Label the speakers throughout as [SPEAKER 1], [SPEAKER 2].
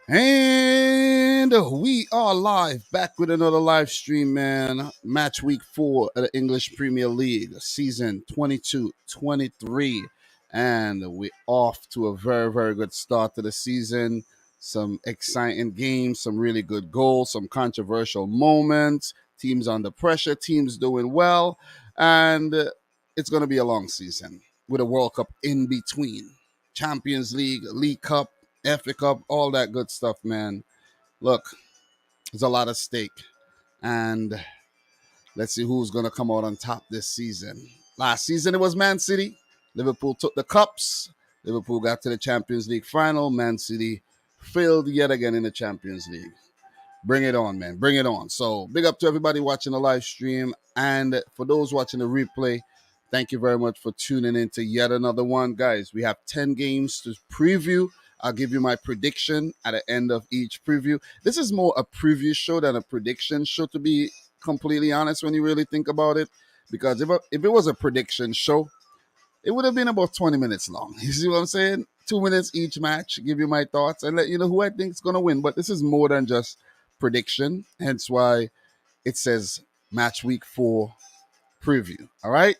[SPEAKER 1] And we are live, back with another live stream, man. Match week 4 of the English Premier League, season 22-23. And we're off to a very, very good start to the season. Some exciting games, some really good goals, some controversial moments, teams under pressure, teams doing well. And it's going to be a long season with a World Cup in between. Champions League, League Cup, FA Cup, all that good stuff, man. Look, there's a lot at stake. And let's see who's going to come out on top this season. Last season, it was Man City. Liverpool took the cups. Liverpool got to the Champions League final. Man City failed yet again in the Champions League. Bring it on, man. Bring it on. So, big up to everybody watching the live stream. And for those watching the replay, thank you very much for tuning in to yet another one. Guys, we have 10 games to preview. I'll give you my prediction at the end of each preview. This is more a preview show than a prediction show, to be completely honest, when you really think about it. Because if it was a prediction show, it would have been about 20 minutes long. You see what I'm saying? 2 minutes each match, give you my thoughts, and let you know who I think is going to win. But this is more than just prediction, hence why it says match week 4 preview. All right.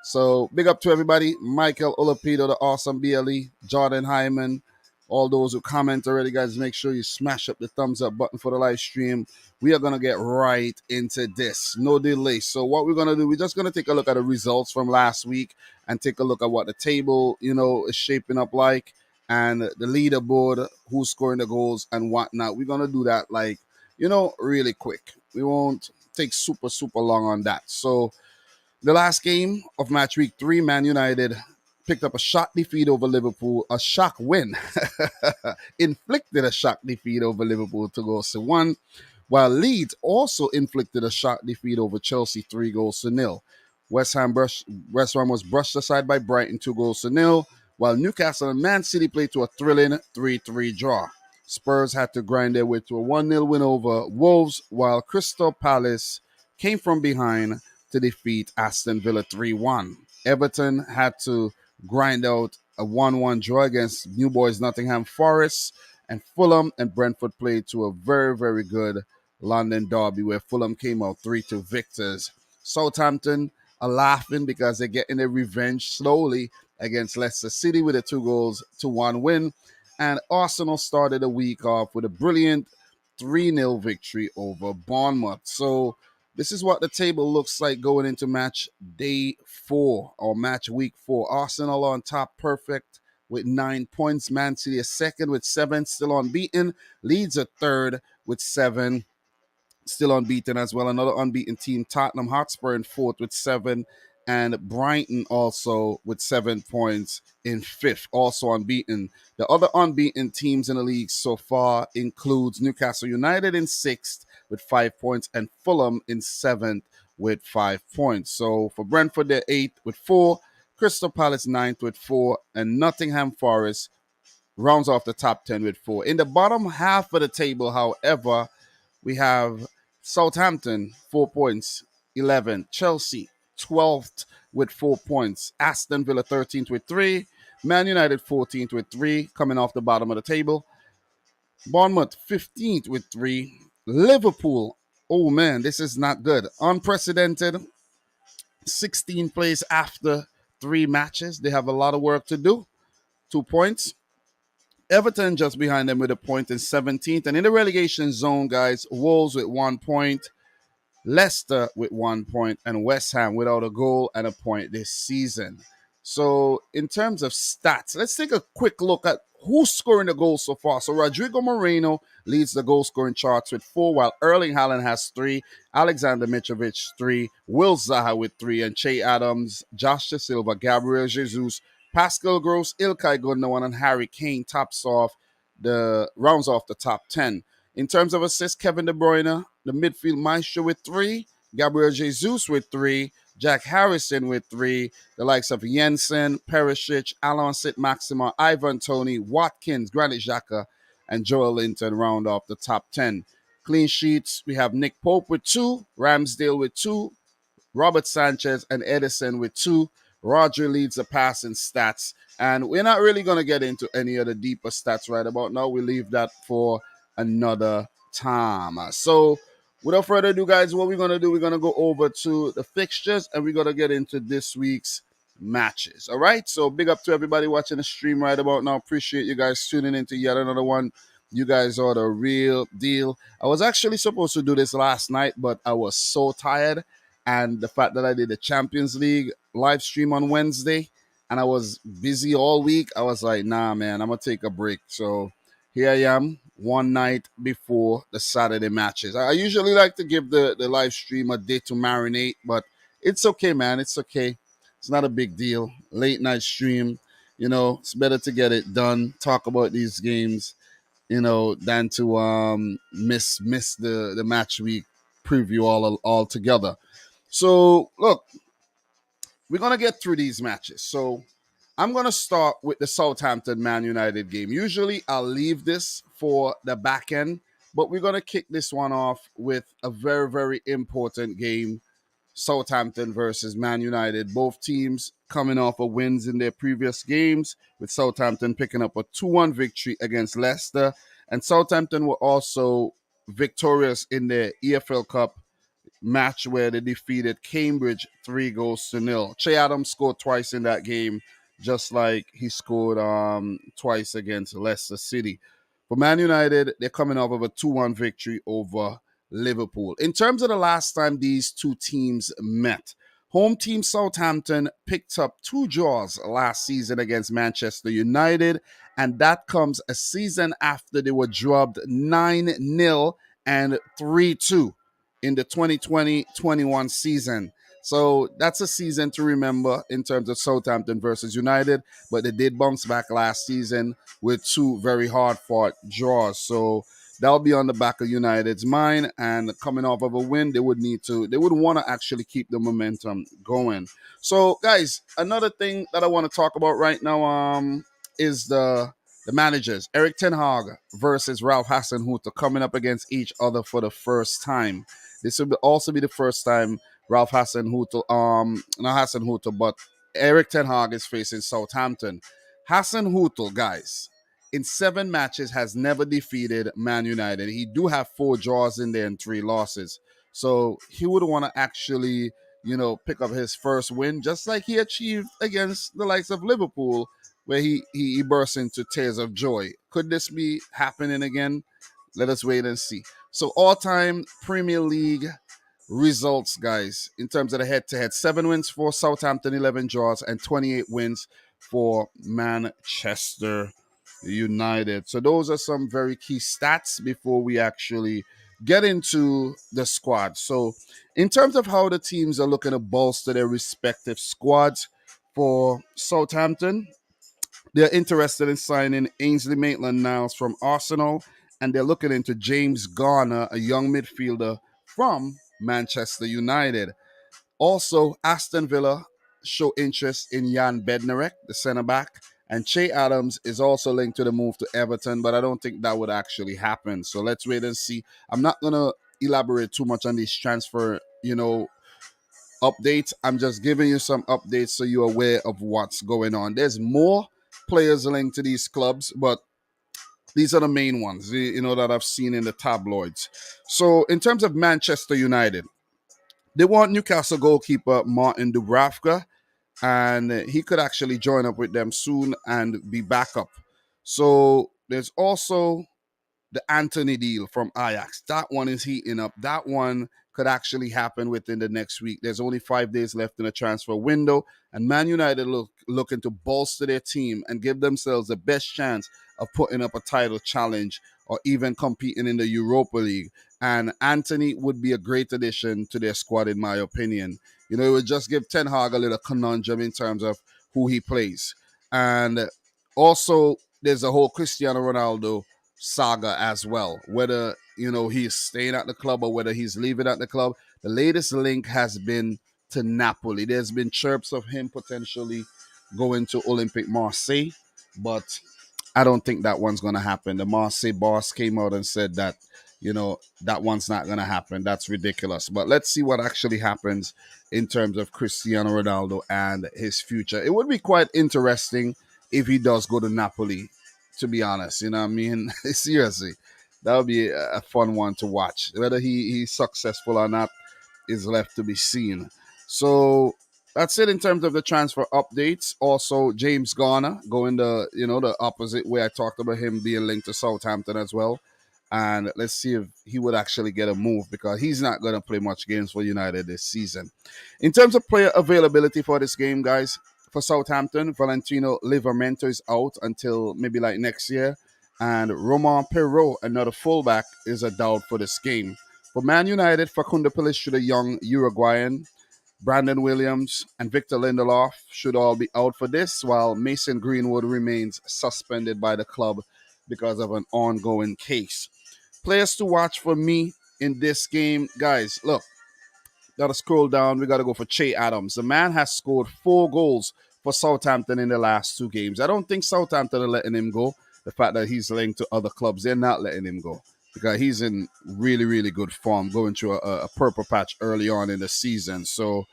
[SPEAKER 1] So big up to everybody. Michael Olapido, the awesome BLE, Jordan Hyman, all those who comment already, guys. Make sure you smash up the thumbs up button for the live stream. We are going to get right into this. No delay. So what we're going to do, we're just going to take a look at the results from last week and take a look at what the table, is shaping up like, and the leaderboard, who's scoring the goals and whatnot. We're going to do that really quick. We won't take super, super long on that. So the last game of match week 3, Man United picked up a shock defeat over Liverpool, a shock win, inflicted a shock defeat over Liverpool 2-1, while Leeds also inflicted a shock defeat over Chelsea 3-0. West Ham was brushed aside by Brighton 2-0, while Newcastle and Man City played to a thrilling 3-3 draw. Spurs had to grind their way to a 1-0 win over Wolves, while Crystal Palace came from behind to defeat Aston Villa 3-1. Everton had to grind out a 1-1 draw against New Boys Nottingham Forest, and Fulham and Brentford played to a very, very good London derby where Fulham came out 3-2 victors. Southampton are laughing because they're getting their revenge slowly against Leicester City with a 2-1 win, and Arsenal started the week off with a brilliant 3-0 victory over Bournemouth. So this is what the table looks like going into match day 4 or match week 4. Arsenal on top, perfect with 9 points. Man City is second with 7, still unbeaten. Leeds are third with 7, still unbeaten as well. Another unbeaten team, Tottenham Hotspur, in fourth with 7. And Brighton also with 7 points in 5th, also unbeaten. The other unbeaten teams in the league so far includes Newcastle United in 6th with 5 points and Fulham in 7th with 5 points. So for Brentford, they're 8th with 4, Crystal Palace 9th with 4, and Nottingham Forest rounds off the top 10 with 4. In the bottom half of the table, however, we have Southampton, 4 points, 11. Chelsea, 12th with 4 points. Aston Villa, 13th with 3. Man United, 14th with 3, coming off the bottom of the table. Bournemouth, 15th with 3. Liverpool, oh man, this is not good. Unprecedented, 16th place after 3 matches. They have a lot of work to do. 2 points. Everton just behind them with a point in 17th. And in the relegation zone, guys, Wolves with 1 point, Leicester with 1 point, and West Ham without a goal and a point this season. So in terms of stats, let's take a quick look at who's scoring the goals so far. So Rodrigo Moreno leads the goal scoring charts with 4, while Erling Haaland has 3, Alexander Mitrovic 3, Will Zaha with 3, and Che Adams, Josh Da Silva, Gabriel Jesus, Pascal Gross, Ilkay Gundogan, and Harry Kane rounds off the top 10. In terms of assists, Kevin De Bruyne, the midfield maestro, with 3, Gabriel Jesus with 3, Jack Harrison with 3, the likes of Jensen, Perisic, Alon Maxima, Ivan Toney, Watkins, Granit Xhaka, and Joel Linton round off the top 10. Clean sheets, we have Nick Pope with 2, Ramsdale with 2, Robert Sanchez and Edison with 2. Roger leads the passing stats. And we're not really going to get into any of the deeper stats right about now. We leave that for another time. So, without further ado, guys, what we're going to do, we're going to go over to the fixtures and we're going to get into this week's matches. All right. So, big up to everybody watching the stream right about now. Appreciate you guys tuning into yet another one. You guys are the real deal. I was actually supposed to do this last night, but I was so tired. And the fact that I did the Champions League live stream on Wednesday and I was busy all week, I was like, nah, man, I'm going to take a break. So, here I am one night before the Saturday matches. I usually like to give the live stream a day to marinate, but it's okay, man. It's okay. It's not a big deal. Late night stream, it's better to get it done, talk about these games, than to miss the match week preview all together. So look, we're gonna get through these matches. So I'm going to start with the Southampton Man United game. Usually I'll leave this for the back end, but we're going to kick this one off with a very, very important game. Southampton versus Man United. Both teams coming off of wins in their previous games, with Southampton picking up a 2-1 victory against Leicester. And Southampton were also victorious in their EFL Cup match where they defeated Cambridge 3-0. Che Adams scored twice in that game, just like he scored twice against Leicester City. For Man United, they're coming off of a 2-1 victory over Liverpool. In terms of the last time these two teams met, home team Southampton picked up 2 draws last season against Manchester United, and that comes a season after they were drubbed 9-0 and 3-2 in the 2020-21 season. So that's a season to remember in terms of Southampton versus United, but they did bounce back last season with 2 very hard-fought draws. So that'll be on the back of United's mind, and coming off of a win, they would want to actually keep the momentum going. So, guys, another thing that I want to talk about right now is the managers, Erik ten Hag versus Ralph Hasenhuttl, coming up against each other for the first time. This will also be the first time Ralph Hasenhuttl, not Hasenhuttl, but Erik ten Hag is facing Southampton. Hasenhuttl, guys, in 7 matches has never defeated Man United. He do have 4 draws in there and 3 losses. So he would want to actually, pick up his first win, just like he achieved against the likes of Liverpool, where he burst into tears of joy. Could this be happening again? Let us wait and see. So all-time Premier League results, guys, in terms of the head-to-head: 7 wins for Southampton, 11 draws, and 28 wins for Manchester United. So those are some very key stats before we actually get into the squad. So in terms of how the teams are looking to bolster their respective squads, for Southampton, they're interested in signing Ainsley Maitland-Niles from Arsenal, and they're looking into James Garner, a young midfielder from Manchester United. Also, Aston Villa show interest in Jan Bednarek, the centre-back, and Che Adams is also linked to the move to Everton, but I don't think that would actually happen. So let's wait and see. I'm not going to elaborate too much on these transfer, updates. I'm just giving you some updates so you're aware of what's going on. There's more players linked to these clubs, but these are the main ones, that I've seen in the tabloids. So in terms of Manchester United, they want Newcastle goalkeeper Martin Dubravka, and he could actually join up with them soon and be backup. So there's also the Anthony deal from Ajax. That one is heating up. That one could actually happen within the next week. There's only 5 days left in the transfer window, and Man United looking to bolster their team and give themselves the best chance of putting up a title challenge or even competing in the Europa League. And Anthony would be a great addition to their squad, in my opinion. It would just give Ten Hag a little conundrum in terms of who he plays. And also, there's a whole Cristiano Ronaldo saga as well, whether he's staying at the club or whether he's leaving at the club. The latest link has been to Napoli. There's been chirps of him potentially going to Olympique Marseille, but I don't think that one's going to happen. The Marseille boss came out and said that that one's not going to happen. That's ridiculous. But let's see what actually happens in terms of Cristiano Ronaldo and his future. It would be quite interesting if he does go to Napoli, to be honest. You know what I mean? Seriously. That'll be a fun one to watch. Whether he's successful or not is left to be seen. So that's it in terms of the transfer updates. Also, James Garner going the opposite way. I talked about him being linked to Southampton as well. And let's see if he would actually get a move because he's not going to play much games for United this season. In terms of player availability for this game, guys, for Southampton, Valentino Livramento is out until maybe like next year. And Romain Perrault, another fullback, is a doubt for this game. For Man United, Facundo Pellistri, the young Uruguayan, Brandon Williams, and Victor Lindelof should all be out for this, while Mason Greenwood remains suspended by the club because of an ongoing case. Players to watch for me in this game, guys, look, gotta scroll down. We gotta go for Che Adams. The man has scored 4 goals for Southampton in the last 2 games. I don't think Southampton are letting him go. The fact that he's linked to other clubs, they're not letting him go because he's in really, really good form, going through a purple patch early on in the season. So,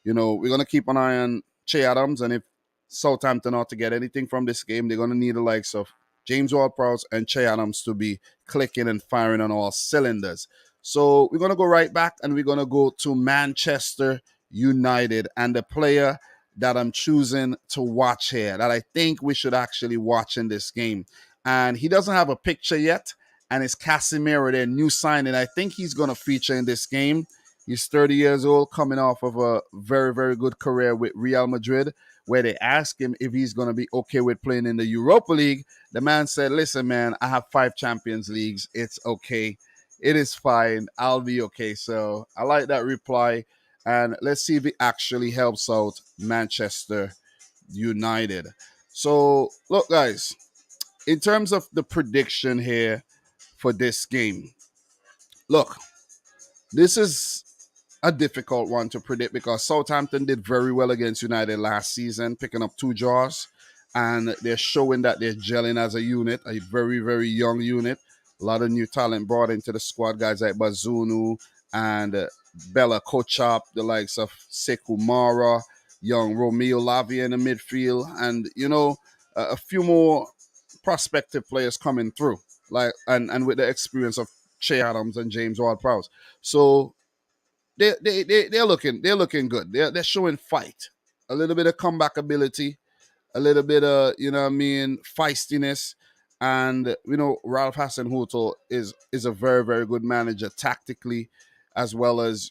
[SPEAKER 1] we're gonna keep an eye on Che Adams, and if Southampton ought to get anything from this game, they're gonna need the likes of James Ward-Prowse and Che Adams to be clicking and firing on all cylinders. So we're going to go right back and we're going to go to Manchester United and the player that I'm choosing to watch here that I think we should actually watch in this game. And he doesn't have a picture yet, and it's Casemiro, their new signing. I think he's going to feature in this game. He's 30 years old, coming off of a very, very good career with Real Madrid, where they asked him if he's going to be okay with playing in the Europa League. The man said, listen, man, I have 5 Champions Leagues. It's okay. It is fine. I'll be okay. So I like that reply. And let's see if it actually helps out Manchester United. So, look, guys, in terms of the prediction here for this game, look, this is a difficult one to predict because Southampton did very well against United last season, picking up 2 draws, and they're showing that they're gelling as a unit, a very, very young unit. A lot of new talent brought into the squad, guys like Bazunu and Bella Kochap, the likes of Sekou Mara, young Romeo Lavia in the midfield, and, a few more prospective players coming through, and with the experience of Che Adams and James Ward-Prowse. So they're looking good. They're showing fight, a little bit of comeback ability, a little bit of feistiness, and Ralph Hasenhuttl is a very, very good manager tactically, as well as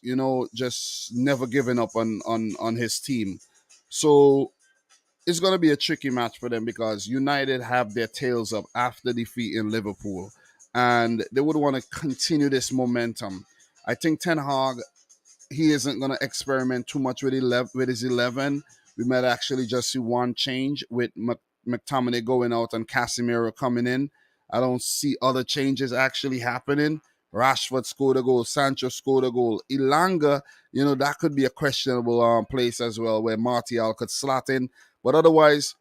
[SPEAKER 1] just never giving up on his team. So it's going to be a tricky match for them because United have their tails up after defeating Liverpool, and they would want to continue this momentum. I think Ten Hag, he isn't going to experiment too much with his 11. We might actually just see one change with McTominay going out and Casemiro coming in. I don't see other changes actually happening. Rashford scored a goal. Sancho scored a goal. Ilanga, that could be a questionable place as well where Martial could slot in. But otherwise,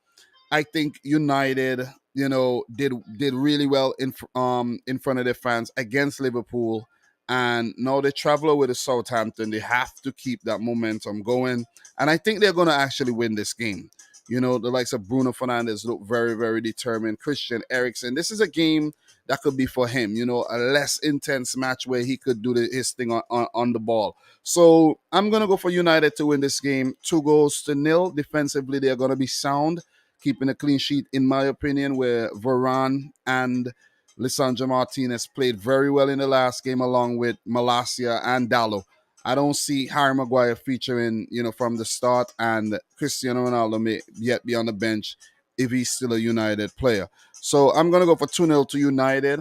[SPEAKER 1] I think United, did really well in front of their fans against Liverpool. And now they travel with the Southampton. They have to keep that momentum going. And I think they're going to actually win this game. The likes of Bruno Fernandes look very, very determined. Christian Eriksen. This is a game that could be for him, a less intense match where he could do his thing on the ball. So I'm going to go for United to win this game 2-0. Defensively, they're going to be sound, keeping a clean sheet, in my opinion, where Varane and Lisandro Martinez played very well in the last game along with Malacia and Dallo. I don't see Harry Maguire featuring, from the start, and Cristiano Ronaldo may yet be on the bench if he's still a United player. So I'm going to go for 2-0 to United.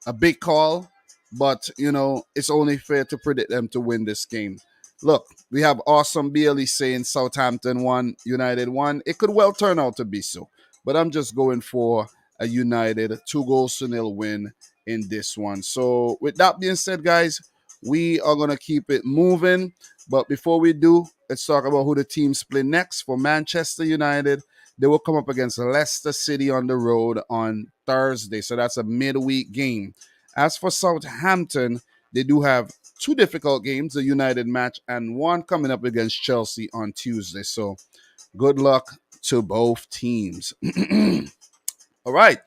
[SPEAKER 1] A big call, but, it's only fair to predict them to win this game. Look, we have Awesome BLE saying Southampton 1, United 1. It could well turn out to be so, but I'm just going for a United 2-0 win in this one. So with that being said, guys, we are going to keep it moving. But before we do, let's talk about who the teams play next. For Manchester United, they will come up against Leicester City on the road on Thursday. So that's a midweek game. As for Southampton, they do have 2 difficult games, a United match, and one coming up against Chelsea on Tuesday. So good luck to both teams. All right.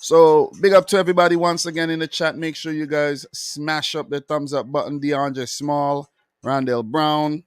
[SPEAKER 1] So big up to everybody once again in the chat. Make sure you guys smash up the thumbs up button. DeAndre Small, Rondell Brown,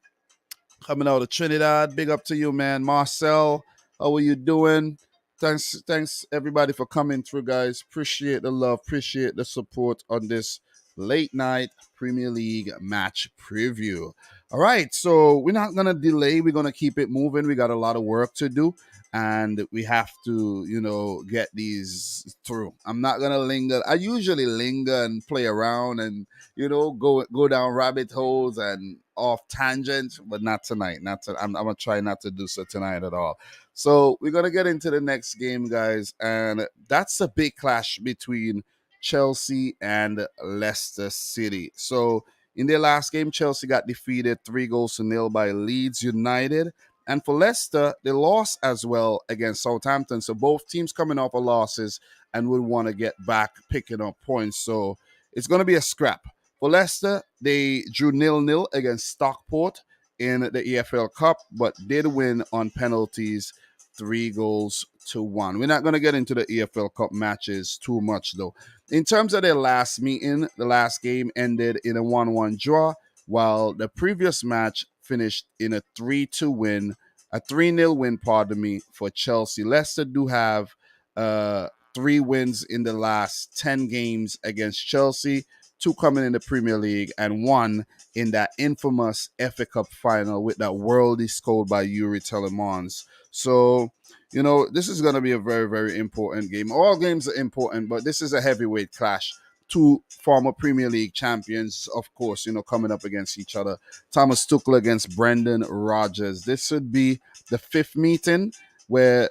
[SPEAKER 1] coming out of Trinidad. Big up to you, man. Marcel, how are you doing? Thanks everybody for coming through, guys. Appreciate the love, appreciate the support on this late night Premier League match preview. All right, so we're not gonna delay. We're gonna keep it moving. We got a lot of work to do, and we have to, get these through. I'm not gonna linger. I usually linger and play around and go down rabbit holes and off tangents, but not tonight. I'm gonna try not to do so tonight at all. So we're gonna get into the next game, guys, and that's a big clash between Chelsea and Leicester City. So in their last game, Chelsea got defeated 3-0 by Leeds United. And for Leicester, they lost as well against Southampton. So both teams coming off of losses and would want to get back picking up points. So it's going to be a scrap. For Leicester, they drew 0-0 against Stockport in the EFL Cup, but did win on penalties 3-1. We're not going to get into the EFL Cup matches too much, though. In terms of their last meeting, the last game ended in a 1-1 draw, while the previous match finished in a 3-2 win, a 3-0 win, pardon me, for Chelsea. Leicester do have 3 wins in the last 10 games against Chelsea, 2 coming in the Premier League, and 1 in that infamous FA Cup final with that worldly scored by Yuri Telemans. So, this is going to be a very, very important game. All games are important, but this is a heavyweight clash. 2 former Premier League champions, of course, coming up against each other. Thomas Tuchel against Brendan Rodgers. This should be the 5th meeting where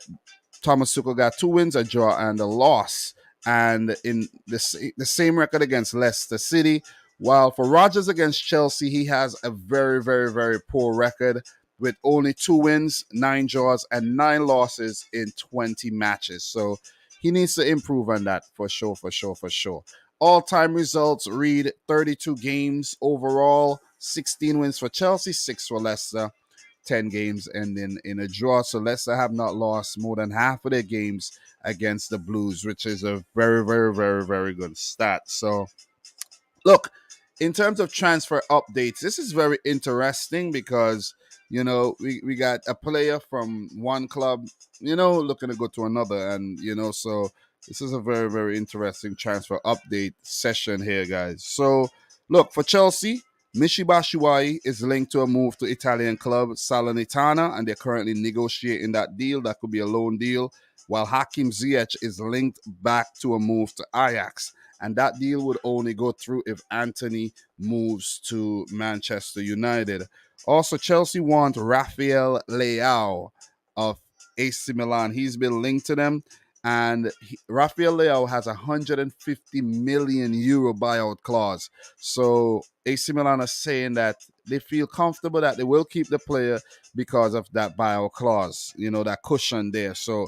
[SPEAKER 1] Thomas Tuchel got 2 wins, a draw, and a loss. And in the same record against Leicester City. While for Rodgers against Chelsea, he has a very, very, very poor record with only 2 wins, 9 draws, and 9 losses in 20 matches. So he needs to improve on that for sure. All-time results read 32 games overall, 16 wins for Chelsea, 6 for Leicester, 10 games ending in a draw. So Leicester have not lost more than half of their games against the Blues, which is a very, very, very, very good stat. So, look, in terms of transfer updates, this is very interesting because, we got a player from one club, looking to go to another. And, so this is a very, very interesting transfer update session here, guys. So, look, for Chelsea, Michy Batshuayi is linked to a move to Italian club Salernitana, and they're currently negotiating that deal. That could be a loan deal. While Hakim Ziyech is linked back to a move to Ajax. And that deal would only go through if Anthony moves to Manchester United. Also, Chelsea want Rafael Leao of AC Milan. He's been linked to them. And Rafael Leao has a 150 million euro buyout clause. So AC Milan are saying that they feel comfortable that they will keep the player because of that buyout clause, that cushion there. So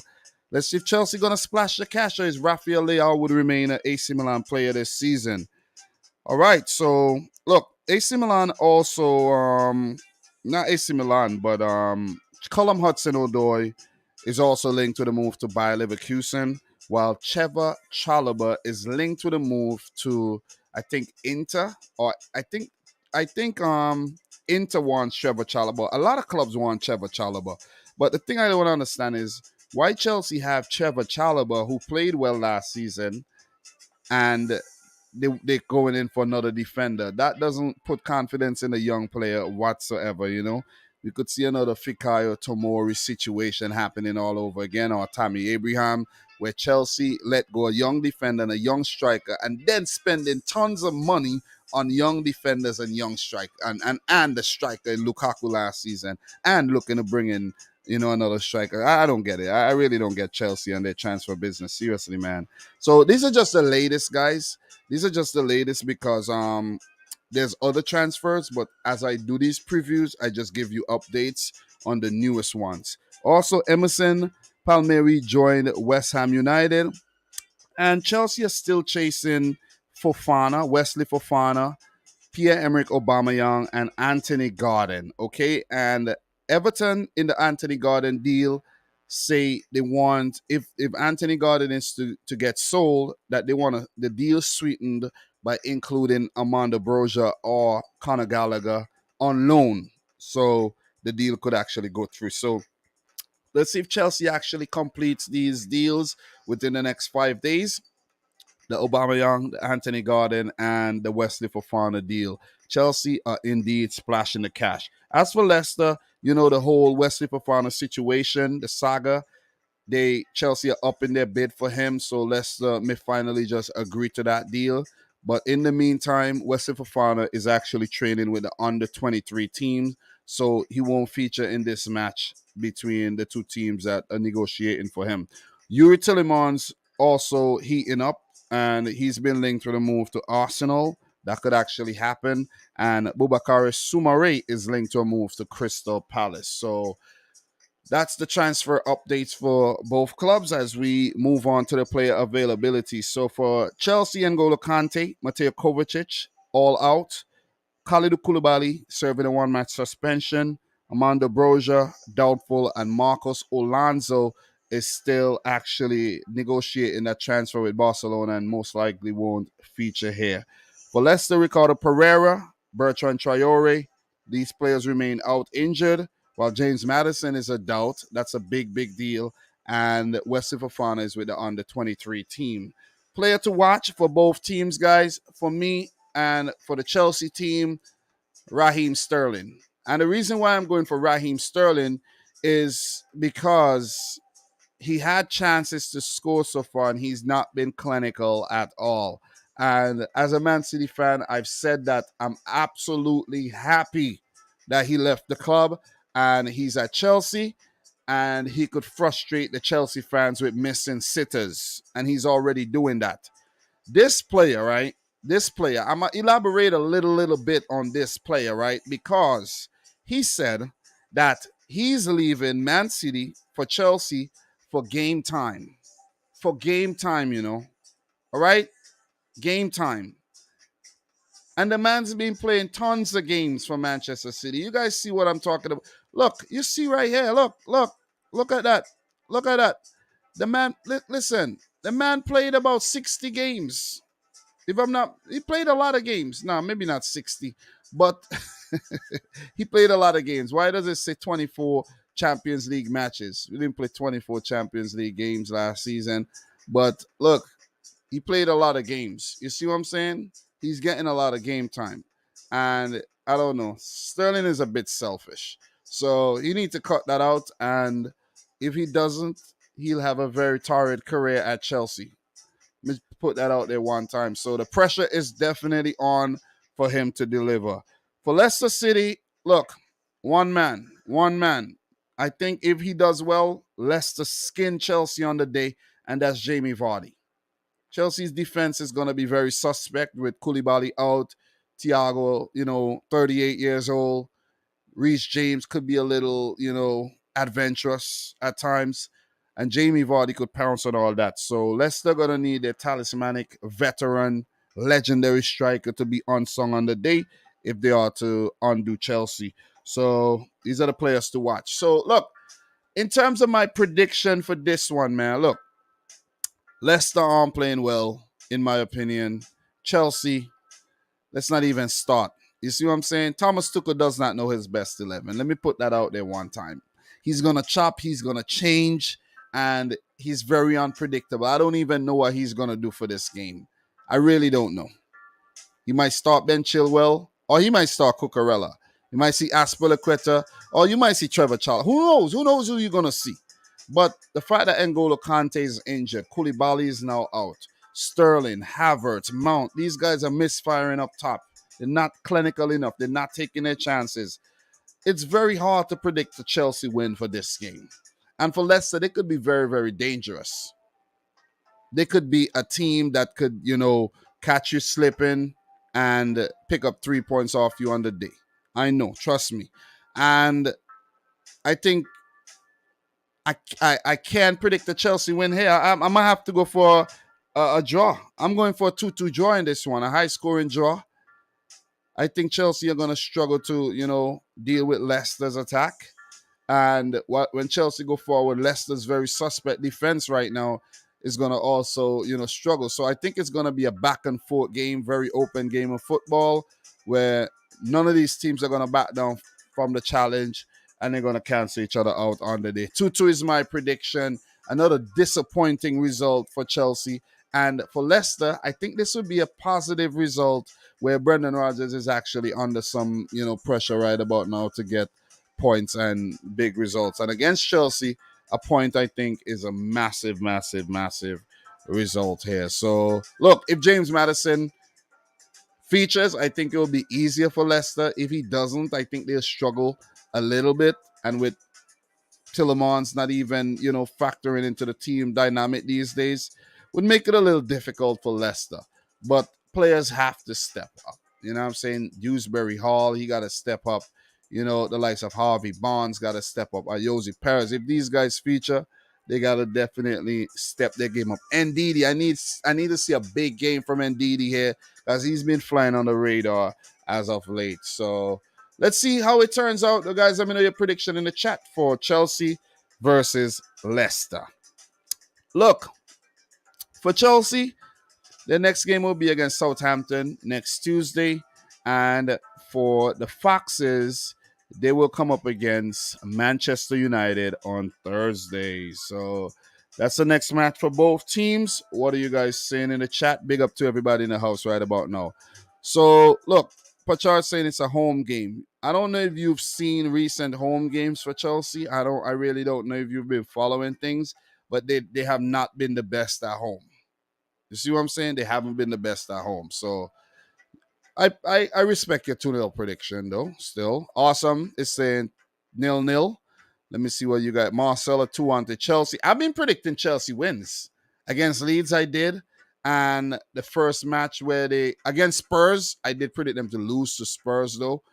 [SPEAKER 1] let's see if Chelsea going to splash the cash, or is Rafael Leao would remain an AC Milan player this season. All right, so look, AC Milan also, not AC Milan, but Callum Hudson-Odoi is also linked to the move to Bayer Leverkusen, while Cheva Chalobah is linked to the move to, I think, Inter, or I think Inter wants Trevor Chalobah. A lot of clubs want Trevor Chalobah, but the thing I don't understand is why Chelsea have Trevor Chalobah, who played well last season, and they're going in for another defender. That doesn't put confidence in a young player whatsoever, We could see another Fikayo Tomori situation happening all over again, or Tammy Abraham, where Chelsea let go a young defender and a young striker, and then spending tons of money on young defenders and young strike and the striker in Lukaku last season, and looking to bring in another striker. I don't get it. I really don't get Chelsea and their transfer business. Seriously, man. So these are just the latest, guys. These are just the latest because there's other transfers, but as I do these previews, I just give you updates on the newest ones. Also, Emerson Palmieri joined West Ham United, and Chelsea is still chasing Wesley Fofana, Pierre-Emerick Aubameyang, and Anthony Gordon. Okay, and Everton in the Anthony Gordon deal say they want, if Anthony Gordon is to get sold, that they want the deal sweetened by including Amanda Broja or Conor Gallagher on loan, so the deal could actually go through. So let's see if Chelsea actually completes these deals within the next 5 days. The Aubameyang, the Anthony Gordon, and the Wesley Fofana deal. Chelsea are indeed splashing the cash. As for Leicester, the whole Wesley Fofana situation, the saga, Chelsea are up in their bid for him, so Leicester may finally just agree to that deal. But in the meantime, Wesley Fofana is actually training with the under 23 team, so he won't feature in this match between the two teams that are negotiating for him. Yuri Tillemans also heating up, and he's been linked to the move to Arsenal. That could actually happen. And Boubakary Soumaré is linked to a move to Crystal Palace. So that's the transfer updates for both clubs as we move on to the player availability. So for Chelsea, N'Golo Kante, Mateo Kovacic, all out. Kalidou Koulibaly serving a one-match suspension. Amanda Broja, doubtful, and Marcos Alonso is still actually negotiating that transfer with Barcelona and most likely won't feature here. For Leicester, Ricardo Pereira, Bertrand Traore, these players remain out injured, while James Maddison is a doubt. That's a big, big deal. And Wesley Fofana is with the under-23 team. Player to watch for both teams, guys. For me and for the Chelsea team, Raheem Sterling. And the reason why I'm going for Raheem Sterling is because he had chances to score so far and he's not been clinical at all. And as a Man City fan, I've said that I'm absolutely happy that he left the club and he's at Chelsea, and he could frustrate the Chelsea fans with missing sitters. And he's already doing that. This player, right? This player, I'm going to elaborate a little bit on this player, right? Because he said that he's leaving Man City for Chelsea for game time. For game time, All right? Game time. And the man's been playing tons of games for Manchester City. You guys see what I'm talking about? Look, you see right here. Look at that. Look at that. The man, listen, the man played about 60 games. If I'm not, he played a lot of games. No, maybe not 60, but he played a lot of games. Why does it say 24 Champions League matches? We didn't play 24 Champions League games last season. But look, he played a lot of games. You see what I'm saying? He's getting a lot of game time. And I don't know. Sterling is a bit selfish. So you need to cut that out. And if he doesn't, he'll have a very torrid career at Chelsea. Let me put that out there one time. So the pressure is definitely on for him to deliver. For Leicester City, look, one man. I think if he does well, Leicester skin Chelsea on the day, and that's Jamie Vardy. Chelsea's defense is going to be very suspect with Koulibaly out, Thiago, 38 years old. Reece James could be a little, adventurous at times. And Jamie Vardy could pounce on all that. So Leicester going to need a talismanic veteran, legendary striker to be unsung on the day if they are to undo Chelsea. So these are the players to watch. So look, in terms of my prediction for this one, man, look, Leicester aren't playing well, in my opinion. Chelsea, let's not even start. You see what I'm saying? Thomas Tuchel does not know his best 11. Let me put that out there one time. He's going to chop. He's going to change. And he's very unpredictable. I don't even know what he's going to do for this game. I really don't know. He might start Ben Chilwell, or he might start Cucurella. You might see Aspilicueta, or you might see Trevor Charles. Who knows? Who knows who you're going to see? But the fact that N'Golo Kante is injured, Koulibaly is now out, Sterling, Havertz, Mount, these guys are misfiring up top. They're not clinical enough. They're not taking their chances. It's very hard to predict a Chelsea win for this game. And for Leicester, they could be very, very dangerous. They could be a team that could, catch you slipping and pick up 3 points off you on the day. I know, trust me. And I think I can't predict the Chelsea win here. I'm going to have to go for a draw. I'm going for a 2-2 draw in this one, a high-scoring draw. I think Chelsea are going to struggle to, deal with Leicester's attack. And when Chelsea go forward, Leicester's very suspect defense right now is going to also, struggle. So I think it's going to be a back and forth game, very open game of football where none of these teams are going to back down from the challenge and they're going to cancel each other out on the day. 2-2 is my prediction. Another disappointing result for Chelsea. And for Leicester, I think this would be a positive result where Brendan Rodgers is actually under some, pressure right about now to get points and big results. And against Chelsea, a point I think is a massive, massive, massive result here. So look, if James Maddison features, I think it will be easier for Leicester. If he doesn't, I think they'll struggle a little bit. And with Tillemans not even, factoring into the team dynamic these days, would make it a little difficult for Leicester. But players have to step up. You know what I'm saying? Dewsbury Hall, he got to step up. The likes of Harvey Barnes got to step up. Ayoze Perez. If these guys feature, they got to definitely step their game up. Ndidi, I need to see a big game from Ndidi here because he's been flying on the radar as of late. So let's see how it turns out. Guys, let me know your prediction in the chat for Chelsea versus Leicester. Look, for Chelsea, the next game will be against Southampton next Tuesday. And for the Foxes, they will come up against Manchester United on Thursday. So that's the next match for both teams. What are you guys saying in the chat? Big up to everybody in the house right about now. So, look, Pachard's saying it's a home game. I don't know if you've seen recent home games for Chelsea. I really don't know if you've been following things, but they have not been the best at home. You see what I'm saying? They haven't been the best at home. So I respect your 2-0 prediction, though. Still. Awesome is saying 0-0. Let me see what you got. Marcella 2-1 to Chelsea. I've been predicting Chelsea wins. Against Leeds, I did. And the first match against Spurs, I did predict them to lose to Spurs, though.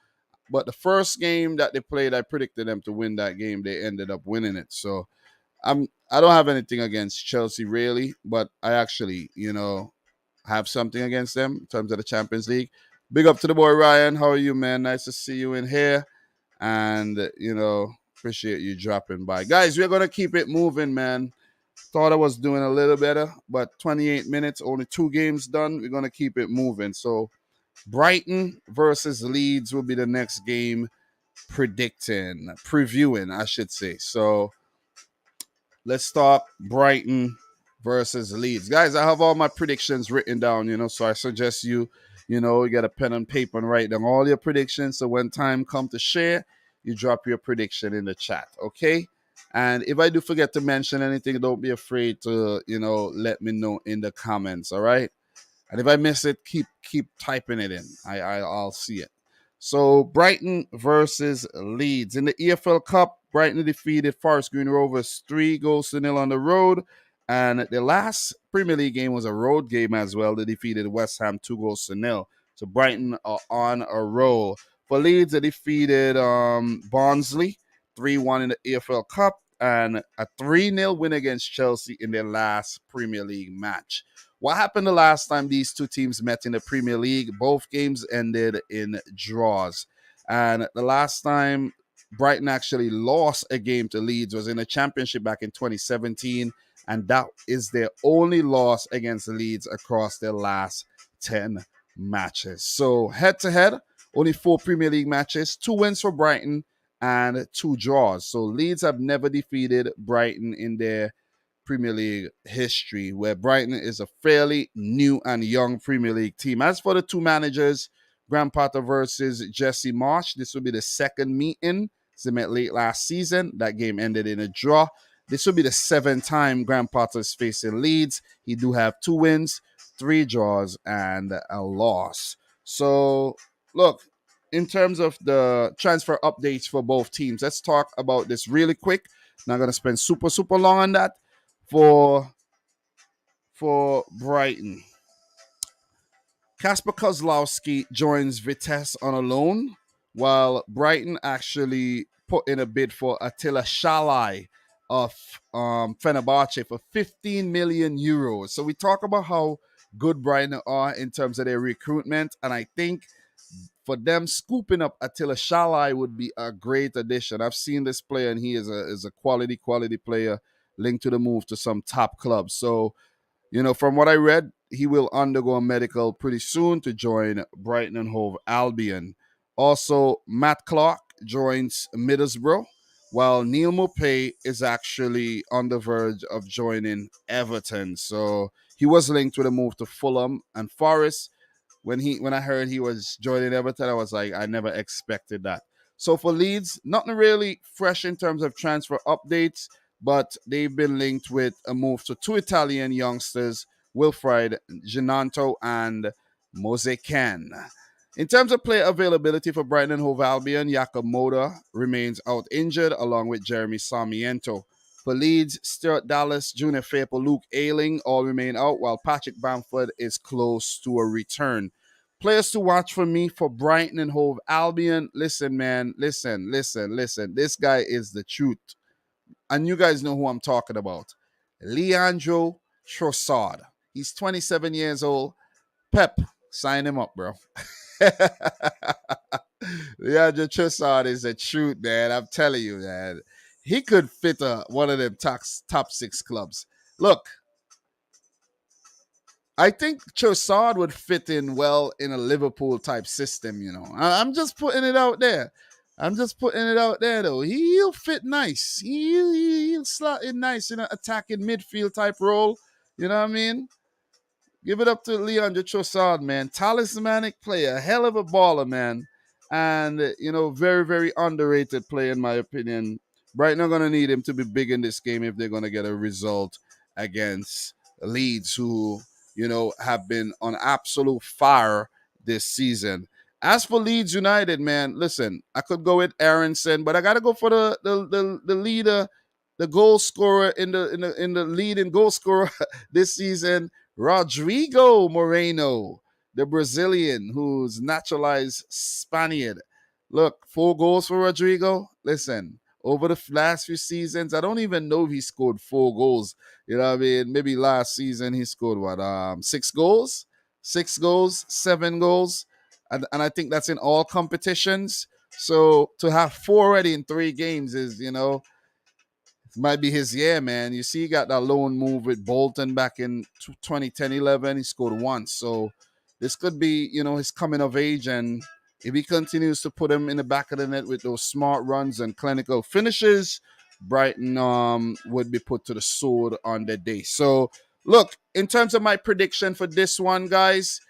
[SPEAKER 1] But the first game that they played, I predicted them to win that game. They ended up winning it. So I don't have anything against Chelsea really, but I actually, have something against them in terms of the Champions League. Big up to the boy Ryan. How are you, man? Nice to see you in here. And, appreciate you dropping by. Guys, we're gonna keep it moving, man. Thought I was doing a little better, but 28 minutes, only 2 games done. We're gonna keep it moving. So Brighton versus Leeds will be the next game previewing, I should say. So let's talk Brighton versus Leeds. Guys, I have all my predictions written down, so I suggest you get a pen and paper and write down all your predictions. So when time comes to share, you drop your prediction in the chat, okay? And if I do forget to mention anything, don't be afraid to, let me know in the comments, all right? And if I miss it, keep typing it in. I'll see it. So Brighton versus Leeds. In the EFL Cup, Brighton defeated Forest Green Rovers 3-0 on the road. And the last Premier League game was a road game as well. They defeated West Ham 2-0. So Brighton are on a roll. For Leeds, they defeated Barnsley 3-1 in the EFL Cup and a 3-0 win against Chelsea in their last Premier League match. What happened the last time these two teams met in the Premier League? Both games ended in draws. And the last time Brighton actually lost a game to Leeds was in the Championship back in 2017. And that is their only loss against Leeds across their last 10 matches. So head-to-head, only 4 Premier League matches, 2 wins for Brighton and 2 draws. So Leeds have never defeated Brighton in their Premier League history, where Brighton is a fairly new and young Premier League team. As for the 2 managers, Graham Potter versus Jesse Marsh, this will be the second meeting. They met late last season. That game ended in a draw. This will be the 7th time Graham Potter is facing Leeds. He do have 2 wins, 3 draws, and a loss. So, look, in terms of the transfer updates for both teams, let's talk about this really quick. Not going to spend super long on that. For Brighton, Kasper Kozlowski joins Vitesse on a loan, while Brighton actually put in a bid for Attila Szalai of Fenerbahce for 15 million euros. So we talk about how good Brighton are in terms of their recruitment, and I think For them scooping up Attila Shalai would be a great addition. I've seen this player, and he is a quality player linked to the move to some top clubs. So, from what I read, he will undergo a medical pretty soon to join Brighton and Hove Albion. Also, Matt Clark joins Middlesbrough, while Neil Maupay is actually on the verge of joining Everton. So he was linked with a move to Fulham and Forest. When I heard he was joining Everton, I was like, I never expected that. So for Leeds, nothing really fresh in terms of transfer updates, but they've been linked with a move to two Italian youngsters, Wilfried Ginanto and Mose Ken. In terms of player availability for Brighton and Hove Albion, Jakob Moda remains out injured along with Jeremy Sarmiento. For Leeds, Stuart Dallas, Junior Faple, Luke Ayling all remain out, while Patrick Bamford is close to a return. Players to watch for me for Brighton and Hove Albion. Listen, man. Listen. This guy is the truth. And you guys know who I'm talking about. Leandro Trossard. He's 27 years old. Pep, sign him up, bro. Leandro Trossard is the truth, man. I'm telling you, man. He could fit one of them top six clubs. Look, I think Trossard would fit in well in a Liverpool type system, I'm just putting it out there. Though. He'll fit nice. He'll slot in nice in an attacking midfield type role. You know what I mean? Give it up to Leandro Trossard, man. Talismanic player, hell of a baller, man. And, very, very underrated player, in my opinion. Brighton are going to need him to be big in this game if they're going to get a result against Leeds, who, have been on absolute fire this season. As for Leeds United, man, listen, I could go with Aronson, but I got to go for the leader, the goal scorer in the leading goal scorer this season, Rodrigo Moreno, the Brazilian who's naturalized Spaniard. Look, 4 goals for Rodrigo. Listen, over the last few seasons, I don't even know if he scored 4 goals. You know what I mean? Maybe last season he scored 6 goals? 6 goals, 7 goals. And I think that's in all competitions. So to have 4 already in 3 games is, might be his year, man. You see, he got that loan move with Bolton back in 2010-11. He scored once. So this could be, his coming of age. And if he continues to put him in the back of the net with those smart runs and clinical finishes, Brighton would be put to the sword on the day. So, look, in terms of my prediction for this one, guys,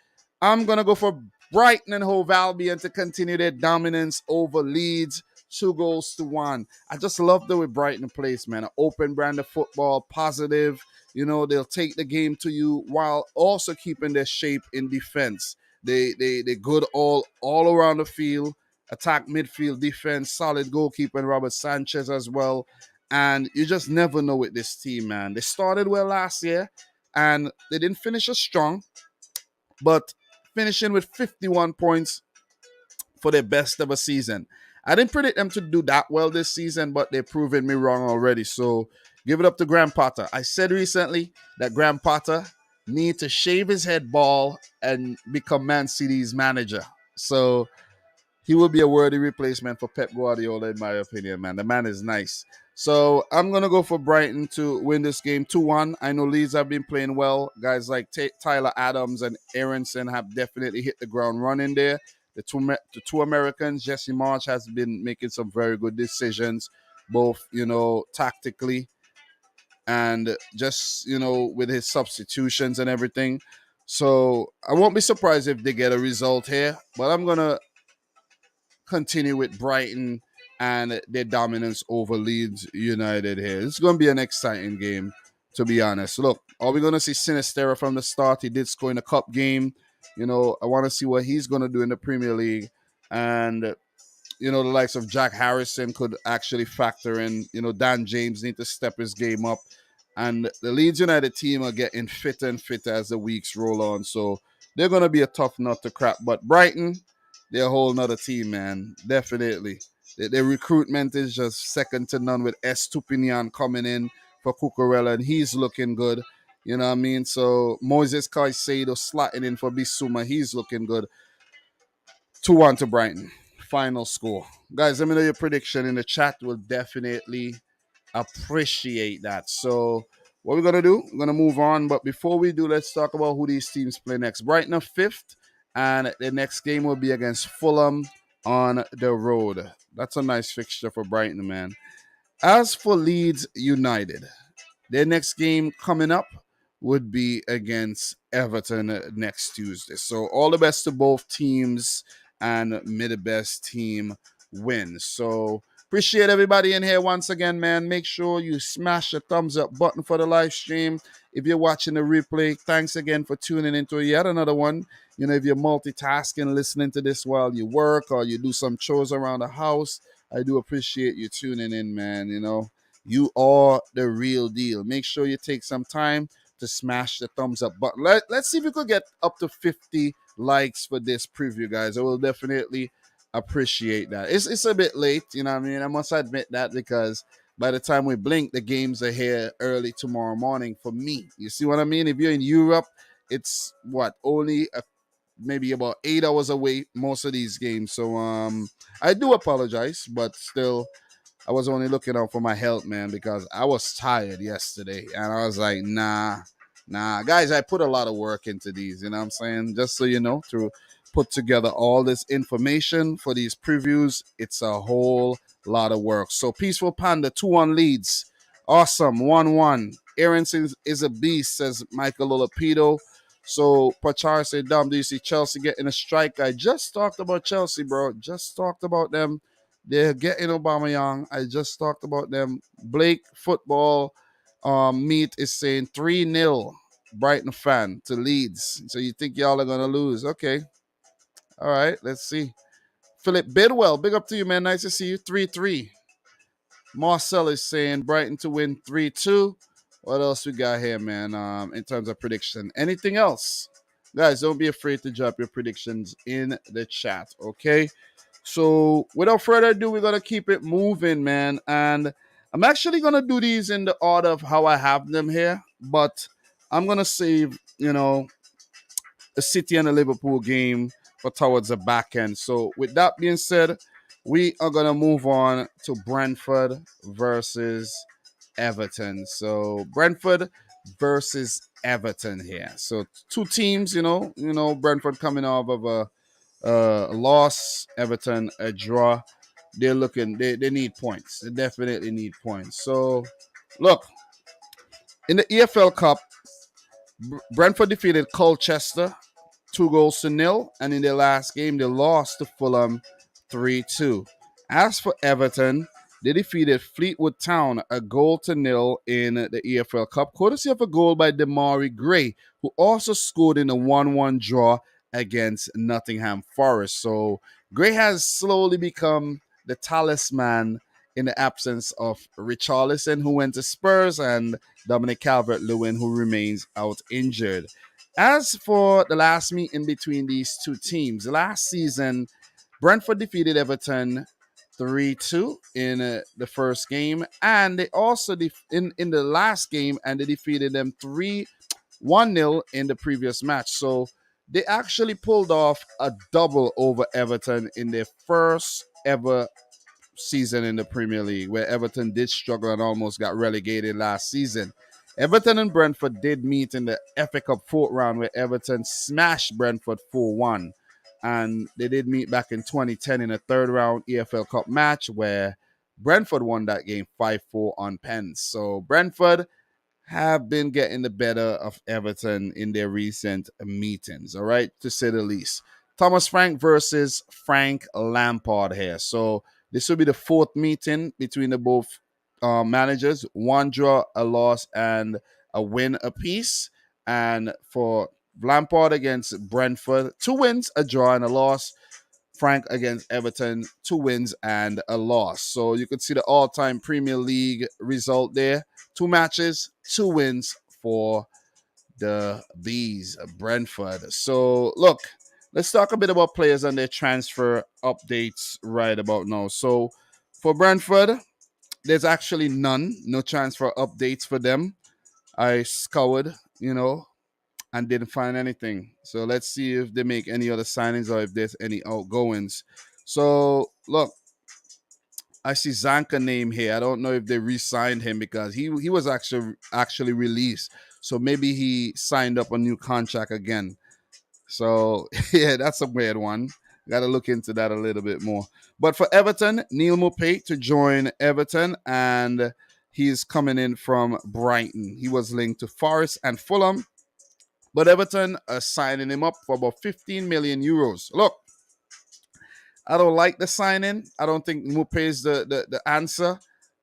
[SPEAKER 1] I'm going to go for Brighton and Hove Albion to continue their dominance over Leeds. 2-1. I just love the way Brighton plays, man. An open brand of football, positive. They'll take the game to you while also keeping their shape in defense. They're good all around the field. Attack, midfield, defense, solid goalkeeper, Robert Sanchez as well. And you just never know with this team, man. They started well last year, and they didn't finish as strong, but finishing with 51 points for their best ever season. I didn't predict them to do that well this season, but they're proving me wrong already. So give it up to Graham Potter. I said recently that Graham Potter need to shave his head bald and become Man City's manager. So he will be a worthy replacement for Pep Guardiola, in my opinion, man. The man is nice. So I'm going to go for Brighton to win this game 2-1. I know Leeds have been playing well. Guys like Tyler Adams and Aronson have definitely hit the ground running there. The two Americans, Jesse Marsch has been making some very good decisions, both, tactically and just, with his substitutions and everything. So I won't be surprised if they get a result here, but I'm going to continue with Brighton and their dominance over Leeds United here. It's going to be an exciting game, to be honest. Look, are we going to see Sinistera from the start? He did score in a cup game. I want to see what he's going to do in the Premier League. And, the likes of Jack Harrison could actually factor in. Dan James need to step his game up. And the Leeds United team are getting fitter and fitter as the weeks roll on. So they're going to be a tough nut to crack. But Brighton, they're a whole nother team, man. Definitely. Their recruitment is just second to none with Estupinian coming in for Cucurella, and he's looking good. You know what I mean? So Moises Caicedo slotting in for Bissouma. He's looking good. 2-1 to Brighton. Final score. Guys, let me know your prediction in the chat. We'll definitely appreciate that. So, what we're going to do, we're going to move on. But before we do, let's talk about who these teams play next. Brighton are 5th, and the next game will be against Fulham on the road. That's a nice fixture for Brighton, man. As for Leeds United, their next game coming up would be against Everton next Tuesday. So all the best to both teams, and may the best team win. So appreciate everybody in here once again, man. Make sure you smash the thumbs up button for the live stream. If you're watching the replay, thanks again for tuning into yet another one. You know, if you're multitasking, listening to this while you work or you do some chores around the house, I do appreciate you tuning in, man. You know, you are the real deal. Make sure you take some time to smash the thumbs up button. Let's see if we could get up to 50 likes for this preview, guys. I will definitely appreciate that. It's a bit late, you know what I mean? I must admit that, because by the time we blink, the games are here early tomorrow morning for me. You see what I mean? If you're in Europe, it's only maybe about 8 hours away, most of these games. So I do apologize, but still, I was only looking out for my health, man, because I was tired yesterday. And I was like, nah. Guys, I put a lot of work into these, you know what I'm saying? Just so you know, to put together all this information for these previews, it's a whole lot of work. So Peaceful Panda, 2-1 Leeds. Awesome, 1-1. Aaron is a beast, says Michael Olapido. So Pachar said, Dom, do you see Chelsea getting a strike? I just talked about Chelsea, bro. Just talked about them. They're getting Aubameyang. I just talked about them. Blake Football Meat is saying 3-0 Brighton fan to Leeds. So you think y'all are going to lose. Okay. All right. Let's see. Philip Bidwell, big up to you, man. Nice to see you. 3-3. Marcel is saying Brighton to win 3-2. What else we got here, man, in terms of prediction? Anything else? Guys, don't be afraid to drop your predictions in the chat, okay? So without further ado, we're going to keep it moving, man. And I'm actually going to do these in the order of how I have them here. But I'm going to save, the City and the Liverpool game for towards the back end. So with that being said, we are going to move on to Brentford versus Everton. So Brentford versus Everton here. So two teams, Brentford coming off of a loss, Everton a draw. They need points. They definitely need points. So look, in the EFL Cup, Brentford defeated Colchester 2-0, and in their last game, they lost to Fulham 3-2. As for Everton, they defeated Fleetwood Town 1-0 in the EFL Cup, courtesy of a goal by Damari Gray, who also scored in a 1-1 draw against Nottingham Forest. So Gray has slowly become the talisman in the absence of Richarlison, who went to Spurs, and Dominic Calvert-Lewin, who remains out injured. As for the last meeting between these two teams, last season, Brentford defeated Everton 3-2 in the first game, and they also in the last game, and they defeated them 1-0 in the previous match. So they actually pulled off a double over Everton in their first ever season in the Premier League, where Everton did struggle and almost got relegated last season. Everton and Brentford did meet in the FA Cup 4th round, where Everton smashed Brentford 4-1. And they did meet back in 2010 in a third round EFL Cup match, where Brentford won that game 5-4 on pens. So Brentford have been getting the better of Everton in their recent meetings, all right, to say the least. Thomas Frank versus Frank Lampard here. So this will be the 4th meeting between the both managers. 1 draw, a loss, and a win apiece. And for Lampard against Brentford, 2 wins, a draw, and a loss. Frank against Everton, 2 wins and a loss. So you can see the all-time Premier League result there. 2 matches, 2 wins for the Bees, Brentford. So look, let's talk a bit about players and their transfer updates right about now. So for Brentford, there's actually no transfer updates for them. I scoured, and didn't find anything. So let's see if they make any other signings or if there's any outgoings. So look, I see Zanka name here. I don't know if they re-signed him because he was actually released. So maybe he signed up a new contract again. So yeah, that's a weird one. Got to look into that a little bit more. But for Everton, Neil Maupay to join Everton, and he's coming in from Brighton. He was linked to Forest and Fulham, but Everton are signing him up for about 15 million euros. Look, I don't like the signing. I don't think Maupay is the answer.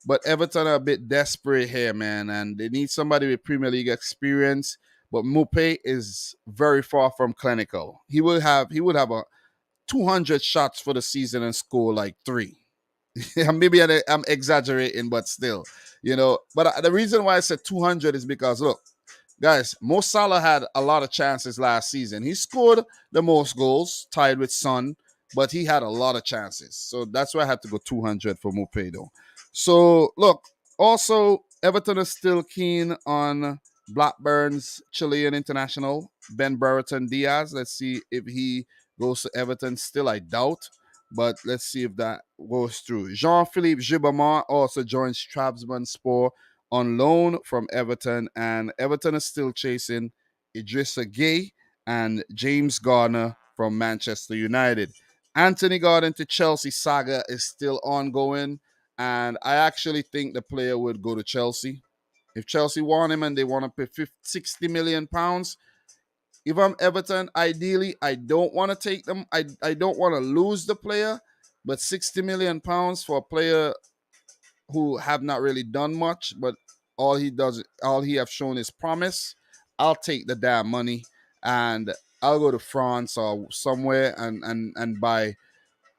[SPEAKER 1] But Everton are a bit desperate here, man, and they need somebody with Premier League experience. But Maupay is very far from clinical. He would have a 200 shots for the season and score like three. Maybe I'm exaggerating, but still, But the reason why I said 200 is because look, guys, Mo Salah had a lot of chances last season. He scored the most goals, tied with Son, but he had a lot of chances. So that's why I had to go 200 for Maupay, though. So, look, also, Everton is still keen on Blackburn's Chilean international, Ben Brereton Diaz. Let's see if he goes to Everton. Still, I doubt, but let's see if that goes through. Jean-Philippe Gibamar also joins Trabzonspor on loan from Everton, and Everton is still chasing Idrissa Gueye and James Garner from Manchester United. Anthony Gordon to Chelsea saga is still ongoing, and I actually think the player would go to Chelsea. If Chelsea want him and they want to pay 60 million pounds, if I'm Everton, ideally, I don't want to take them. I don't want to lose the player, but 60 million pounds for a player who have not really done much, but all he have shown is promise. I'll take the damn money and I'll go to France or somewhere and buy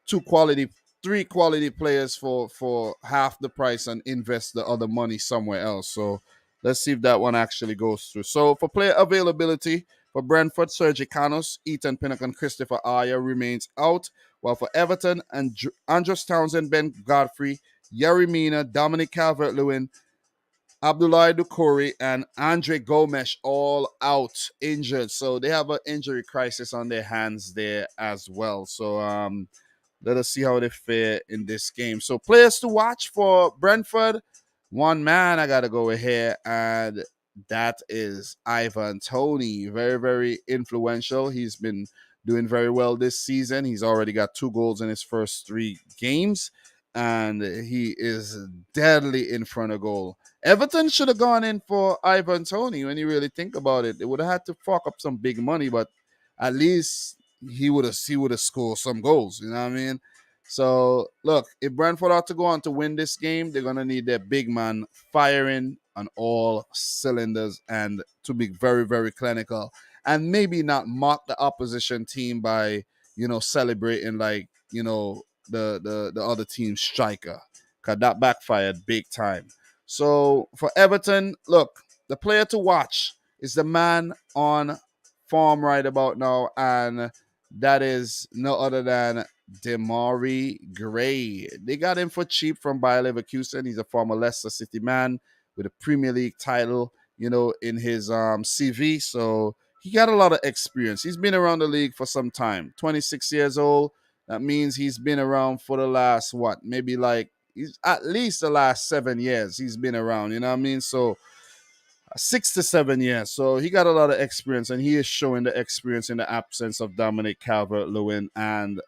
[SPEAKER 1] two quality, three quality players for half the price and invest the other money somewhere else. So let's see if that one actually goes through. So for player availability for Brentford, Sergio Canos, Ethan Pinnock, and Christopher Aya remains out. While for Everton and Andros Townsend, Ben Godfrey, Yerry Mina, Dominic Calvert-Lewin, Abdoulaye Doucouré, and Andre Gomes all out injured. So they have an injury crisis on their hands there as well. So let us see how they fare in this game. So players to watch for Brentford. One man I gotta go with here, and that is Ivan Toney. Very, very influential. He's been doing very well this season. He's already got 2 goals in his first 3 games, and he is deadly in front of goal. Everton should have gone in for Ivan Toney when you really think about it. They would have had to fork up some big money, but at least he would have scored some goals. You know what I mean? So look, if Brentford are to go on to win this game, they're gonna need their big man firing on all cylinders and to be very, very clinical and maybe not mock the opposition team by celebrating like the other team's striker, because that backfired big time. So for Everton, look, the player to watch is the man on form right about now, and that is no other than Demari Gray. They got him for cheap from Bayer Leverkusen. He's a former Leicester City man with a Premier League title, in his CV. So he got a lot of experience. He's been around the league for some time. 26 years old. That means he's been around for the last maybe like he's at least the last 7 years. He's been around. You know what I mean? So 6 to 7 years. So he got a lot of experience, and he is showing the experience in the absence of Dominic Calvert-Lewin and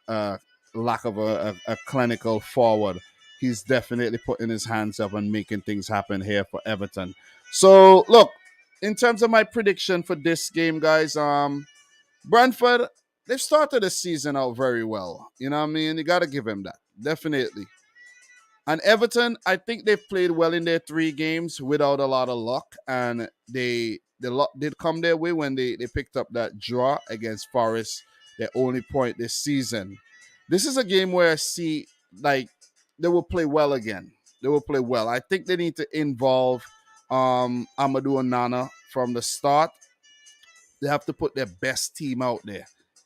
[SPEAKER 1] lack of a clinical forward. He's definitely putting his hands up and making things happen here for Everton. So look, in terms of my prediction for this game, guys, Brentford, they've started the season out very well. You know what I mean? You got to give him that. Definitely. And Everton, I think they've played well in their 3 games without a lot of luck, and the luck did come their way when they picked up that draw against Forest, their only point this season. This is a game where I see like they will play well again. They will play well. I think they need to involve Amadou Onana from the start. They have to put their best team out there.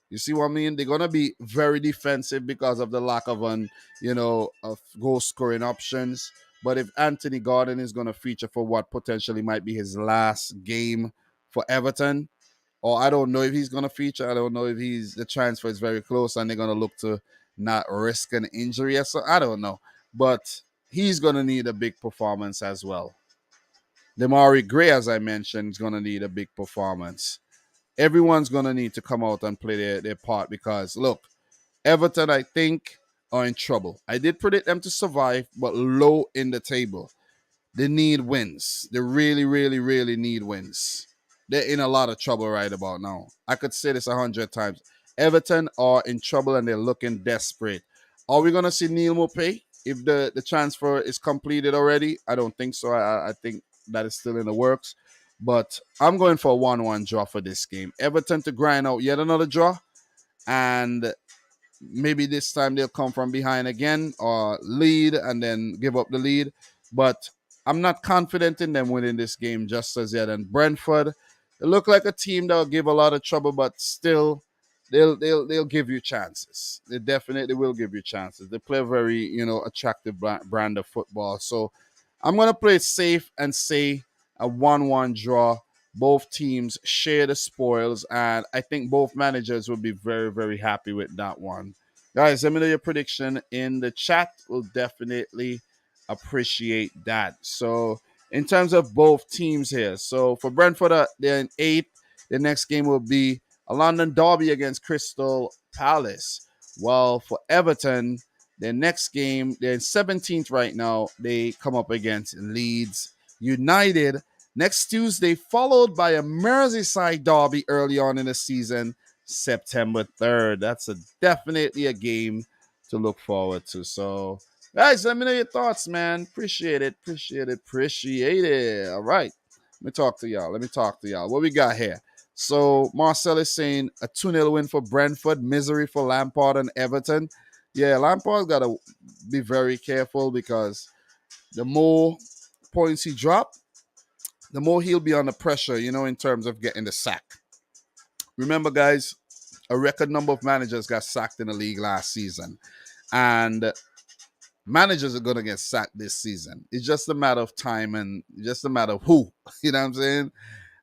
[SPEAKER 1] You see what I mean? They're gonna be very defensive because of the lack of of goal scoring options. But if Anthony Gordon is gonna feature for what potentially might be his last game for Everton, or I don't know if he's gonna feature. I don't know if the transfer is very close and they're gonna look to not risk an injury. So I don't know, but he's gonna need a big performance as well. Demari Gray, as I mentioned, is gonna need a big performance. Everyone's gonna need to come out and play their part because look, Everton, I think, are in trouble. I did predict them to survive, but low in the table. They need wins. They really, really, really need wins. They're in a lot of trouble right about now. I could say this 100 times. Everton are in trouble and they're looking desperate. Are we going to see Neil Mopay if the transfer is completed already? I don't think so. I think that is still in the works. But I'm going for a 1-1 draw for this game. Everton to grind out yet another draw. And maybe this time they'll come from behind again or lead and then give up the lead. But I'm not confident in them winning this game just as yet. And Brentford, they look like a team that will give a lot of trouble, but still they'll give you chances. They definitely will give you chances. They play a very, attractive brand of football. So I'm gonna play it safe and say a 1-1 draw. Both teams share the spoils, and I think both managers will be very, very happy with that one. Guys, let me know your prediction in the chat. We'll definitely appreciate that. So, in terms of both teams here, so for Brentford, they're in eighth. The next game will be a London derby against Crystal Palace. While for Everton, their next game, they're in 17th right now. They come up against Leeds United next Tuesday, followed by a Merseyside derby early on in the season, September 3rd. That's definitely a game to look forward to. So, guys, let me know your thoughts, man. Appreciate it. All right. Let me talk to y'all. What we got here? So, Marcel is saying a 2-0 win for Brentford, misery for Lampard and Everton. Yeah, Lampard's got to be very careful because the more points he drops, the more he'll be under pressure, in terms of getting the sack. Remember, guys, a record number of managers got sacked in the league last season. And managers are going to get sacked this season. It's just a matter of time and just a matter of who. You know what I'm saying?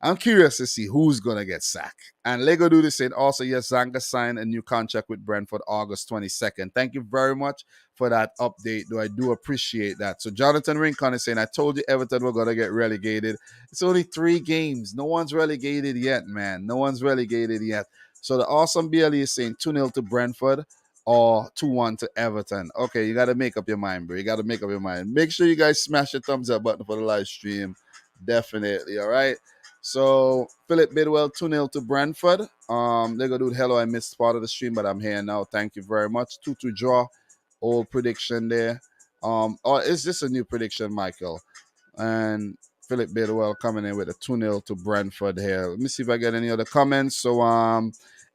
[SPEAKER 1] I'm curious to see who's going to get sacked. And Lego do this saying also, yes, Zanga signed a new contract with Brentford August 22nd. Thank you very much for that update, though I do appreciate that. So Jonathan Rincon is saying, I told you Everton were going to get relegated. It's only 3 games. No one's relegated yet, man. No one's relegated yet. So the awesome BLE is saying 2-0 to Brentford or 2-1 to Everton. Okay, you got to make up your mind, bro. You got to make up your mind. Make sure you guys smash the thumbs up button for the live stream. Definitely, all right? So Philip Bidwell 2-0 to Brentford. They're gonna do hello. I missed part of the stream, but I'm here now. Thank you very much. 2-2 draw. Old prediction there. Or is this a new prediction, Michael? And Philip Bidwell coming in with a 2-0 to Brentford here. Let me see if I get any other comments. So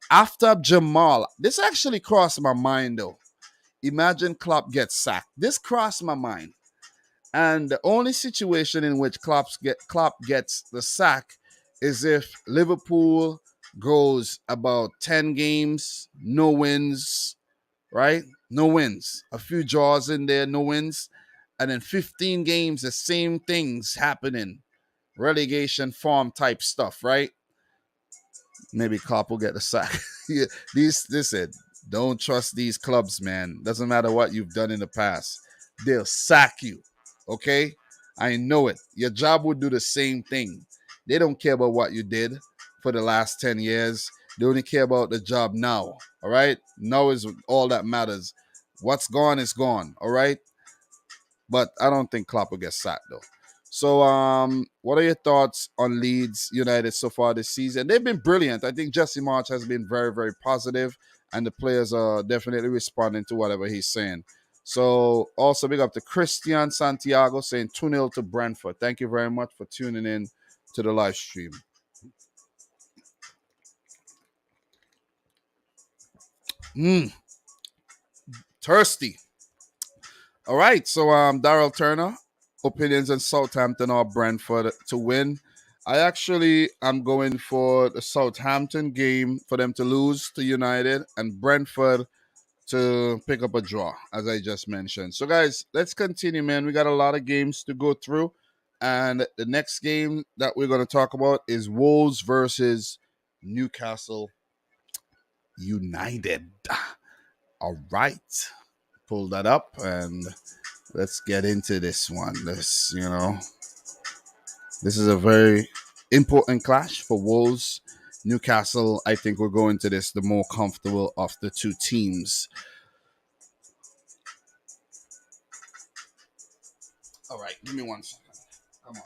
[SPEAKER 1] after Jamal, this actually crossed my mind though. Imagine Klopp gets sacked. This crossed my mind. And the only situation in which Klopp gets the sack is if Liverpool goes about 10 games, no wins, right? No wins. A few draws in there, no wins. And then 15 games, the same things happening. Relegation form type stuff, right? Maybe Klopp will get the sack. Yeah, listen, don't trust these clubs, man. Doesn't matter what you've done in the past. They'll sack you. Okay? I know it. Your job would do the same thing. They don't care about what you did for the last 10 years. They only care about the job now. All right? Now is all that matters. What's gone is gone. All right? But I don't think Klopp will get sacked, though. So, what are your thoughts on Leeds United so far this season? They've been brilliant. I think Jesse March has been very, very positive, and the players are definitely responding to whatever he's saying. So, also big up to Christian Santiago saying 2-0 to Brentford. Thank you very much for tuning in to the live stream. Thirsty. All right, so Daryl Turner, opinions on Southampton or Brentford to win. I actually am going for the Southampton game for them to lose to United and Brentford to pick up a draw, as I just mentioned. So, guys, let's continue, man. We got a lot of games to go through. And the next game that we're going to talk about is Wolves versus Newcastle United. All right. Pull that up and let's get into this one. This is a very important clash for Wolves. Newcastle, I think we're going to this the more comfortable of the two teams. All right, give me 1 second. Come on.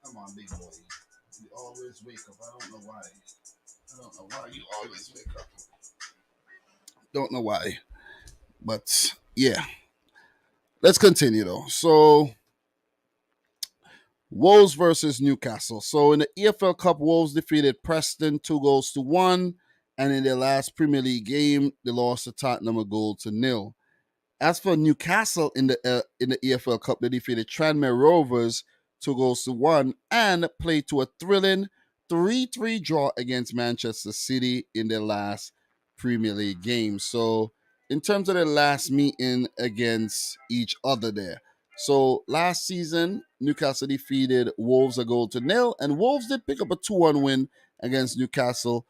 [SPEAKER 1] Come on, big boy. You always wake up. I don't know why. I don't know why you always wake up. Don't know why. But yeah. Let's continue though. So Wolves versus Newcastle. So in the EFL Cup, Wolves defeated Preston 2-1, and in their last Premier League game, they lost to Tottenham 1-0. As for Newcastle in the EFL Cup, they defeated Tranmere Rovers 2-1 and played to a thrilling 3-3 draw against Manchester City in their last Premier League game. So in terms of their last meeting against each other there. So last season, Newcastle defeated Wolves 1-0, and Wolves did pick up a 2-1 win against Newcastle.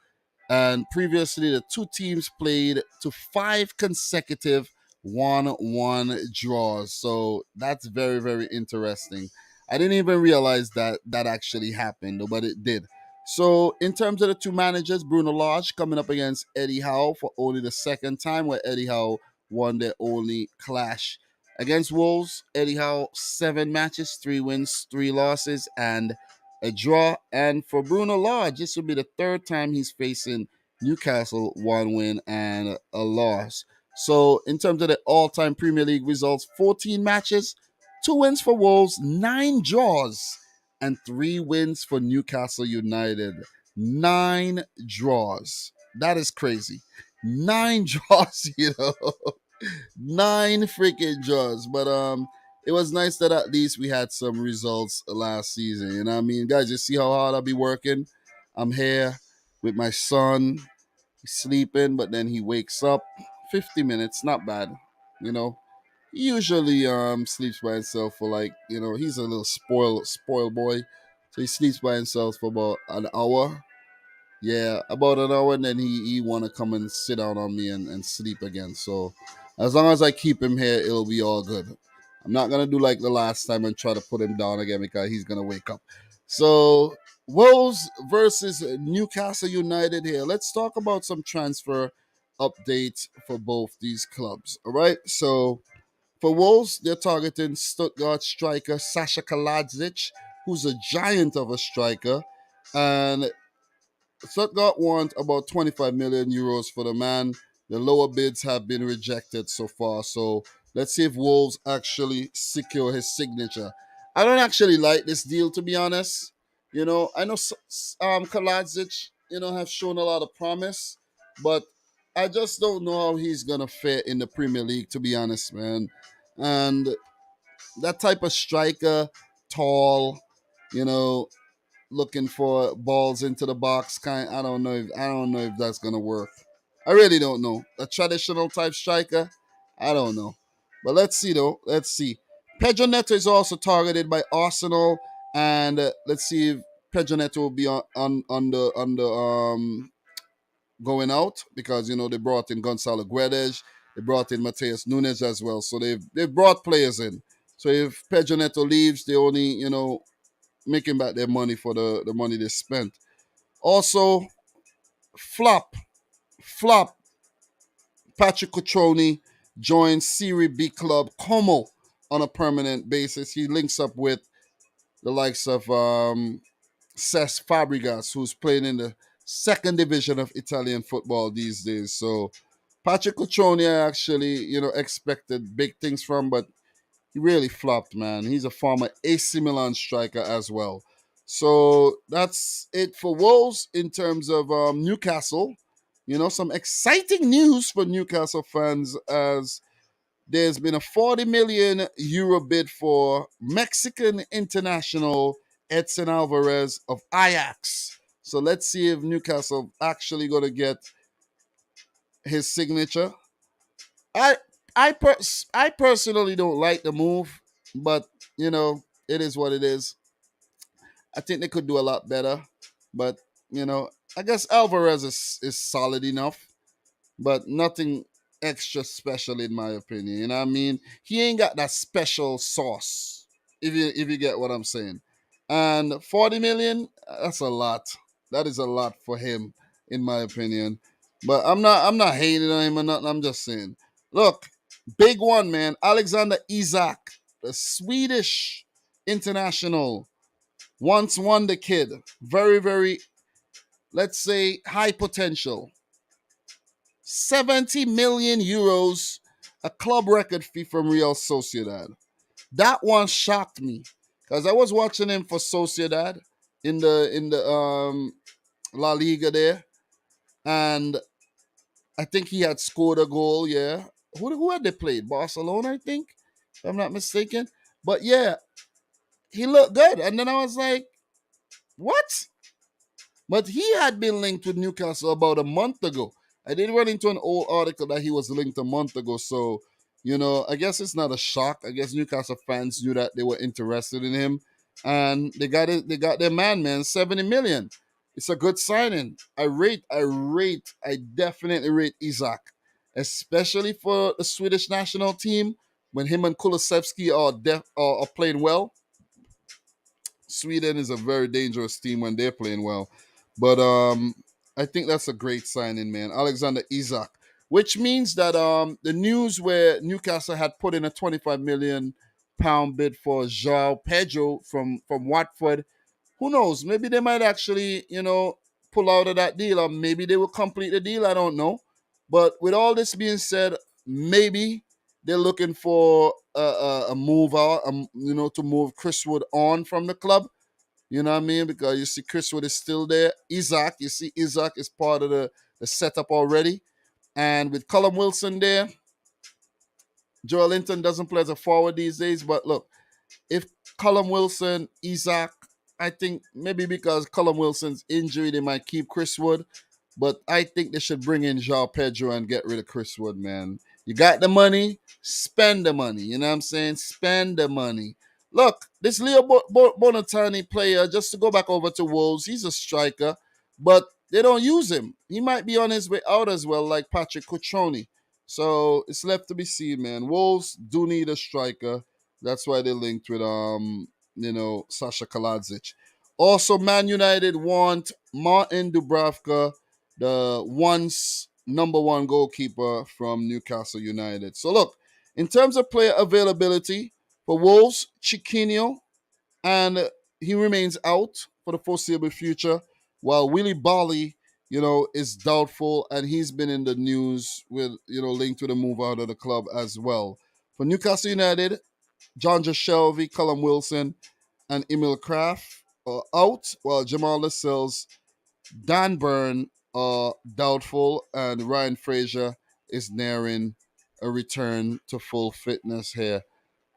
[SPEAKER 1] And previously, the two teams played to 5 consecutive 1-1 draws. So that's very, very interesting. I didn't even realize that that actually happened, but it did. So in terms of the two managers, Bruno Lage coming up against Eddie Howe for only the second time, where Eddie Howe won their only clash. Against Wolves, Eddie Howe, 7 matches, 3 wins, 3 losses, and a draw. And for Bruno Lage, this will be the third time he's facing Newcastle, 1 win and a loss. So in terms of the all-time Premier League results, 14 matches, 2 wins for Wolves, 9 draws, and 3 wins for Newcastle United. 9 draws. That is crazy. 9 draws, 9 freaking draws. But it was nice that at least we had some results last season. You know what I mean? Guys, you see how hard I be working? I'm here with my son. He's sleeping, but then he wakes up. 50 minutes, not bad. You know, he usually sleeps by himself for like, he's a little spoiled boy. So he sleeps by himself for about an hour. Yeah, about an hour, and then he want to come and sit down on me and sleep again. So as long as I keep him here, it'll be all good. I'm not gonna do like the last time and try to put him down again because he's gonna wake up. So Wolves versus Newcastle United here. Let's talk about some transfer updates for both these clubs. All right. So for Wolves, they're targeting Stuttgart striker Sasha Kaladzic, who's a giant of a striker, and Stuttgart want about 25 million euros for the man. The lower bids have been rejected so far. So let's see if Wolves actually secure his signature. I don't actually like this deal, to be honest. I know Kaladzic, have shown a lot of promise, but I just don't know how he's gonna fare in the Premier League, to be honest, man. And that type of striker, tall, you know, looking for balls into the box I don't know if that's gonna work. I really don't know. A traditional type striker, I don't know. But let's see though. Let's see. Pedro Neto is also targeted by Arsenal, and let's see if Pedro Neto will be on the going out because they brought in Gonzalo Guedes, they brought in Mateus Nunes as well. So they've brought players in. So if Pedro Neto leaves, they only making back their money for the money they spent. Also, flop, flop. Patrick Cutrone joins Serie B club Como on a permanent basis. He links up with the likes of Cesc Fabregas, who's playing in the second division of Italian football these days. So Patrick Cutrone, I actually, expected big things from, but he really flopped, man. He's a former AC Milan striker as well. So that's it for Wolves in terms of Newcastle. Some exciting news for Newcastle fans as there's been a 40 million euro bid for Mexican international Edson Alvarez of Ajax. So let's see if Newcastle actually going to get his signature. I I personally don't like the move, but it is what it is. I think they could do a lot better, but you know I guess Alvarez is solid enough, but nothing extra special in my opinion. You know what I mean? He ain't got that special sauce. If you get what I'm saying. And 40 million, that's a lot. That is a lot for him, in my opinion. But I'm not hating on him or nothing. I'm just saying. Look, big one, man. Alexander Isak, the Swedish international, once won the kid. Very, very, let's say, high potential. 70 million euros, a club record fee from Real Sociedad. That one shocked me because I was watching him for Sociedad in the La Liga there, and I think he had scored a goal. Yeah, who had they played? Barcelona, I think, if I'm not mistaken. But yeah, he looked good, and then I was like, what? But he had been linked with Newcastle about a month ago. I did run into an old article that he was linked a month ago. So, I guess it's not a shock. I guess Newcastle fans knew that they were interested in him. And they got it, they got their man, 70 million. It's a good signing. I definitely rate Isaac. Especially for the Swedish national team when him and Kulusevski are playing well. Sweden is a very dangerous team when they're playing well. But I think that's a great signing, man. Alexander Isak. Which means that the news where Newcastle had put in a 25 million pound bid for João Pedro from Watford. Who knows? Maybe they might actually, pull out of that deal, or maybe they will complete the deal. I don't know. But with all this being said, maybe they're looking for a move out, to move Chris Wood on from the club. You know what I mean? Because you see Chris Wood is still there. Isaac, you see Isaac is part of the setup already. And with Callum Wilson there, Joel Linton doesn't play as a forward these days. But look, if Callum Wilson, Isaac, I think maybe because Callum Wilson's injury, they might keep Chris Wood. But I think they should bring in João Pedro and get rid of Chris Wood, man. You got the money, spend the money. You know what I'm saying? Spend the money. Look, this Leo Bonatani player, just to go back over to Wolves, he's a striker, but they don't use him. He might be on his way out as well, like Patrick Cutrone. So it's left to be seen, man. Wolves do need a striker. That's why they linked with Sasha Kaladzic. Also, Man United want Martin Dubravka, the once number one goalkeeper from Newcastle United. So look, in terms of player availability for Wolves, Chiquinho, and he remains out for the foreseeable future, while Willie Bali, is doubtful, and he's been in the news with, linked to the move out of the club as well. For Newcastle United, John Shelby, Callum Wilson, and Emil Kraft are out, while Jamal Lascelles, Dan Burn are doubtful, and Ryan Fraser is nearing a return to full fitness here.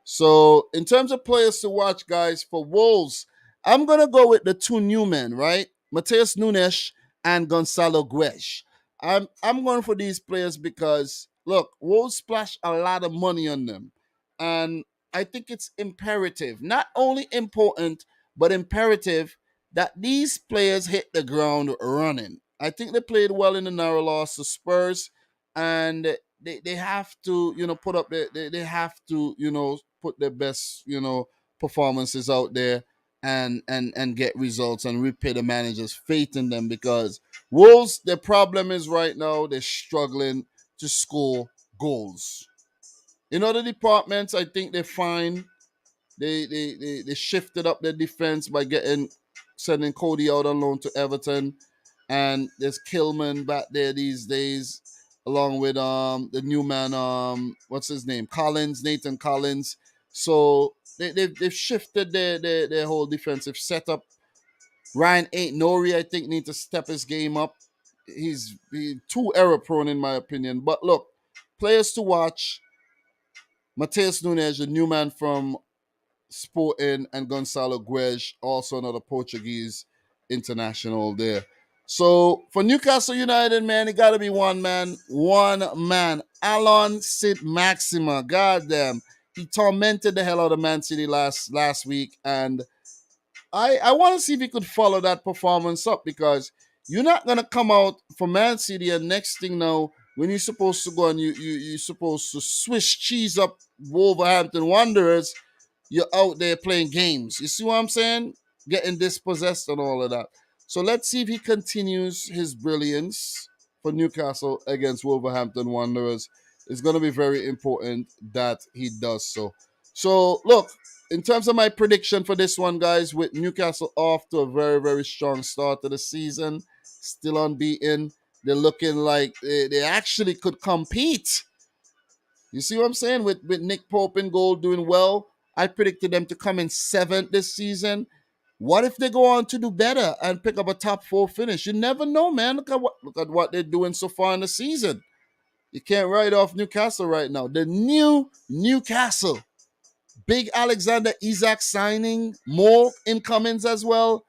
[SPEAKER 1] So, in terms of players to watch, guys, for Wolves, I'm going to go with the two new men, right? Mateus Nunes and Gonzalo Guedes. I'm going for these players because, look, Wolves splash a lot of money on them. And I think it's imperative, not only important, but imperative that these players hit the ground running. I think they played well in the narrow loss to Spurs, and they have to put up they have to put their best performances out there and get results and repay the manager's faith in them, because Wolves, their problem is right now they're struggling to score goals. In other departments, I think they're fine. They shifted up their defense by sending Cody out on loan to Everton, and there's Kilman back there these days, along with the new man, what's his name, Nathan Collins. So they've shifted their whole defensive setup. Ryan Ain't Nori, I think, need to step his game up. He's too error prone in my opinion. But look, players to watch: Mateus Nunes, the new man from Sporting, and Gonzalo Guedes, also another Portuguese international there. So for Newcastle United, man, it got to be one man. Alon Sid Maxima, goddamn, he tormented the hell out of Man City last week, and I want to see if he could follow that performance up, because You're not gonna come out for Man City and next thing now, when you're supposed to go and you're supposed to Swiss cheese up Wolverhampton Wanderers, you're out there playing games. You see what I'm saying? Getting dispossessed and all of that. So let's see if he continues his brilliance for Newcastle against Wolverhampton Wanderers. It's going to be very important that he does so. So, look, in terms of my prediction for this one, guys, with Newcastle off to a very, very strong start to the season, still unbeaten, they're looking like they actually could compete. You see what I'm saying? With Nick Pope in goal doing well, I predicted them to come in seventh this season. What if they go on to do better and pick up a top four finish? You never know, man. Look at what they're doing so far in the season. You can't write off Newcastle right now. The new Newcastle. Big Alexander Isak signing, more incomings as well.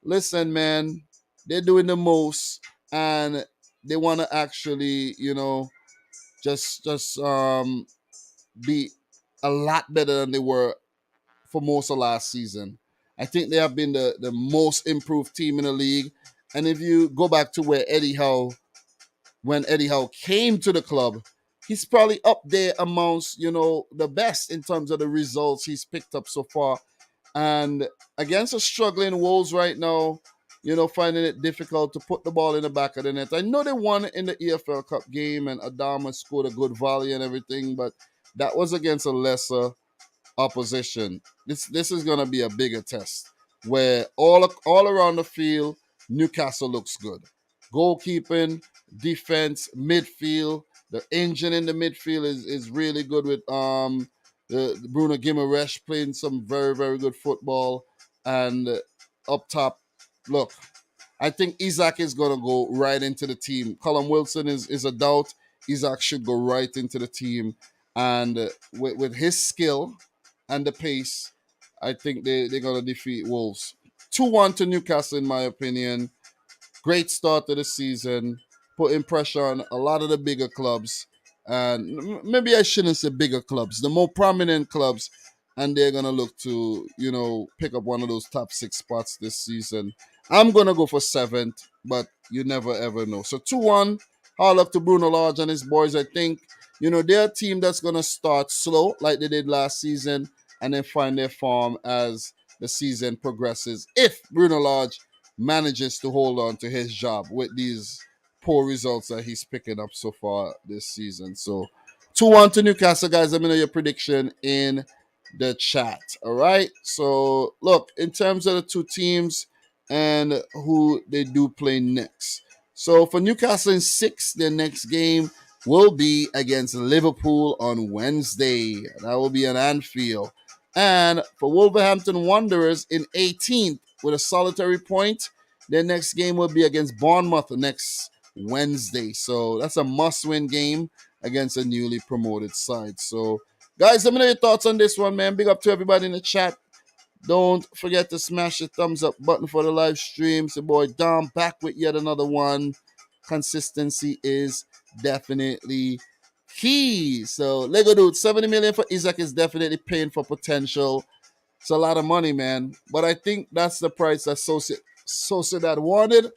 [SPEAKER 1] Listen, man, they're doing the most, and they want to actually, just be a lot better than they were for most of last season. I think they have been the most improved team in the league. And if you go back to where when Eddie Howe came to the club, he's probably up there amongst, the best in terms of the results he's picked up so far. And against a struggling Wolves right now, finding it difficult to put the ball in the back of the net. I know they won in the EFL Cup game and Adama scored a good volley and everything, but that was against a lesser opposition. This is gonna be a bigger test where all around the field, Newcastle looks good. Goalkeeping, defense, midfield. The engine in the midfield is really good with the Bruno Guimaraes playing some very, very good football. And up top, look, I think Isaac is going to go right into the team. Callum Wilson is a doubt. Isaac should go right into the team. And with his skill and the pace, I think they're going to defeat Wolves. 2-1 to Newcastle, in my opinion. Great start to the season, putting pressure on a lot of the bigger clubs. And maybe I shouldn't say bigger clubs, the more prominent clubs. And they're going to look to, pick up one of those top six spots this season. I'm going to go for seventh, but you never ever know. So 2-1, hard luck to Bruno Lage and his boys. I think, they're a team that's going to start slow like they did last season and then find their form as the season progresses. If Bruno Lage manages to hold on to his job with these poor results that he's picking up so far this season. So 2-1 to Newcastle, guys. Let me know your prediction in the chat. All right. So look, in terms of the two teams and who they do play next. So for Newcastle in 6, their next game will be against Liverpool on Wednesday. That will be an Anfield. And for Wolverhampton Wanderers in 18th with a solitary point, their next game will be against Bournemouth next Wednesday. So that's a must-win game against a newly promoted side. So, guys, let me know your thoughts on this one, man. Big up to everybody in the chat. Don't forget to smash the thumbs up button for the live stream. So, boy, Dom back with yet another one. Consistency is definitely key. So, Lego dude, 70 million for Isaac is definitely paying for potential. It's a lot of money, man. But I think that's the price that Sociedad wanted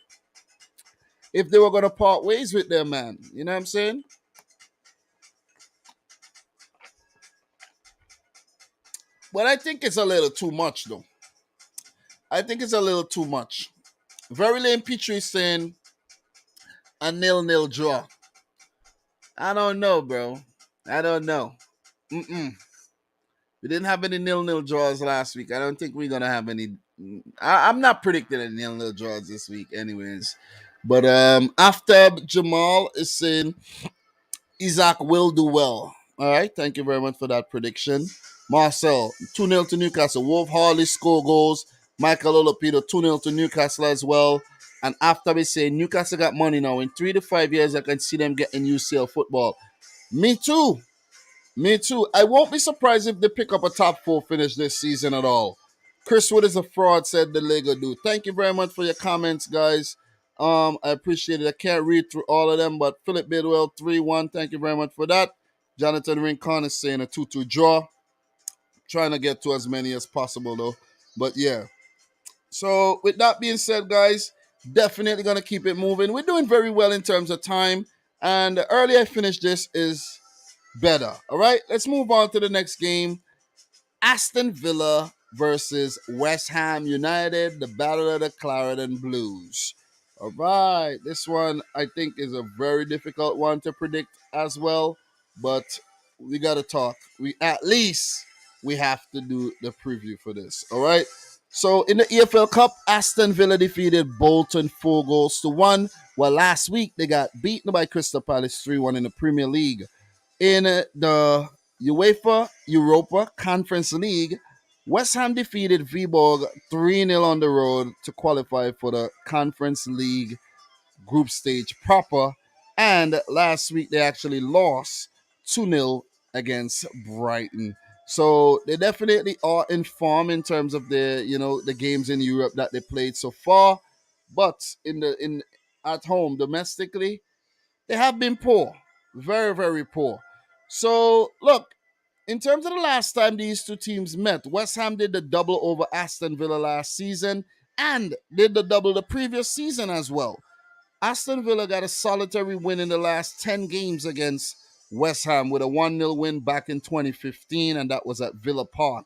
[SPEAKER 1] if they were going to part ways with their man. You know what I'm saying? But I think it's a little too much, though. I think it's a little too much. Very Lane Petrie saying a 0-0 draw. I don't know, bro. I don't know. We didn't have any 0-0 draws last week. I don't think we're going to have any. I'm not predicting any 0-0 draws this week, anyways. But after Jamal is saying Isaac will do well. All right. Thank you very much for that prediction. Marcel, 2-0 to Newcastle. Wolf Harley score goals. Michael Olapido, 2-0 to Newcastle as well. And after we say Newcastle got money now, in 3 to 5 years, I can see them getting UCL football. Me too. I won't be surprised if they pick up a top 4 finish this season at all. Chris Wood is a fraud, said the Lego dude. Thank you very much for your comments, guys. I appreciate it. I can't read through all of them, but Philip Bidwell, 3-1. Thank you very much for that. Jonathan Rincon is saying a 2-2 draw. Trying to get to as many as possible, though. But yeah. So with that being said, guys, Definitely going to keep it moving. We're doing very well in terms of time. And the earlier I finish this is better. All right, let's move on to the next game. Aston Villa versus West Ham United, the Battle of the Claret and Blues. All right, this one I think is a very difficult one to predict as well, but we got to talk. We at least we have to do the preview for this. All right. So in the EFL Cup, Aston Villa defeated Bolton 4-1. Well, last week they got beaten by Crystal Palace 3-1 in the Premier League. In the UEFA Europa Conference League, West Ham defeated Viborg 3-0 on the road to qualify for the Conference League group stage proper. And last week they actually lost 2-0 against Brighton. So they definitely are in form in terms of the games in Europe that they played so far. But in at home domestically, they have been poor. Very, very poor. So, look, in terms of the last time these two teams met, West Ham did the double over Aston Villa last season and did the double the previous season as well. Aston Villa got a solitary win in the last 10 games against West Ham with a 1-0 win back in 2015, and that was at Villa Park.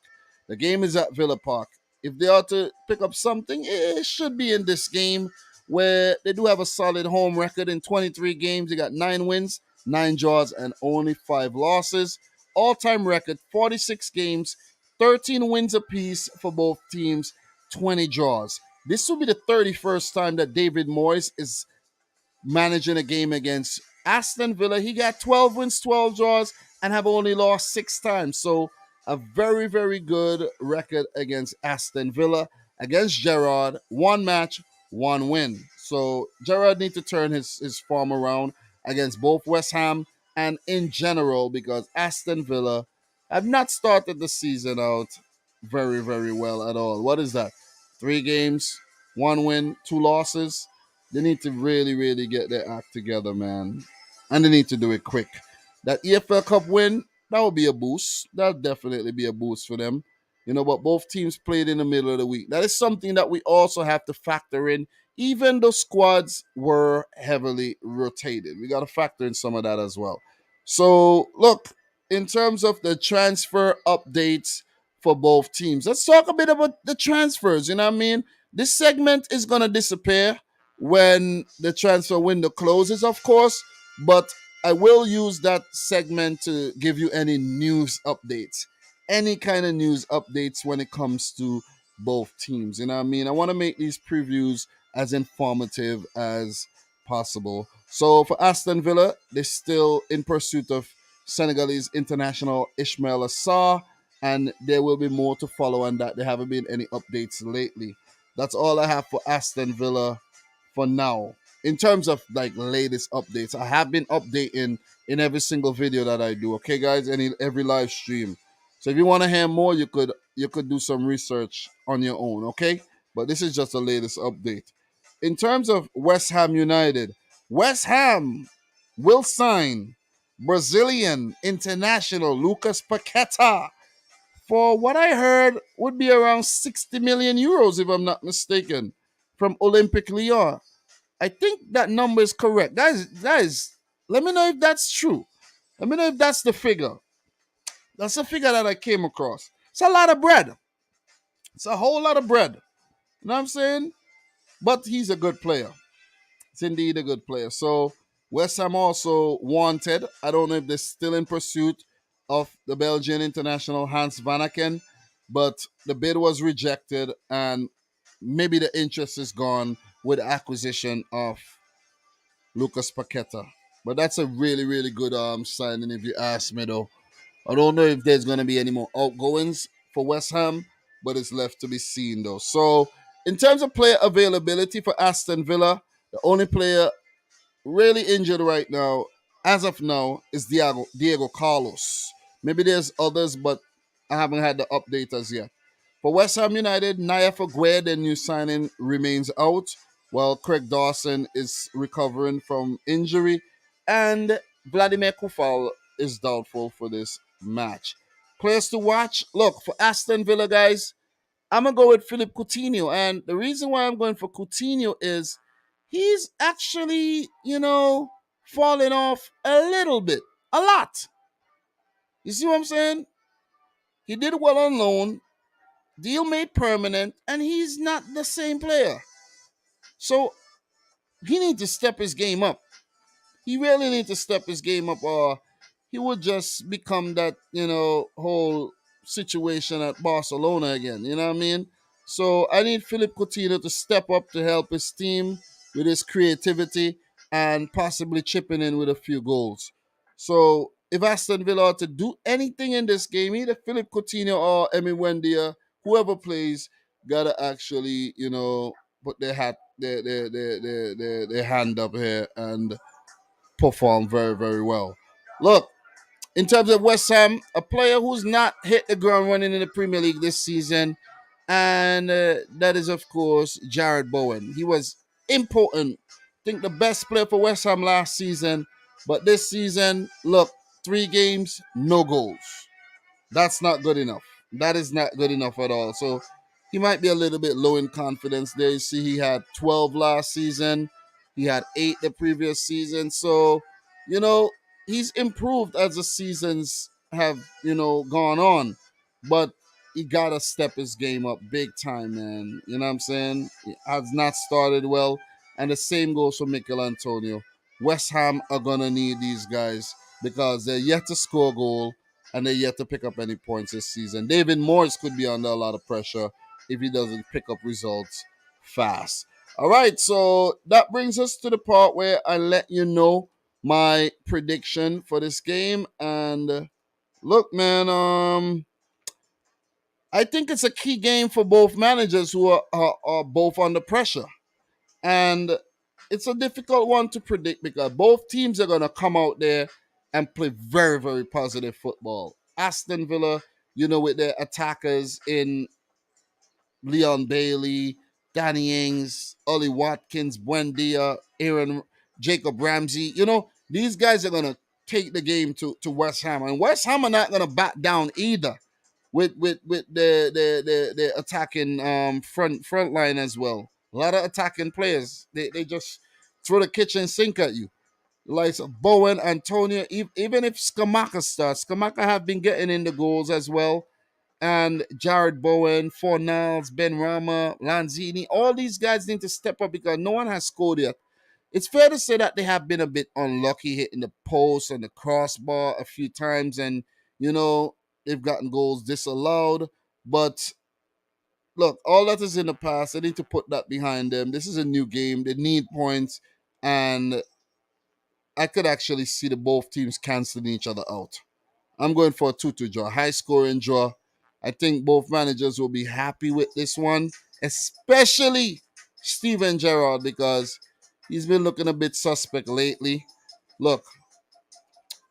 [SPEAKER 1] The game is at Villa Park. If they are to pick up something, it should be in this game where they do have a solid home record in 23 games. They got 9 wins, 9 draws, and only 5 losses. All-time record, 46 games, 13 wins apiece for both teams, 20 draws. This will be the 31st time that David Moyes is managing a game against Aston Villa. He got 12 wins, 12 draws, and have only lost 6 times. So a very, very good record against Aston Villa. Against Gerrard, 1 match, 1 win. So Gerrard needs to turn his form around against both West Ham and in general, because Aston Villa have not started the season out very, very well at all. What is that? 3 games, 1 win, 2 losses. They need to really, really get their act together, man. And they need to do it quick. That EFL Cup win, that will be a boost. That'll definitely be a boost for them. But both teams played in the middle of the week. That is something that we also have to factor in. Even though squads were heavily rotated, we got to factor in some of that as well. So, look, in terms of the transfer updates for both teams, let's talk a bit about the transfers. You know what I mean? This segment is going to disappear when the transfer window closes, of course, but I will use that segment to give you any news updates, any kind of news updates when it comes to both teams. You know what I mean? I want to make these previews as informative as possible. So for Aston Villa, they're still in pursuit of Senegalese international Ismail Assar, and there will be more to follow on that. There haven't been any updates lately. That's all I have for Aston Villa for now. In terms of like latest updates, I have been updating in every single video that I do. Okay, guys, every live stream. So if you want to hear more, you could do some research on your own. Okay, but this is just the latest update. In terms of West Ham United, West Ham will sign Brazilian international Lucas Paqueta for what I heard would be around 60 million euros, if I'm not mistaken, from Olympique Lyon. I think that number is correct. Guys, let me know if that's true. Let me know if that's the figure. That's the figure that I came across. It's a lot of bread. It's a whole lot of bread. You know what I'm saying? But he's a good player. It's indeed a good player. So West Ham also wanted. I don't know if they're still in pursuit of the Belgian international Hans Van Aken, but the bid was rejected and maybe the interest is gone with the acquisition of Lucas Paqueta. But that's a really, really good signing if you ask me though. I don't know if there's gonna be any more outgoings for West Ham, but it's left to be seen though. So in terms of player availability for Aston Villa, the only player really injured right now, as of now, is Diego Carlos. Maybe there's others, but I haven't had the update as yet. For West Ham United, Naya Faguer, the new signing, remains out, while Craig Dawson is recovering from injury, and Vladimir Kufal is doubtful for this match. Players to watch. Look, for Aston Villa, guys, I'm going to go with Philip Coutinho. And the reason why I'm going for Coutinho is he's actually, falling off a little bit, a lot. You see what I'm saying? He did well on loan, deal made permanent, and he's not the same player. So he needs to step his game up. He really needs to step his game up, or he would just become that, whole situation at Barcelona again. You know what I mean? So I need Philip Coutinho to step up to help his team with his creativity and possibly chipping in with a few goals. So if Aston Villa are to do anything in this game, either Philip Coutinho or Emi Wendia, whoever plays, gotta actually, put their hand up here and perform very, very well. Look, in terms of West Ham, a player who's not hit the ground running in the Premier League this season, and that is, of course, Jared Bowen. He was important. I think the best player for West Ham last season, but this season, look, 3 games, no goals. That's not good enough. That is not good enough at all. So he might be a little bit low in confidence there. You see, he had 12 last season. He had 8 the previous season. So, you know, he's improved as the seasons have, gone on. But he got to step his game up big time, man. You know what I'm saying? He has not started well. And the same goes for Mikel Antonio. West Ham are going to need these guys because they're yet to score a goal and they're yet to pick up any points this season. David Morris could be under a lot of pressure if he doesn't pick up results fast. All right, so that brings us to the part where I let you know my prediction for this game. And look, man, I think it's a key game for both managers who are both under pressure. And it's a difficult one to predict because both teams are going to come out there and play very, very positive football. Aston Villa, with their attackers in Leon Bailey, Danny Ings, Ollie Watkins, Buendia, Aaron, Jacob Ramsey. These guys are going to take the game to West Ham. And West Ham are not going to back down either with the attacking front line as well. A lot of attacking players. They just throw the kitchen sink at you. Like Bowen, Antonio, even if Skamaka starts, Skamaka have been getting in the goals as well. And Jared Bowen, Fornals, Ben Rama, Lanzini, all these guys need to step up because no one has scored yet. It's fair to say that they have been a bit unlucky hitting the post and the crossbar a few times, and they've gotten goals disallowed. But look, all that is in the past. They need to put that behind them. This is a new game. They need points, and I could actually see the both teams canceling each other out. I'm going for a 2-2 draw, high scoring draw. I think both managers will be happy with this one, especially Steven Gerrard because he's been looking a bit suspect lately. Look,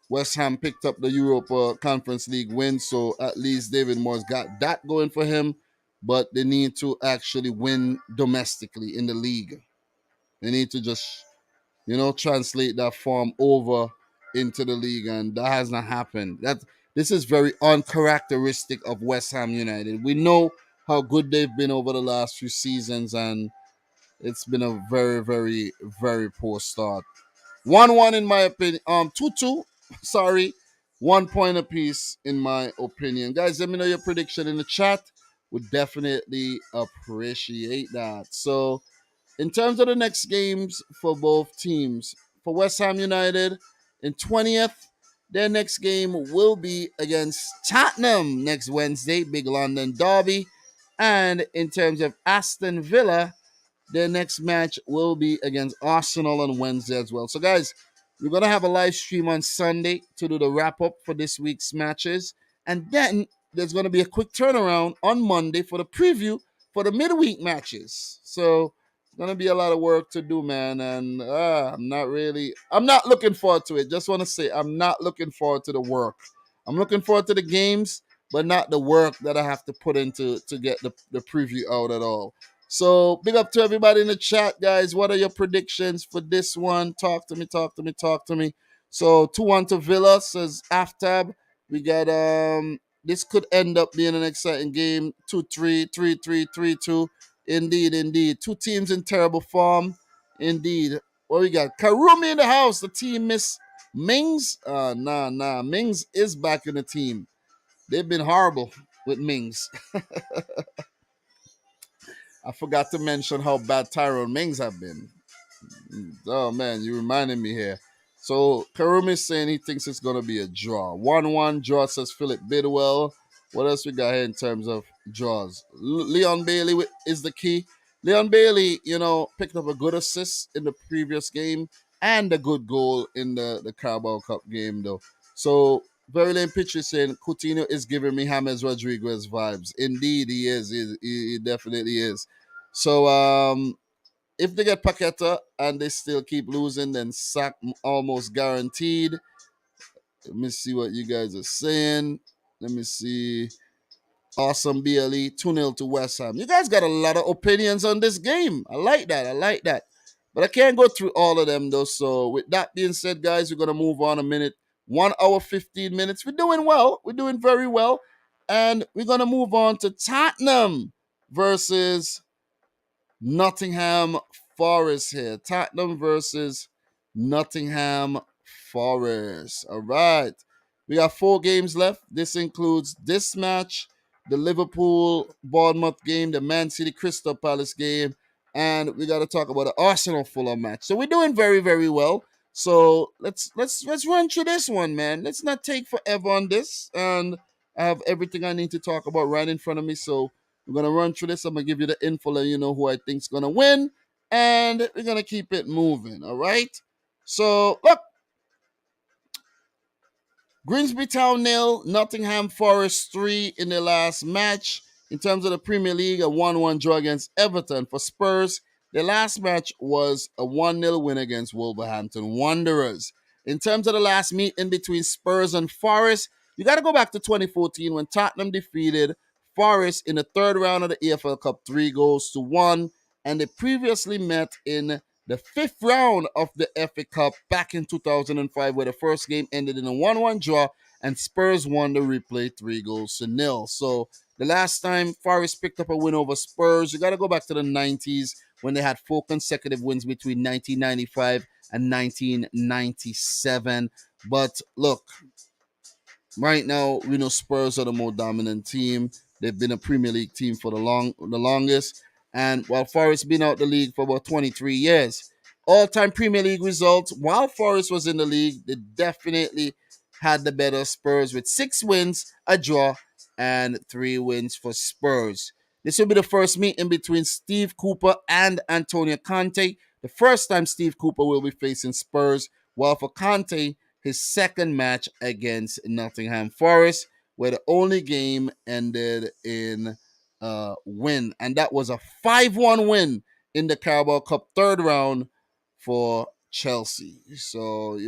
[SPEAKER 1] West Ham picked up the Europa Conference League win, so at least David Moyes got that going for him, but they need to actually win domestically in the league. They need to just translate that form over into the league, and that has not happened. This is very uncharacteristic of West Ham United. We know how good they've been over the last few seasons, and it's been a very, very, very poor start. 1-1 in my opinion. 2-2. Sorry, 1 point apiece in my opinion. Guys, let me know your prediction in the chat. Would definitely appreciate that. So in terms of the next games for both teams, for West Ham United in 20th, their next game will be against Tottenham next Wednesday, Big London Derby. And in terms of Aston Villa, their next match will be against Arsenal on Wednesday as well. So, guys, we're going to have a live stream on Sunday to do the wrap-up for this week's matches. And then there's going to be a quick turnaround on Monday for the preview for the midweek matches. So, it's going to be a lot of work to do, man. And I'm not looking forward to it. Just want to say I'm not looking forward to the work. I'm looking forward to the games, but not the work that I have to put into to get the preview out at all. So big up to everybody in the chat, guys. What are your predictions for this one? Talk to me. So 2-1 to Villa, says Aftab. We got this could end up being an exciting game. 2-3, 3-3, 3-2. Indeed. Two teams in terrible form. Indeed. What we got? Karumi in the house. The team miss Mings. Nah. Mings is back in the team. They've been horrible with Mings. I forgot to mention how bad Tyrone Mings have been. Oh man, you reminded me here. So Karumi is saying he thinks it's gonna be a draw. 1-1 draw, says Philip Bidwell. What else we got here in terms of draws? Leon Bailey is the key. Leon Bailey, picked up a good assist in the previous game and a good goal in the Carabao Cup game though. So very lame pitch is saying Coutinho is giving me James Rodriguez vibes. Indeed, he is. He definitely is. So if they get Paqueta and they still keep losing, then sack almost guaranteed. Let me see what you guys are saying. Let me see. Awesome BLE 2-0 to West Ham. You guys got a lot of opinions on this game. I like that. But I can't go through all of them though. So with that being said, guys, we're gonna move on a minute. 1 hour 15 minutes. We're doing well. We're doing very well. And we're gonna move on to Tottenham versus Nottingham Forest here. Tottenham versus Nottingham Forest. All right. We got 4 games left. This includes this match, the Liverpool Bournemouth game, the Man City Crystal Palace game, and we got to talk about the Arsenal Fulham match. So we're doing very, very well. So let's run through this one, man. Let's not take forever on this. And I have everything I need to talk about right in front of me. So we're going to run through this. I'm going to give you the info, let you know who I think's going to win. And we're going to keep it moving, all right? So, look. Grimsby Town 0, Nottingham Forest 3 in the last match. In terms of the Premier League, a 1-1 draw against Everton. For Spurs, the last match was a 1-0 win against Wolverhampton Wanderers. In terms of the last meet in between Spurs and Forest, you got to go back to 2014 when Tottenham defeated Forest in the third round of the EFL Cup 3-1, and they previously met in the fifth round of the FA Cup back in 2005, where the first game ended in a 1-1 draw and Spurs won the replay 3-0. So the last time Forest picked up a win over Spurs, you got to go back to the 90s when they had 4 consecutive wins between 1995 and 1997. But look, right now, we know Spurs are the more dominant team. They've been a Premier League team for the longest. And while Forest been out the league for about 23 years, all-time Premier League results, while Forest was in the league, they definitely had the better Spurs with 6 wins, a draw, and 3 wins for Spurs. This will be the first meeting between Steve Cooper and Antonio Conte. The first time Steve Cooper will be facing Spurs, while for Conte, his second match against Nottingham Forest, where the only game ended in win, and that was a 5-1 win in the Carabao Cup third round for Chelsea. So,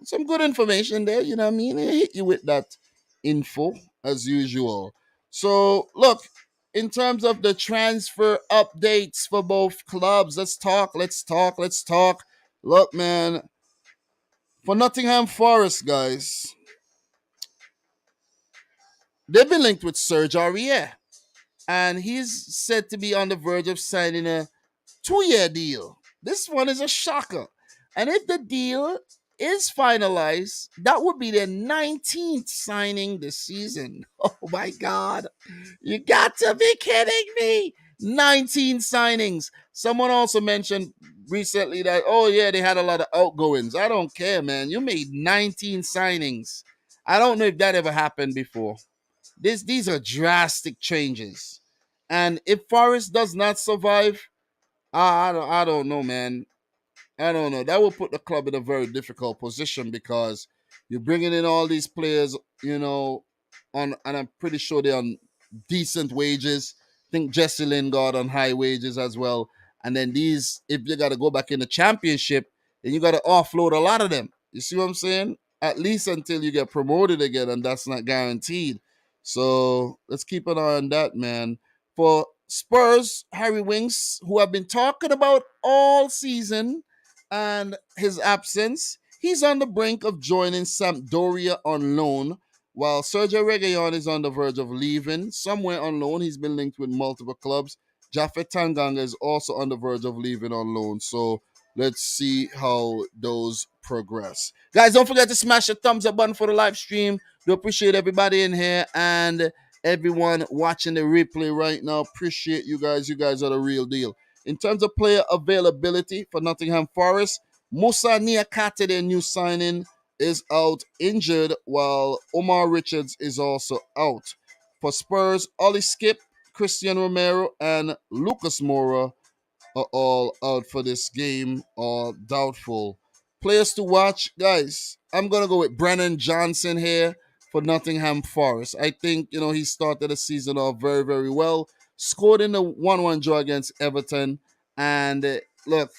[SPEAKER 1] some good information there, you know what I mean? I hit you with that info as usual. So, look, in terms of the transfer updates for both clubs, let's talk. Look, man, for Nottingham Forest, guys, they've been linked with Serge Aurier, and he's said to be on the verge of signing a 2-year deal. This one is a shocker. And if the deal is finalized, that would be their 19th signing this season. Oh my God. You got to be kidding me. 19 signings. Someone also mentioned recently that, oh yeah, they had a lot of outgoings. I don't care, man. You made 19 signings. I don't know if that ever happened before. These are drastic changes. And if Forest does not survive, I don't know, man. I don't know. That will put the club in a very difficult position because you're bringing in all these players, and I'm pretty sure they're on decent wages. I think Jesse Lingard on high wages as well. And then these, if you got to go back in the championship, then you got to offload a lot of them. You see what I'm saying? At least until you get promoted again, and that's not guaranteed. So let's keep an eye on that, man. For Spurs, Harry Winks, who I've been talking about all season, and his absence, he's on the brink of joining Sampdoria on loan, while Sergio Reguilon is on the verge of leaving somewhere on loan. He's been linked with multiple clubs. Japhet Tanganga is also on the verge of leaving on loan. So let's see how those progress. Guys, don't forget to smash the thumbs up button for the live stream. Do appreciate everybody in here and everyone watching the replay right now. Appreciate you guys. You guys are the real deal. In terms of player availability for Nottingham Forest, Musa Niakate, their new signing, is out injured, while Omar Richards is also out. For Spurs, Ollie Skip, Christian Romero, and Lucas Moura are all out for this game or doubtful. Players to watch, guys. I'm gonna go with Brennan Johnson here for Nottingham Forest. I think he started the season off very, very well. Scored in the 1-1 draw against Everton, and look,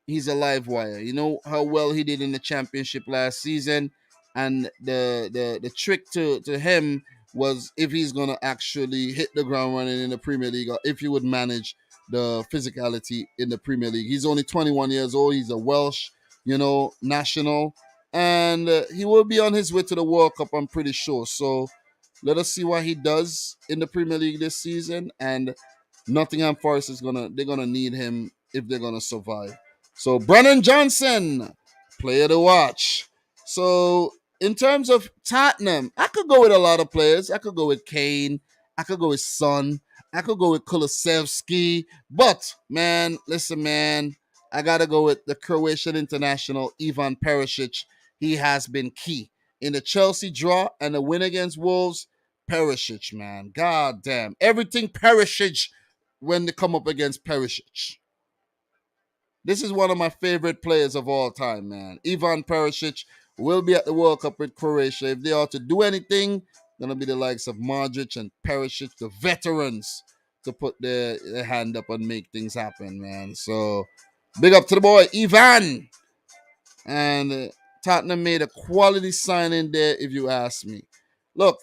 [SPEAKER 1] he's a live wire. You know how well he did in the championship last season, and the trick to him was if he's gonna actually hit the ground running in the Premier League, or if he would manage the physicality in the Premier League. He's only 21 years old. He's a Welsh, national, and he will be on his way to the World Cup, I'm pretty sure. So let us see what he does in the Premier League this season. And Nottingham Forest they're gonna need him if they're gonna survive. So Brennan Johnson, player to watch. So in terms of Tottenham, I could go with a lot of players. I could go with Kane. I could go with Son. I could go with Kulusevski. But man, listen, man, I gotta go with the Croatian international Ivan Perisic. He has been key in the Chelsea draw and the win against Wolves. Perisic, man, god damn, everything Perisic when they come up against Perisic. This is one of my favorite players of all time, man. Ivan Perisic will be at the World Cup with Croatia. If they are to do anything, gonna be the likes of Modric and Perisic, the veterans, to put their hand up and make things happen, man. So big up to the boy Ivan. And Tottenham made a quality signing there, if you ask me. Look,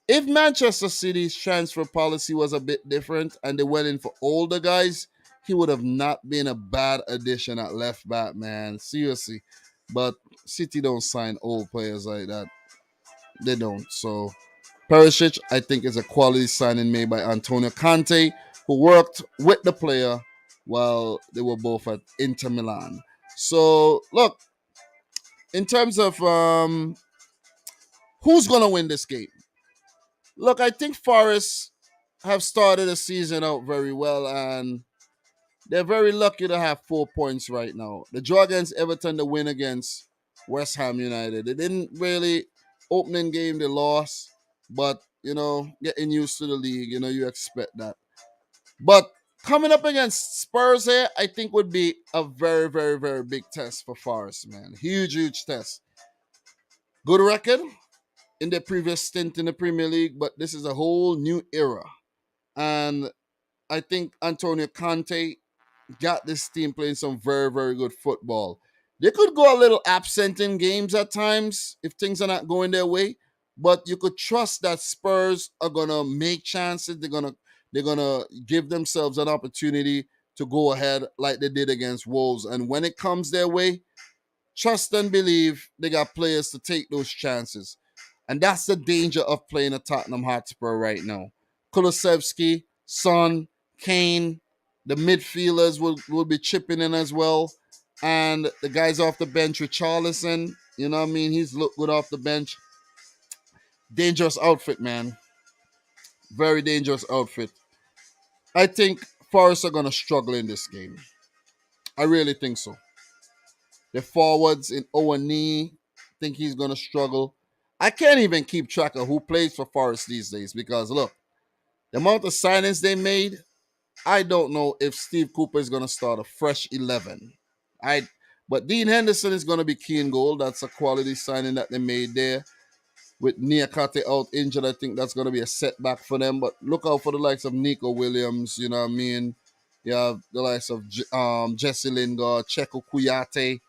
[SPEAKER 1] if Manchester City's transfer policy was a bit different and they went in for older guys, he would have not been a bad addition at left back, man. Seriously. But City don't sign old players like that. They don't. So Perisic, I think, is a quality signing made by Antonio Conte, who worked with the player while they were both at Inter Milan. So look, in terms of who's gonna win this game, look, I think Forest have started the season out very well, and they're very lucky to have 4 points right now. The draw against Everton, the win against West Ham United. They didn't really opening game, they lost, but getting used to the league, you expect that. But coming up against Spurs here, I think would be a very, very, very big test for Forest, man. Huge, huge test. Good record in their previous stint in the Premier League, but this is a whole new era. And I think Antonio Conte got this team playing some very, very good football. They could go a little absent in games at times if things are not going their way, but you could trust that Spurs are gonna make chances. They're gonna give themselves an opportunity to go ahead like they did against Wolves. And when it comes their way, trust and believe they got players to take those chances. And that's the danger of playing a Tottenham Hotspur right now. Kulusevski, Son, Kane, the midfielders will be chipping in as well. And the guys off the bench, Richarlison, you know what I mean? He's looked good off the bench. Dangerous outfit, man. Very dangerous outfit. I think Forest are going to struggle in this game. I really think so. The forwards in O&E, think he's going to struggle. I can't even keep track of who plays for Forest these days because, look, the amount of signings they made, I don't know if Steve Cooper is going to start a fresh 11. But Dean Henderson is going to be key in goal. That's a quality signing that they made there. With Niakate out injured, I think that's going to be a setback for them. But look out for the likes of Nico Williams, you know what I mean? You have the likes of Jesse Lingard, Checo Kuyate.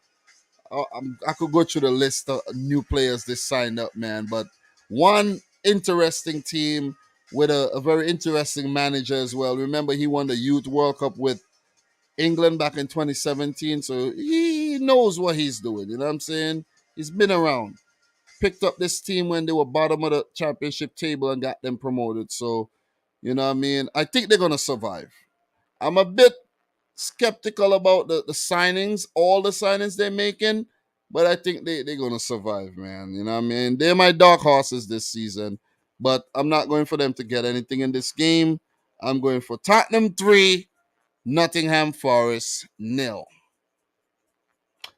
[SPEAKER 1] I could go through the list of new players they signed up, man. But one interesting team with a very interesting manager as well. Remember, he won the Youth World Cup with England back in 2017, so he knows what he's doing. You know what I'm saying? He's been around. Picked up this team when they were bottom of the championship table and got them promoted. So, you know what I mean? I think they're going to survive. I'm a bit skeptical about the signings, all the signings they're making, but I think they're going to survive, man. You know what I mean? They're my dark horses this season, but I'm not going for them to get anything in this game. I'm going for Tottenham 3, Nottingham Forest nil.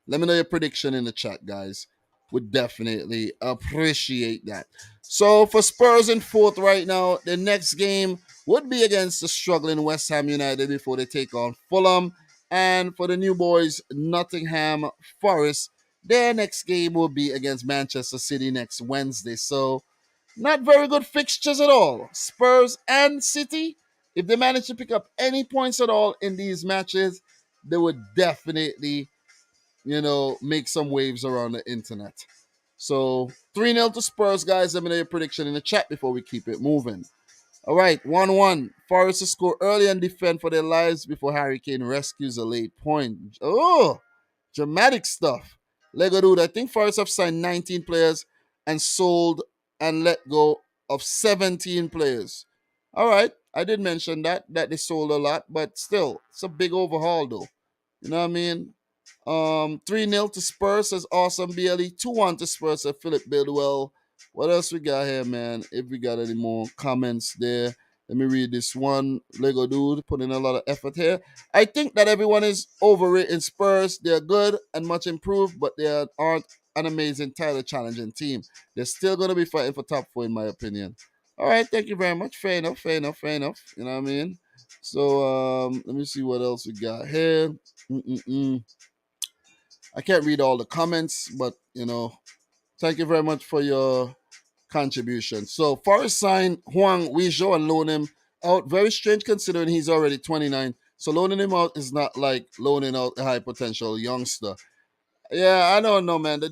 [SPEAKER 1] Let me know your prediction in the chat, guys. Would definitely appreciate that. So for Spurs in fourth right now, the next game would be against the struggling West Ham United before they take on Fulham. And for the new boys, Nottingham Forest, their next game will be against Manchester City next Wednesday. So not very good fixtures at all. Spurs and City, if they manage to pick up any points at all in these matches, they would definitely make some waves around the internet. So 3-0 to Spurs, guys. Let me know your prediction in the chat before we keep it moving. All right, 1-1. Forest to score early and defend for their lives before Harry Kane rescues a late point. Oh, dramatic stuff. Lego dude, I think Forest have signed 19 players and sold and let go of 17 players. All right, I did mention that they sold a lot, but still, it's a big overhaul though. You know what I mean? 3-0 to Spurs, says Awesome BLE. 2-1 to Spurs, says Philip Bidwell. What else we got here, man? If we got any more comments there. Let me read this one. Lego Dude putting a lot of effort here. I think that everyone is overrating Spurs. They're good and much improved, but they aren't an amazing title challenging team. They're still going to be fighting for top 4, in my opinion. All right, thank you very much. Fair enough, fair enough, fair enough. You know what I mean? So let me see what else we got here. I can't read all the comments, but thank you very much for your contribution. So Forest signed Huang Weizhou and loan him out. Very strange considering he's already 29. So loaning him out is not like loaning out a high potential youngster. Yeah, I don't know, man.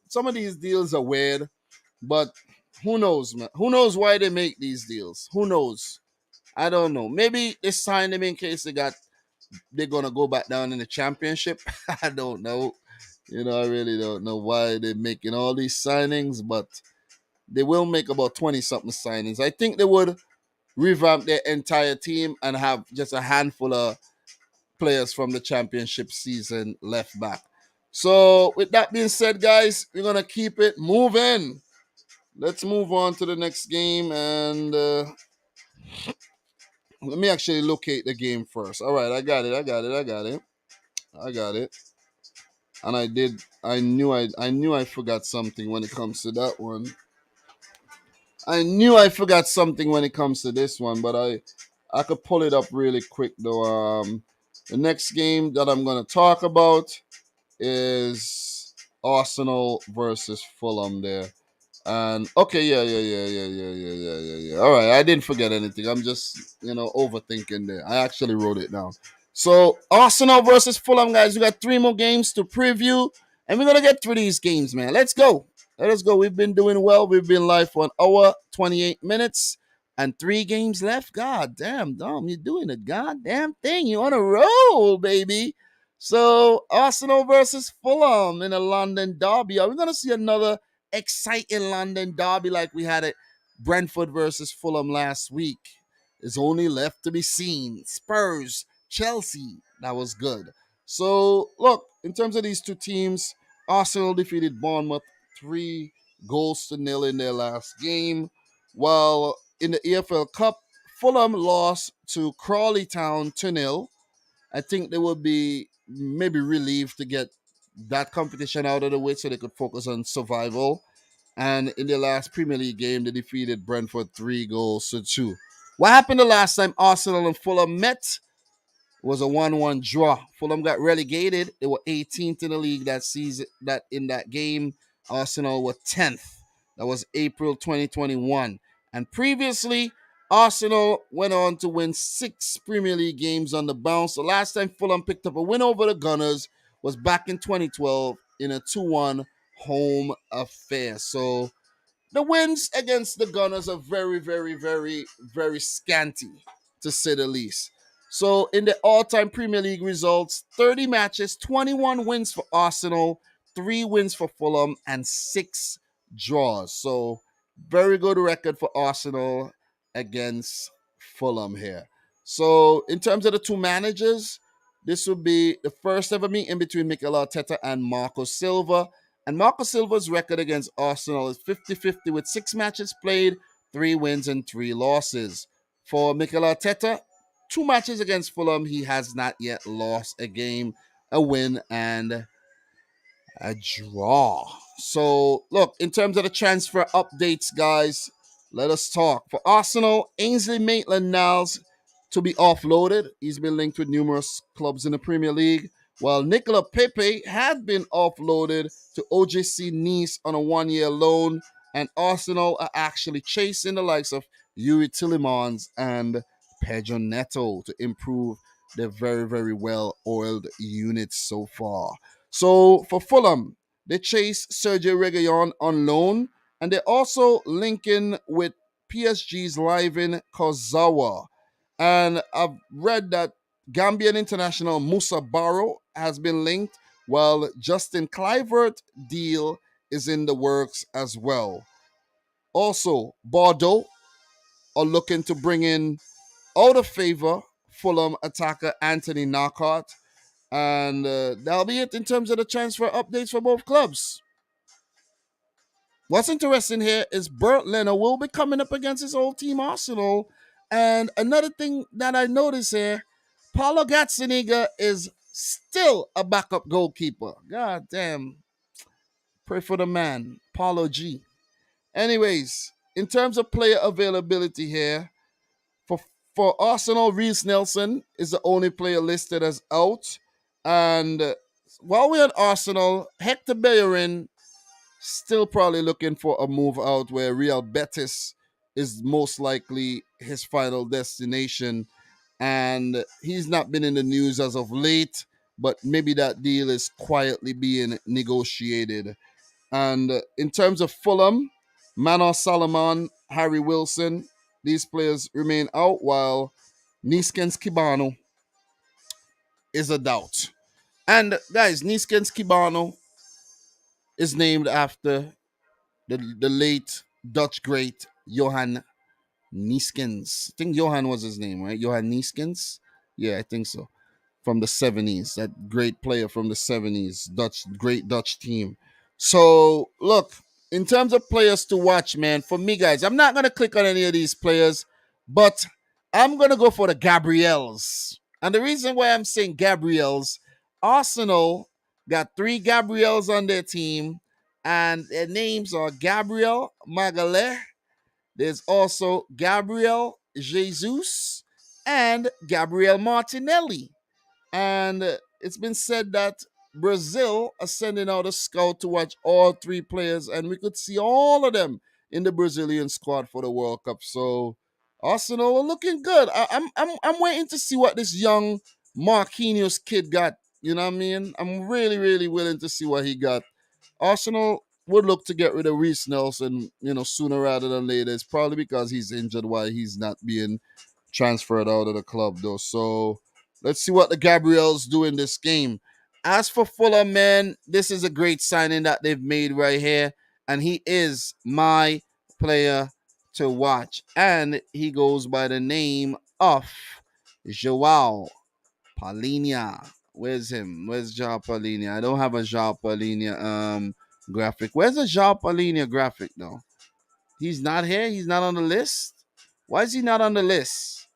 [SPEAKER 1] Some of these deals are weird, but who knows, man? Who knows why they make these deals? Who knows? I don't know. Maybe they signed him in case they're gonna go back down in the championship. I don't know. I really don't know why they're making all these signings, but they will make about 20 something signings. I think they would revamp their entire team and have just a handful of players from the championship season left back. So, with that being said, guys, we're going to keep it moving. Let's move on to the next game, and let me actually locate the game first. All right, I got it. And I forgot something when it comes to that one. I knew I forgot something when it comes to this one, but I could pull it up really quick though. The next game that I'm gonna talk about is Arsenal versus Fulham there. And okay, yeah. All right, I didn't forget anything. I'm just overthinking there. I actually wrote it down. So Arsenal versus Fulham, guys. We got 3 more games to preview, and we're gonna get through these games, man. Let's go. Let us go. We've been doing well. We've been live for 1 hour, 28 minutes, and 3 games left. God damn, Dom, you're doing a goddamn thing. You on a roll, baby. So Arsenal versus Fulham in a London derby. Are we gonna see another exciting London derby like we had at Brentford versus Fulham last week? Is only left to be seen. Spurs, Chelsea, that was good. So look, in terms of these two teams, Arsenal defeated Bournemouth 3-0 in their last game, while in the EFL Cup, Fulham lost to Crawley Town 2-0. I think they would be maybe relieved to get that competition out of the way so they could focus on survival. And in their last Premier League game, they defeated Brentford 3-2. What happened the last time Arsenal and Fulham met? Was a 1-1 draw. Fulham got relegated. They were 18th in the league that season. That in that game, Arsenal were 10th. That was April 2021. And previously, Arsenal went on to win 6 Premier League games on the bounce. The last time Fulham picked up a win over the Gunners was back in 2012 in a 2-1 home affair. So the wins against the Gunners are very, very, very, very scanty, to say the least. So in the all-time Premier League results, 30 matches, 21 wins for Arsenal, 3 wins for Fulham, and 6 draws. So very good record for Arsenal against Fulham here. So in terms of the two managers, This will be the first ever meeting between Mikel Arteta and Marco Silva. And Marco Silva's record against Arsenal is 50-50 with 6 matches played, 3 wins and 3 losses. For Mikel Arteta, 2 matches against Fulham, he has not yet lost a game, a win, and a draw. So, look, in terms of the transfer updates, guys, let us talk. For Arsenal, Ainsley Maitland-Niles to be offloaded. He's been linked with numerous clubs in the Premier League, while Nicola Pepe had been offloaded to OJC Nice on a 1-year loan, and Arsenal are actually chasing the likes of Yuri Tillemans and Pedro Neto to improve their very, very well-oiled units so far. So for Fulham, they chase Sergio Reguilon on loan, and they're also linking with PSG's Liven Kozawa. And I've read that Gambian international Musa Barrow has been linked, while Justin Kluivert deal is in the works as well. Also, Bordeaux are looking to bring in out of favor Fulham attacker Anthony Knockout. And that'll be it in terms of the transfer updates for both clubs. What's interesting here is Bert Leno will be coming up against his old team Arsenal. And another thing that I notice here, Paulo Gazzaniga is still a backup goalkeeper. God damn. Pray for the man, Paulo G. Anyways, in terms of player availability here, for for Arsenal, Reece Nelson is the only player listed as out. And while we're at Arsenal, Hector Bellerin still probably looking for a move out, where Real Betis is most likely his final destination. And he's not been in the news as of late, but maybe that deal is quietly being negotiated. And in terms of Fulham, Manor Solomon, Harry Wilson, these players remain out, while Niskens Kibano is a doubt. And guys, Niskens Kibano is named after the late Dutch great Johan Nieskens. I think Johan was his name, right? Johan Nieskens? Yeah, I think so. From the 70s, that great player from the 70s, great Dutch team. So, look, in terms of players to watch, man, for me, guys, I'm not going to click on any of these players, but I'm going to go for the Gabriels. And the reason why I'm saying Gabriels, Arsenal got 3 Gabriels on their team, and their names are Gabriel Magalhaes. There's also Gabriel Jesus and Gabriel Martinelli. And it's been said that Brazil are sending out a scout to watch all 3 players, and we could see all of them in the Brazilian squad for the World Cup. So Arsenal are looking good. I'm waiting to see what this young Marquinhos kid got. You know what I mean? I'm really, really willing to see what he got. Arsenal would look to get rid of Reece Nelson, sooner rather than later. It's probably because he's injured why he's not being transferred out of the club, though. So let's see what the Gabriels do in this game. As for Fulham, man, this is a great signing that they've made right here. And he is my player to watch. And he goes by the name of Joao Palhinha. Where's him? Where's Joao Palhinha? I don't have a Joao Palhinha graphic. Where's the Joao Palhinha graphic, though? He's not here? He's not on the list? Why is he not on the list?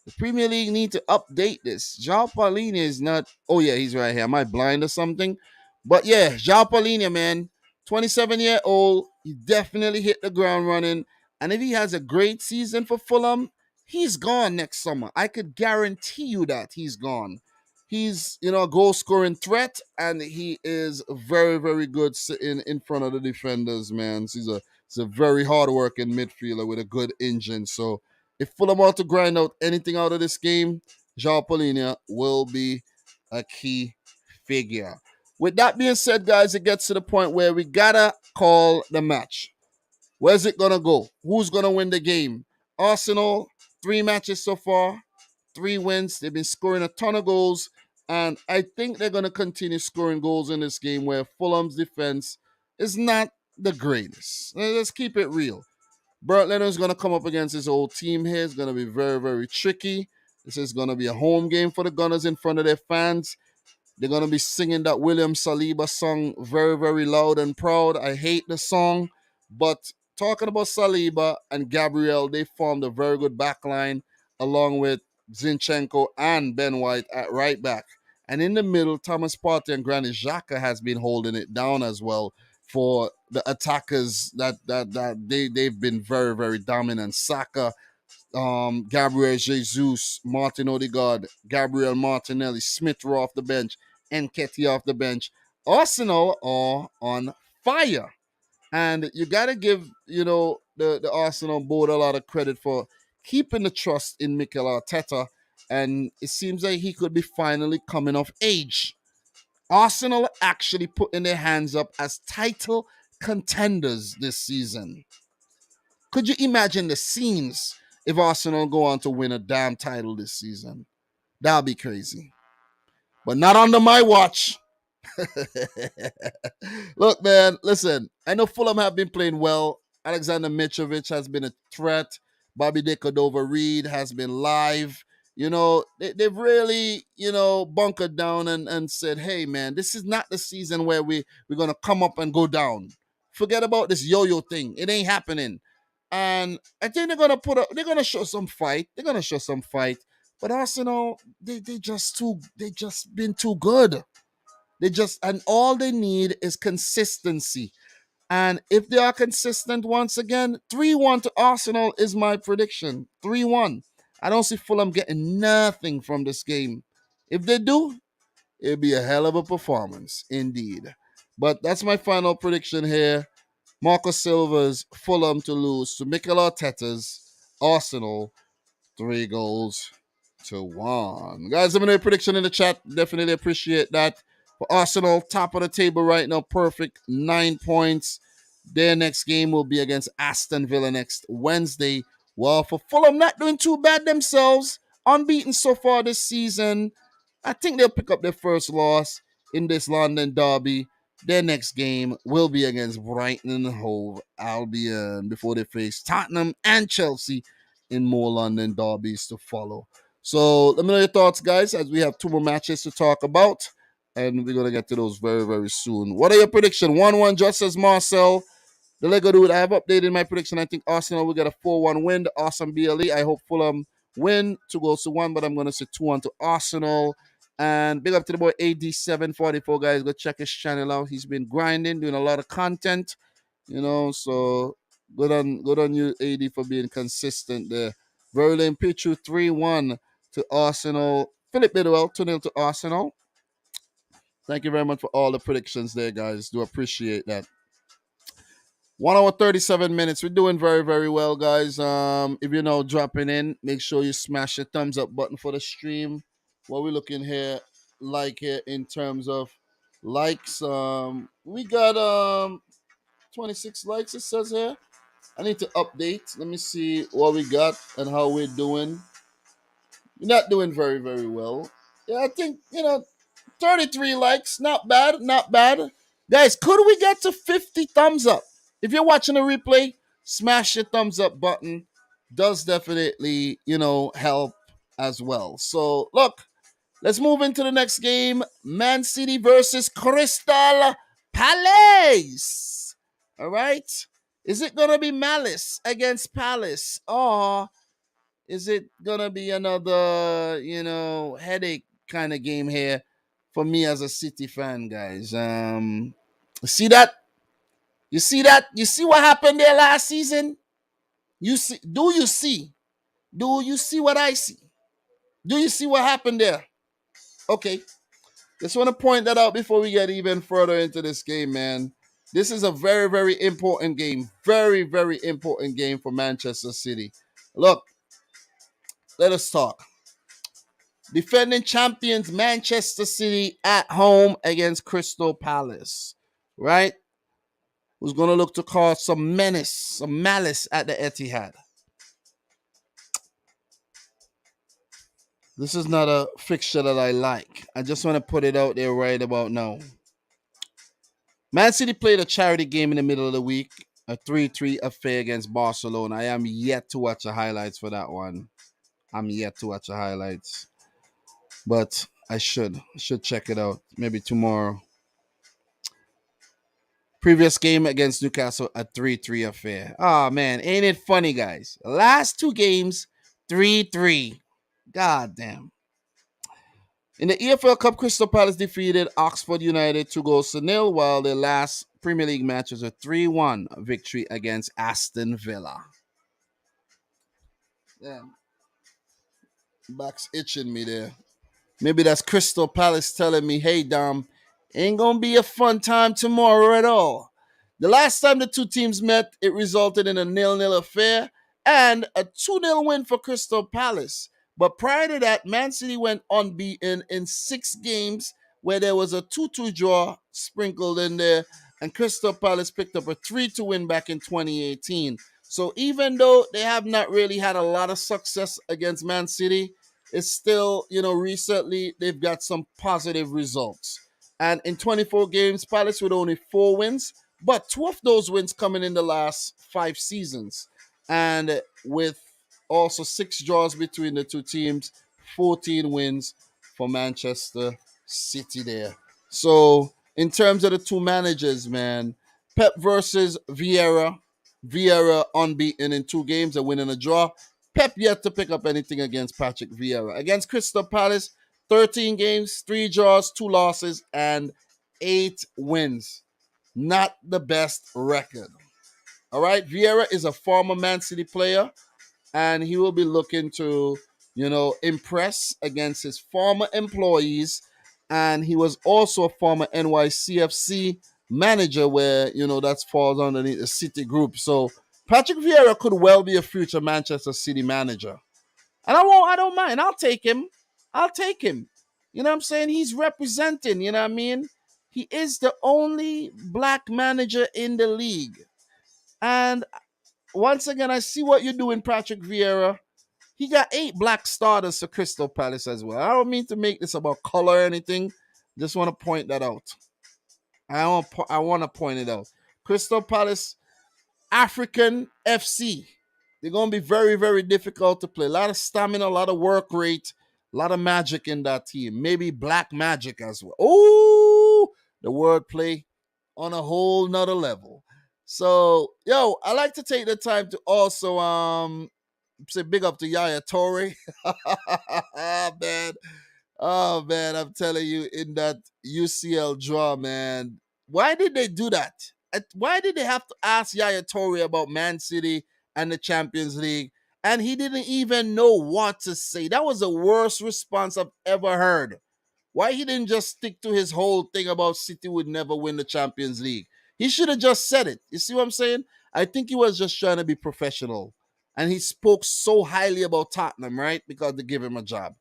[SPEAKER 1] The Premier League need to update this. Joao Palhinha is not. Oh yeah, he's right here. Am I blind or something? But yeah, Joao Palhinha, man, 27-year-old. He definitely hit the ground running. And if he has a great season for Fulham, he's gone next summer. I could guarantee you that he's gone. He's a goal scoring threat, and he is very, very good sitting in front of the defenders, man. So he's a very hard working midfielder with a good engine. So if Fulham want to grind out anything out of this game, Joao Palhinha will be a key figure. With that being said, guys, it gets to the point where we gotta call the match. Where's it gonna go? Who's gonna win the game? Arsenal, 3 matches so far, 3 wins. They've been scoring a ton of goals, and I think they're gonna continue scoring goals in this game, where Fulham's defense is not the greatest. Let's keep it real. Bert Leno is going to come up against his old team here. It's going to be very, very tricky. This is going to be a home game for the Gunners in front of their fans. They're going to be singing that William Saliba song very, very loud and proud. I hate the song, but talking about Saliba and Gabriel, they formed a very good back line along with Zinchenko and Ben White at right back. And in the middle, Thomas Partey and Granit Xhaka has been holding it down as well for the attackers that they've been very, very dominant. Saka, Gabriel Jesus, Martin Odegaard, Gabriel Martinelli, Smith Rowe off the bench, Nketiah off the bench. Arsenal are on fire. And you got to give, the Arsenal board a lot of credit for keeping the trust in Mikel Arteta. And it seems like he could be finally coming of age. Arsenal actually putting their hands up as title contenders this season. Could you imagine the scenes if Arsenal go on to win a damn title this season? That'll be crazy. But not under my watch. Look, man, listen. I know Fulham have been playing well. Alexander Mitrovic has been a threat. Bobby De Cordova-Reid has been live. They've really, bunkered down and said, hey, man, this is not the season where we're going to come up and go down. Forget about this yo-yo thing. It ain't happening. And I think they're gonna show some fight. They're gonna show some fight. But Arsenal, they just been too good. And all they need is consistency. And if they are consistent once again, 3-1 to Arsenal is my prediction. 3-1. I don't see Fulham getting nothing from this game. If they do, it'll be a hell of a performance indeed. But that's my final prediction here. Marco Silva's Fulham to lose to Mikel Arteta's Arsenal 3-1. Guys, let me know your prediction in the chat. Definitely appreciate that. For Arsenal, top of the table right now, perfect 9 points. Their next game will be against Aston Villa next Wednesday. Well, for Fulham, not doing too bad themselves. Unbeaten so far this season. I think they'll pick up their first loss in this London derby. Their next game will be against Brighton and Hove Albion before they face Tottenham and Chelsea in more London derbies to follow. So let me know your thoughts, guys, as we have 2 more matches to talk about. And we're going to get to those very, very soon. What are your predictions? 1-1, just as Marcel. The Lego Dude, I have updated my prediction. I think Arsenal will get a 4-1 win. The awesome BLE. I hope Fulham win 2-1, but I'm going to say 2-1 to Arsenal. And big up to the boy AD744, guys. Go check his channel out. He's been grinding, doing a lot of content. So good on you, AD, for being consistent there. Verlin Pichu 3-1 to Arsenal. Philip Bidwell 2-0 to Arsenal. Thank you very much for all the predictions there, guys. Do appreciate that. 1 hour 37 minutes. We're doing very, very well, guys. If you're now dropping in, make sure you smash the thumbs up button for the stream. What we're looking here, here in terms of likes. We got 26 likes, it says here. I need to update. Let me see what we got and how we're doing. We're not doing very, very well. Yeah, I think, 33 likes. Not bad, not bad. Guys, could we get to 50 thumbs up? If you're watching a replay, smash your thumbs up button. Does definitely, help as well. So, look, let's move into the next game. Man City versus Crystal Palace. All right? Is it going to be Malice against Palace? Or is it going to be another, headache kind of game here for me as a City fan, guys? See that? You see that? You see what happened there last season? You see? Do you see? Do you see what I see? Do you see what happened there? Okay. Just want to point that out before we get even further into this game, man. This is a very, very important game. Very, very important game for Manchester City. Look, let us talk. Defending champions Manchester City at home against Crystal Palace. Right? Who's going to look to cause some malice at the Etihad. This is not a fixture that I like. I just want to put it out there right about now. Man City played a charity game in the middle of the week, a 3-3 affair against Barcelona. I am yet to watch the highlights for that one. I'm yet to watch the highlights, but I should check it out maybe tomorrow. Previous game against Newcastle, a 3-3 affair. Oh man, ain't it funny, guys? Last two games, 3-3. God damn. In the EFL Cup, Crystal Palace defeated Oxford United 2-0, while their last Premier League match was a 3-1 victory against Aston Villa. Damn, back's itching me there. Maybe that's Crystal Palace telling me, hey, Dom, ain't going to be a fun time tomorrow at all. The last time the two teams met, it resulted in a 0-0 affair and a 2-0 win for Crystal Palace. But prior to that, Man City went unbeaten in 6 games where there was a 2-2 draw sprinkled in there, and Crystal Palace picked up a 3-2 win back in 2018. So even though they have not really had a lot of success against Man City, it's still, recently they've got some positive results. And in 24 games, Palace with only 4 wins, but 2 of those wins coming in the last 5 seasons. And with also 6 draws between the two teams, 14 wins for Manchester City there. So in terms of the two managers, man, Pep versus Vieira. Vieira unbeaten in 2 games, a win and a draw. Pep yet to pick up anything against Patrick Vieira. Against Crystal Palace, 13 games, 3 draws, 2 losses, and 8 wins. Not the best record. All right, Vieira is a former Man City player, and he will be looking to, impress against his former employees. And he was also a former NYCFC manager, where that falls underneath the City group. So Patrick Vieira could well be a future Manchester City manager. And I don't mind. I'll take him. I'll take him. You know what I'm saying? He's representing, you know what I mean? He is the only black manager in the league. And once again, I see what you're doing, Patrick Vieira. He got 8 black starters for Crystal Palace as well. I don't mean to make this about color or anything. Just want to point that out. I want to point it out. Crystal Palace, African FC. They're going to be very, very difficult to play. A lot of stamina, a lot of work rate, a lot of magic in that team. Maybe black magic as well. Oh, the wordplay on a whole nother level. So, I like to take the time to also say big up to Yaya Toure. Man. Oh man, I'm telling you, in that UCL draw, man, why did they do that? Why did they have to ask Yaya Toure about Man City and the Champions League? And he didn't even know what to say. That was the worst response I've ever heard. Why he didn't just stick to his whole thing about City would never win the Champions League? He should have just said it. You see what I'm saying? I think he was just trying to be professional. And he spoke so highly about Tottenham, right? Because they gave him a job.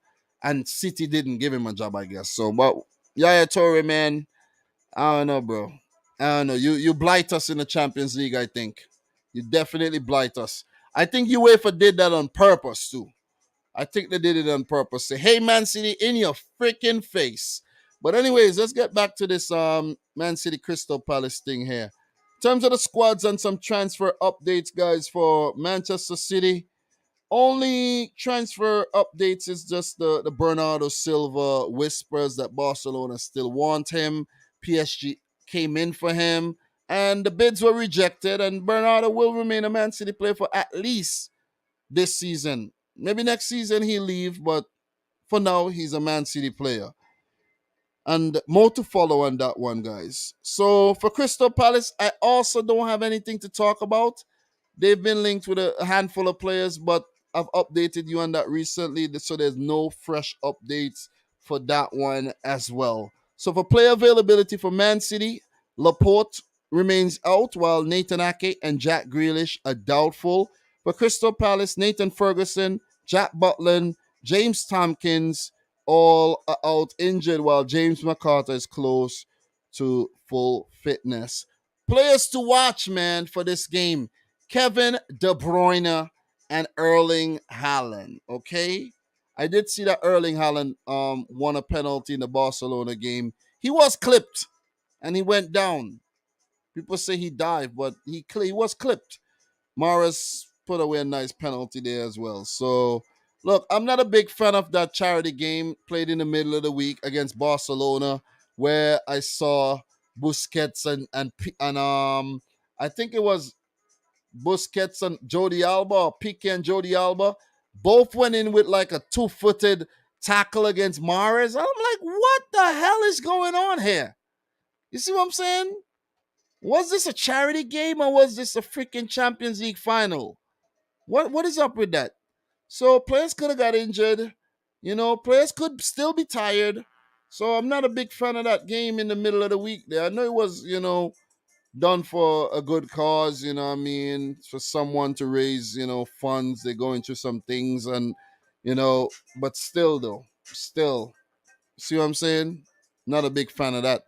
[SPEAKER 1] And City didn't give him a job, I guess. So, but Yaya Toure, man, I don't know, bro. I don't know. You blight us in the Champions League, I think. You definitely blight us. I think UEFA did that on purpose, too. I think they did it on purpose. Say, hey, Man City, in your freaking face. But anyways, let's get back to this Man City Crystal Palace thing here. In terms of the squads and some transfer updates, guys, for Manchester City, only transfer updates is just the Bernardo Silva whispers that Barcelona still want him. PSG came in for him, and the bids were rejected, and Bernardo will remain a Man City player for at least this season. Maybe next season he'll leave, but for now, he's a Man City player. And more to follow on that one, guys. So for Crystal Palace, I also don't have anything to talk about. They've been linked with a handful of players, but I've updated you on that recently, so there's no fresh updates for that one as well. So for player availability for Man City, Laporte remains out, while Nathan Ake and Jack Grealish are doubtful. For Crystal Palace, Nathan Ferguson, Jack Butland, James Tompkins, all are out injured, while James McCarthy is close to full fitness. Players to watch, man, for this game: Kevin De Bruyne and Erling Haaland. Okay, I did see that Erling Haaland won a penalty in the Barcelona game. He was clipped and he went down. People say he dived, but he was clipped. Mahrez put away a nice penalty there as well. So Look, I'm not a big fan of that charity game played in the middle of the week against Barcelona, where I saw Busquets and I think it was Busquets and Jody Alba, or Pique and Jody Alba, both went in with like a two-footed tackle against Mahrez. I'm like, what the hell is going on here? You see what I'm saying? Was this a charity game or was this a freaking Champions League final? What is up with that? So players could have got injured. Players could still be tired. So I'm not a big fan of that game in the middle of the week there. I know it was, done for a good cause, what I mean, for someone to raise, funds. They're going through some things and, you know, but still though, still, see what I'm saying? Not a big fan of that.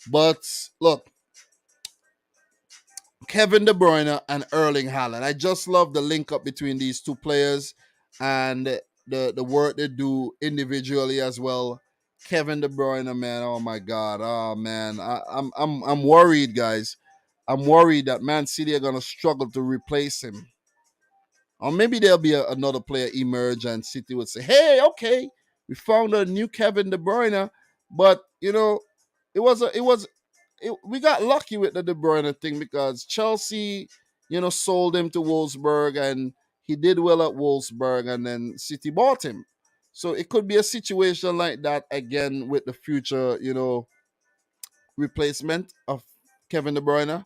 [SPEAKER 1] But look, Kevin De Bruyne and Erling Haaland. I just love the link up between these two players and the work they do individually as well. Kevin De Bruyne, man, oh my God, oh man, I'm worried, guys. I'm worried that Man City are gonna struggle to replace him. Or maybe there'll be another player emerge and City would say, "Hey, okay, we found a new Kevin De Bruyne," but we got lucky with the De Bruyne thing because Chelsea, sold him to Wolfsburg and he did well at Wolfsburg and then City bought him. So it could be a situation like that again with the future, replacement of Kevin De Bruyne,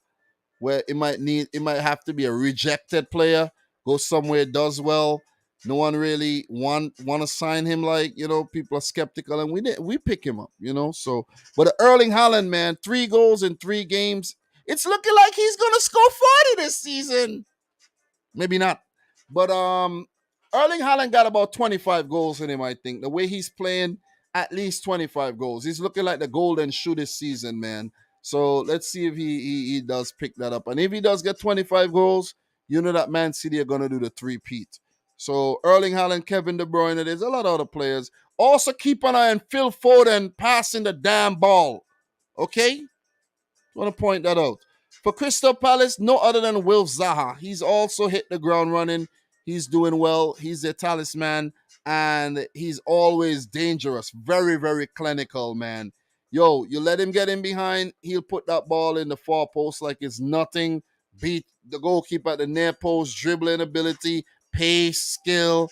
[SPEAKER 1] where it might have to be a rejected player, go somewhere, does well. No one really want to sign him. Like, people are skeptical, and we pick him up. So, but Erling Haaland, man, 3 goals in 3 games. It's looking like he's gonna score 40 this season. Maybe not. But Erling Haaland got about 25 goals in him, I think. The way he's playing, at least 25 goals. He's looking like the golden shoe this season, man. So let's see if he does pick that up. And if he does get 25 goals, you know that Man City are going to do the three-peat. So Erling Haaland, Kevin De Bruyne, there's a lot of other players. Also keep an eye on Phil Foden passing the damn ball. Okay? Want to point that out. For Crystal Palace, no other than Will Zaha. He's also hit the ground running. He's doing well. He's a talisman, and he's always dangerous. Very, very clinical, man. Yo, you let him get in behind, he'll put that ball in the far post like it's nothing. Beat the goalkeeper at the near post, dribbling ability, pace, skill.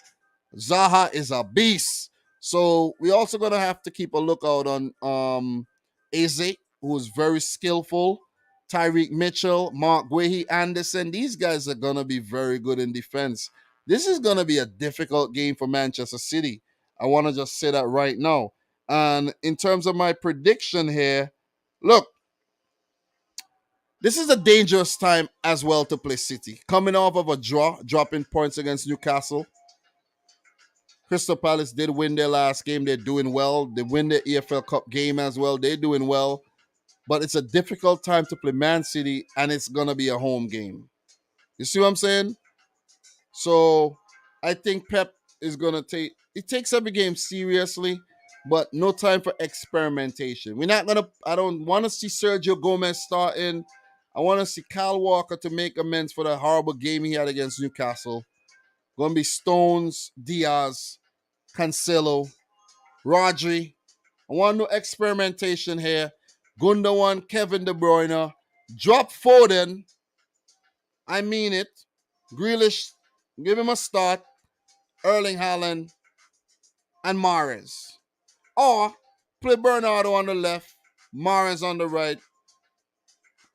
[SPEAKER 1] Zaha is a beast. So we also gonna have to keep a lookout on Eze, who is very skillful. Tyreek Mitchell, Mark Guehi, Anderson. These guys are gonna be very good in defense. This is gonna be a difficult game for Manchester City. I want to just say that right now. And in terms of my prediction here, look, this is a dangerous time as well to play City. Coming off of a draw, dropping points against Newcastle. Crystal Palace did win their last game. They're doing well. They win the EFL Cup game as well. They're doing well. But it's a difficult time to play Man City, and it's going to be a home game. You see what I'm saying? So I think Pep is going to it takes every game seriously, but no time for experimentation. I don't want to see Sergio Gomez starting. I want to see Kyle Walker to make amends for the horrible game he had against Newcastle. Going to be Stones, Diaz, Cancelo, Rodri. I want no experimentation here. Gundogan, Kevin De Bruyne. Drop Foden. I mean it. Grealish, give him a start. Erling Haaland and Mahrez. Or play Bernardo on the left, Mahrez on the right,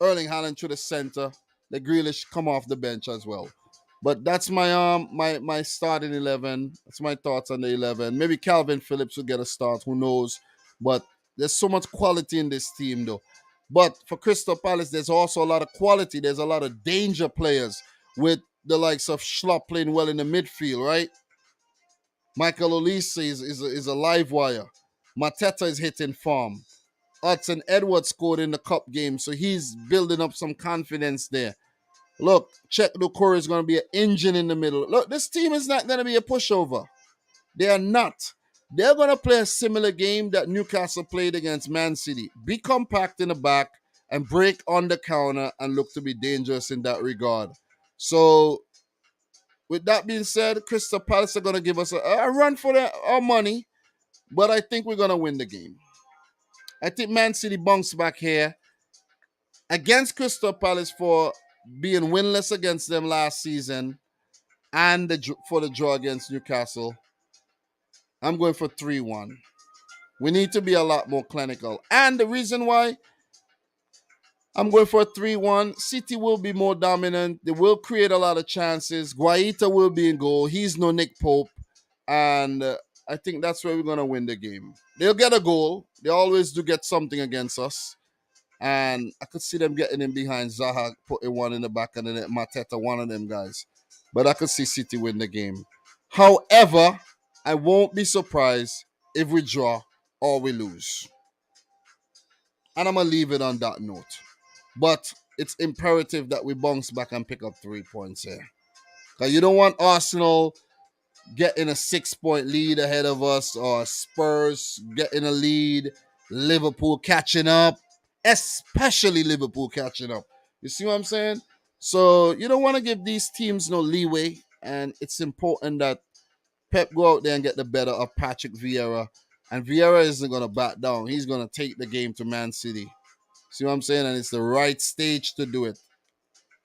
[SPEAKER 1] Erling Haaland to the center. The Grealish come off the bench as well. But that's my starting 11. That's my thoughts on the 11. Maybe Calvin Phillips will get a start. Who knows? But there's so much quality in this team, though. But for Crystal Palace, there's also a lot of quality. There's a lot of danger players with the likes of Schlupp playing well in the midfield, right? Michael Olise is a live wire. Mateta is hitting form. Hudson Edwards scored in the cup game, so he's building up some confidence there. Look, Czech Doucouré is going to be an engine in the middle. Look, this team is not going to be a pushover. They are not. They're going to play a similar game that Newcastle played against Man City. Be compact in the back and break on the counter and look to be dangerous in that regard. So with that being said, Crystal Palace are going to give us a run for our money, but I think we're going to win the game. I think Man City bunks back here against Crystal Palace for being winless against them last season and for the draw against Newcastle. I'm going for 3-1. We need to be a lot more clinical. And the reason why I'm going for a 3-1, City will be more dominant. They will create a lot of chances. Guaita will be in goal. He's no Nick Pope. And I think that's where we're going to win the game. They'll get a goal. They always do get something against us. And I could see them getting in behind Zaha, putting one in the back, and then Mateta, one of them guys. But I could see City win the game. However, I won't be surprised if we draw or we lose. And I'm going to leave it on that note. But it's imperative that we bounce back and pick up 3 points here. Because you don't want Arsenal getting a 6-point lead ahead of us, or Spurs getting a lead, Liverpool catching up, especially Liverpool catching up. You see what I'm saying? So you don't want to give these teams no leeway, and it's important that Pep go out there and get the better of Patrick Vieira. And Vieira isn't going to back down. He's going to take the game to Man City. See what I'm saying? And it's the right stage to do it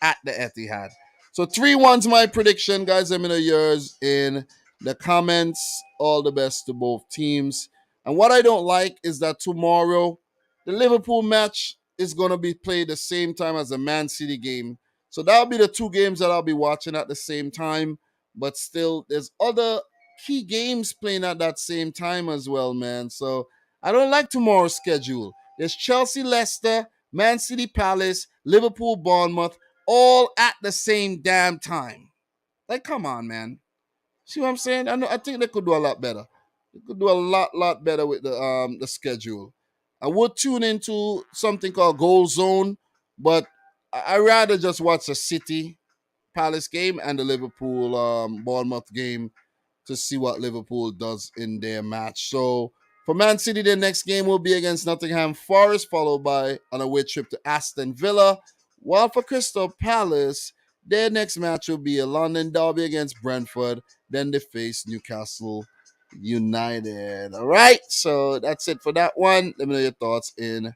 [SPEAKER 1] at the Etihad. So 3-1's my prediction, guys. Let me know yours in the comments. All the best to both teams. And what I don't like is that tomorrow, the Liverpool match is going to be played the same time as the Man City game. So that'll be the 2 games that I'll be watching at the same time. But still, there's other key games playing at that same time as well, man. So I don't like tomorrow's schedule. There's Chelsea, Leicester, Man City, Palace, Liverpool, Bournemouth, all at the same damn time. Like, come on, man. See what I'm saying? I think they could do a lot better. They could do a lot better with the schedule. I would tune into something called Goal Zone, but I rather just watch the City Palace game and the Liverpool Bournemouth game to see what Liverpool does in their match. So for Man City, their next game will be against Nottingham Forest, followed by an away trip to Aston Villa. While for Crystal Palace, their next match will be a London derby against Brentford. Then they face Newcastle United. All right, so that's it for that one. Let me know your thoughts in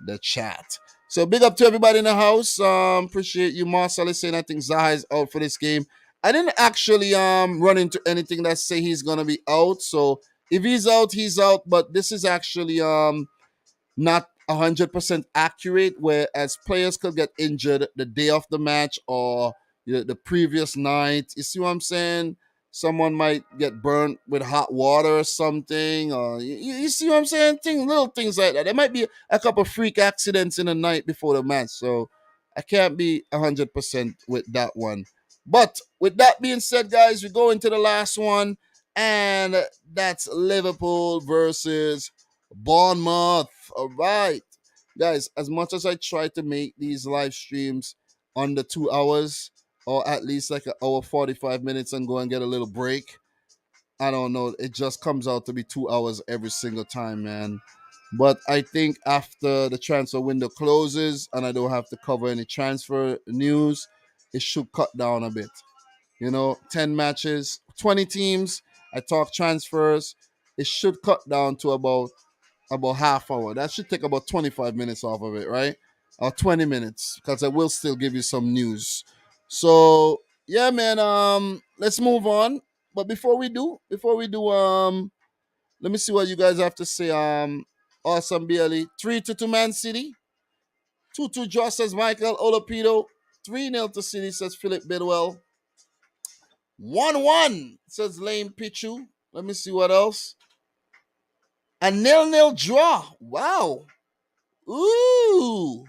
[SPEAKER 1] the chat. So big up to everybody in the house. Appreciate you, Marcel, is saying I think Zaha is out for this game. I didn't actually run into anything that say he's gonna be out. So if he's out, he's out. But this is actually not 100% accurate, whereas players could get injured the day of the match or the previous night. You see what I'm saying? Someone might get burnt with hot water or something, or you see what I'm saying? Little things like that. There might be a couple freak accidents in the night before the match, so I can't be 100% with that one. But with that being said, guys, we go into the last one, and that's Liverpool versus Bournemouth. All right, guys, as much as I try to make these live streams under 2 hours, or at least like an hour 45 minutes and go and get a little break, I don't know, it just comes out to be 2 hours every single time, man. But I think after the transfer window closes and I don't have to cover any transfer news, it should cut down a bit. 10 matches, 20 teams, I talk transfers, it should cut down to about half hour. That should take about 25 minutes off of it, right? Or 20 minutes, because I will still give you some news. So yeah, man. Let's move on. But before we do, let me see what you guys have to say. Awesome BLE 3-2 Man City. 2-2 draw says Michael Olapido. 3-0 to City says Philip Bidwell. 1-1 says Lane Pichu. Let me see what else. A 0-0 draw. Wow. Ooh.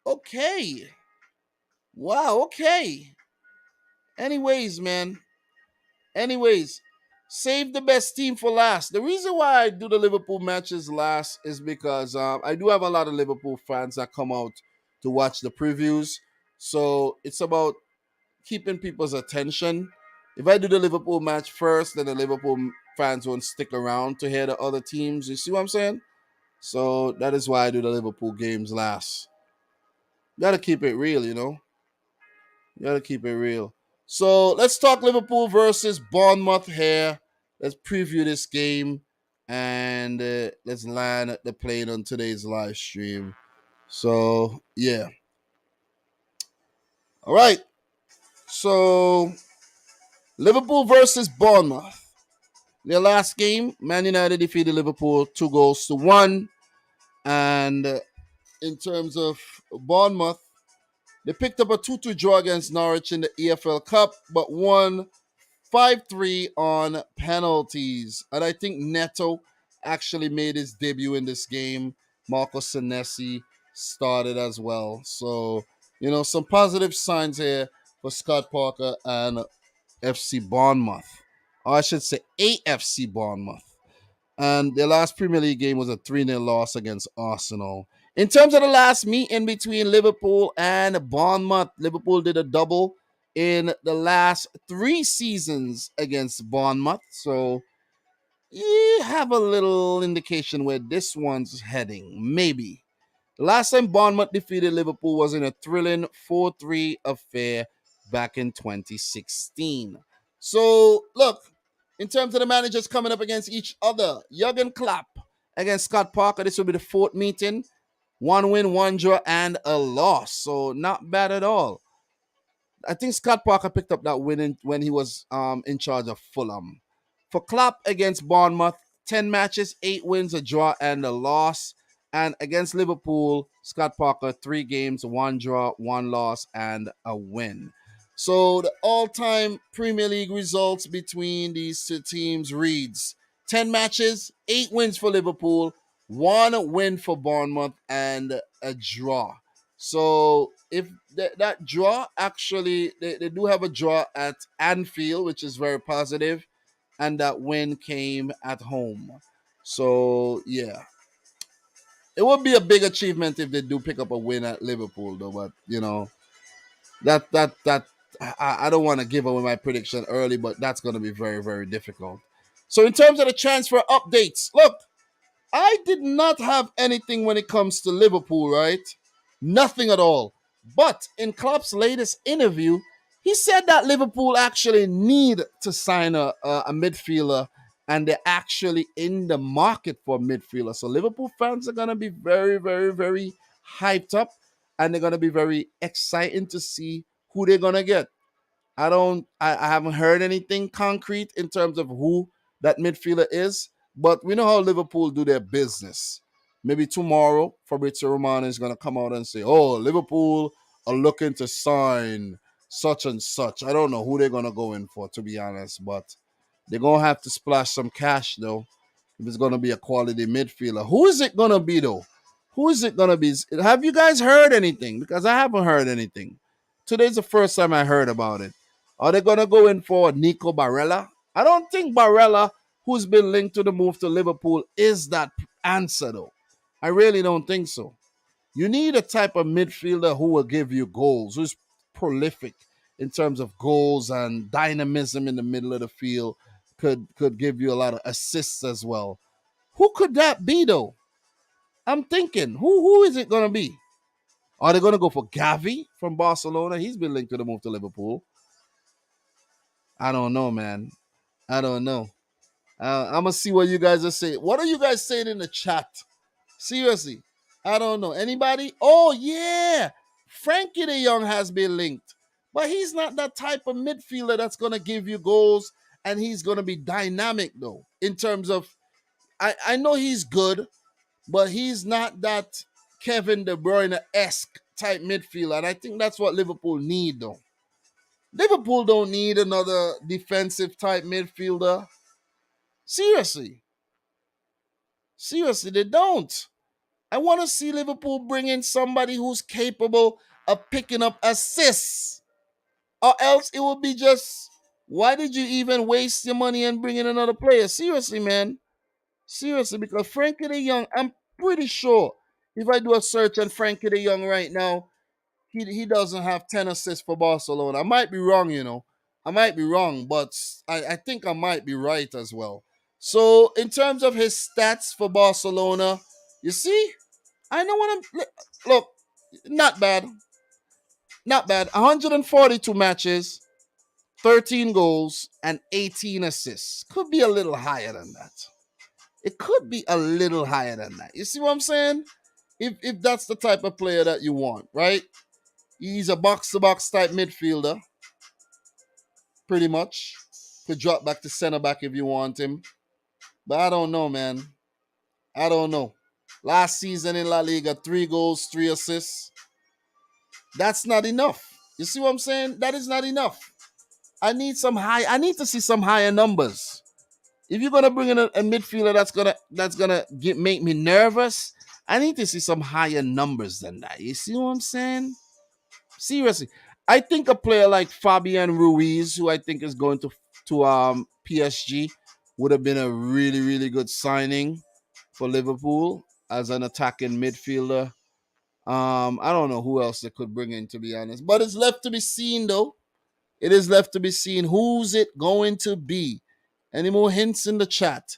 [SPEAKER 1] Okay. Wow. Okay. Anyways, man. Save the best team for last. The reason why I do the Liverpool matches last is because I do have a lot of Liverpool fans that come out to watch the previews. So it's about keeping people's attention. If I do the Liverpool match first, then the Liverpool fans won't stick around to hear the other teams. You see what I'm saying? So that is why I do the Liverpool games last. Gotta keep it real, you know? Gotta keep it real. So let's talk Liverpool versus Bournemouth here. Let's preview this game and let's land the plane on today's live stream. So, yeah. All right. So, Liverpool versus Bournemouth. Their last game, Man United defeated Liverpool 2-1. And in terms of Bournemouth, they picked up a 2-2 draw against Norwich in the EFL Cup, but won 5-3 on penalties. And I think Neto actually made his debut in this game. Marco Senesi started as well. So, some positive signs here for Scott Parker and FC Bournemouth. Or I should say AFC Bournemouth. And their last Premier League game was a 3-0 loss against Arsenal. In terms of the last meeting between Liverpool and Bournemouth, Liverpool did a double in the last 3 seasons against Bournemouth. So you have a little indication where this one's heading, maybe. The last time Bournemouth defeated Liverpool was in a thrilling 4-3 affair back in 2016. So, look, in terms of the managers coming up against each other, Jurgen Klopp against Scott Parker, this will be the 4th meeting. 1 win, 1 draw, and a loss. So, not bad at all. I think Scott Parker picked up that win when he was in charge of Fulham. For Klopp against Bournemouth, 10 matches, 8 wins, a draw, and a loss. And against Liverpool, Scott Parker, 3 games, 1 draw, 1 loss, and a win. So the all-time Premier League results between these two teams reads 10 matches, 8 wins for Liverpool, 1 win for Bournemouth, and a draw. So if that draw, actually, they do have a draw at Anfield, which is very positive, and that win came at home. So yeah, it would be a big achievement if they do pick up a win at Liverpool, though. But that I don't want to give away my prediction early, but that's going to be very, very difficult. So in terms of the transfer updates, look, I did not have anything when it comes to Liverpool, right? Nothing at all. But in Klopp's latest interview, he said that Liverpool actually need to sign a midfielder, and they're actually in the market for a midfielder. So Liverpool fans are going to be very, very, very hyped up, and they're going to be very excited to see who they're going to get. I haven't heard anything concrete in terms of who that midfielder is, but we know how Liverpool do their business. Maybe tomorrow, Fabrizio Romano is going to come out and say, oh, Liverpool are looking to sign such and such. I don't know who they're going to go in for, to be honest, but they're going to have to splash some cash, though, if it's going to be a quality midfielder. Who is it going to be, though? Who is it going to be? Have you guys heard anything? Because I haven't heard anything. Today's the first time I heard about it. Are they going to go in for Nico Barella? I don't think Barella, who's been linked to the move to Liverpool, is that answer, though. I really don't think so. You need a type of midfielder who will give you goals, who's prolific in terms of goals and dynamism in the middle of the field, could give you a lot of assists as well. Who could that be, though? I'm thinking, who is it going to be? Are they going to go for Gavi from Barcelona? He's been linked to the move to Liverpool. I don't know, man. I don't know. I'm going to see what you guys are saying. What are you guys saying in the chat? Seriously. I don't know. Anybody? Oh, yeah. Frankie de Jong has been linked. But he's not that type of midfielder that's going to give you goals, and he's going to be dynamic, though, in terms of, I know he's good, but he's not that Kevin De Bruyne-esque type midfielder, and I think that's what Liverpool need, though. Liverpool don't need another defensive type midfielder. Seriously, they don't. I want to see Liverpool bring in somebody who's capable of picking up assists, or else it will be just, why did you even waste your money and bring in another player? Seriously, man. Seriously, because Frankie de Jong, I'm pretty sure if I do a search on Frankie de Jong right now, he doesn't have 10 assists for Barcelona. I might be wrong, I might be wrong, but I think I might be right as well. So in terms of his stats for Barcelona, you see, I know what look, not bad. Not bad. 142 matches, 13 goals and 18 assists. Could be a little higher than that. It could be a little higher than that. You see what I'm saying? If that's the type of player that you want, right? He's a box-to-box type midfielder, pretty much. Could drop back to center back if you want him. But I don't know, man. I don't know. Last season in La Liga, 3 goals, 3 assists. That's not enough. You see what I'm saying? That is not enough. I need to see some higher numbers. If you're gonna bring in a midfielder that's gonna make me nervous, I need to see some higher numbers than that. You see what I'm saying? Seriously, I think a player like Fabian Ruiz, who I think is going to PSG, would have been a really, really good signing for Liverpool as an attacking midfielder. I don't know who else they could bring in, to be honest, but it's left to be seen, though. It is left to be seen. Who's it going to be? Any more hints in the chat?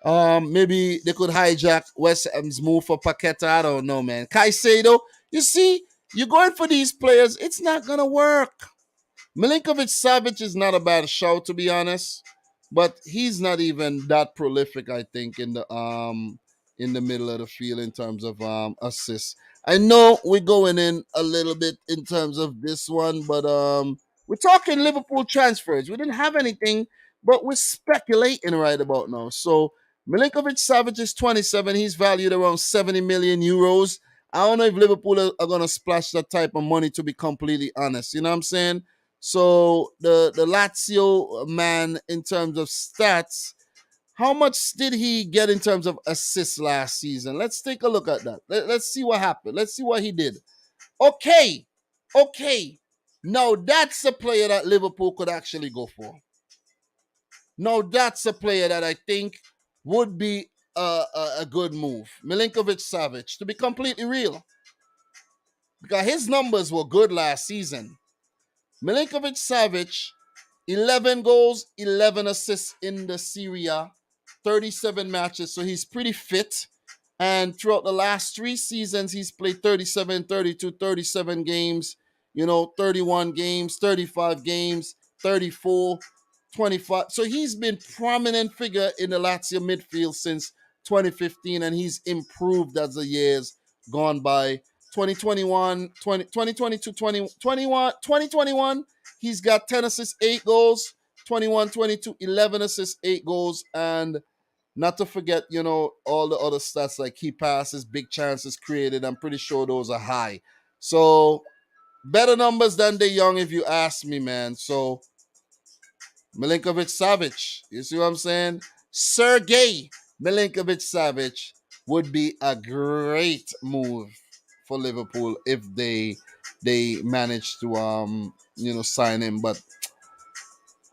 [SPEAKER 1] Maybe they could hijack West Ham's move for Paqueta. I don't know, man. Caicedo, you see, you're going for these players. It's not going to work. Milinkovic-Savic is not a bad shout, to be honest, but he's not even that prolific, I think, in the middle of the field in terms of assists. I know we're going in a little bit in terms of this one, but we're talking Liverpool transfers. We didn't have anything, but we're speculating right about now. So Milinkovic-Savic is 27. He's valued around 70 million euros. I don't know if Liverpool are going to splash that type of money, to be completely honest. You know what I'm saying? So the Lazio man, in terms of stats, how much did he get in terms of assists last season? Let's take a look at that. Let's see what happened. Let's see what he did. Okay. Now that's a player that Liverpool could actually go for. Now that's a player that I think would be a good move. Milinkovic-Savic, to be completely real. Because his numbers were good last season. Milinkovic-Savic, 11 goals, 11 assists in the Serie A, 37 matches, so he's pretty fit. And throughout the last 3 seasons, he's played 37, 32, 37 games, 31 games, 35 games, 34, 25. So he's been prominent figure in the Lazio midfield since 2015, and he's improved as the years gone by. 2021, 2022, 2021, he's got 10 assists, 8 goals. 21, 22, 11 assists, 8 goals. And not to forget, all the other stats like key passes, big chances created. I'm pretty sure those are high. So better numbers than De Jong, if you ask me, man. So Milinkovic-Savic, you see what I'm saying? Sergei Milinkovic-Savic would be a great move for Liverpool if they manage to sign him. But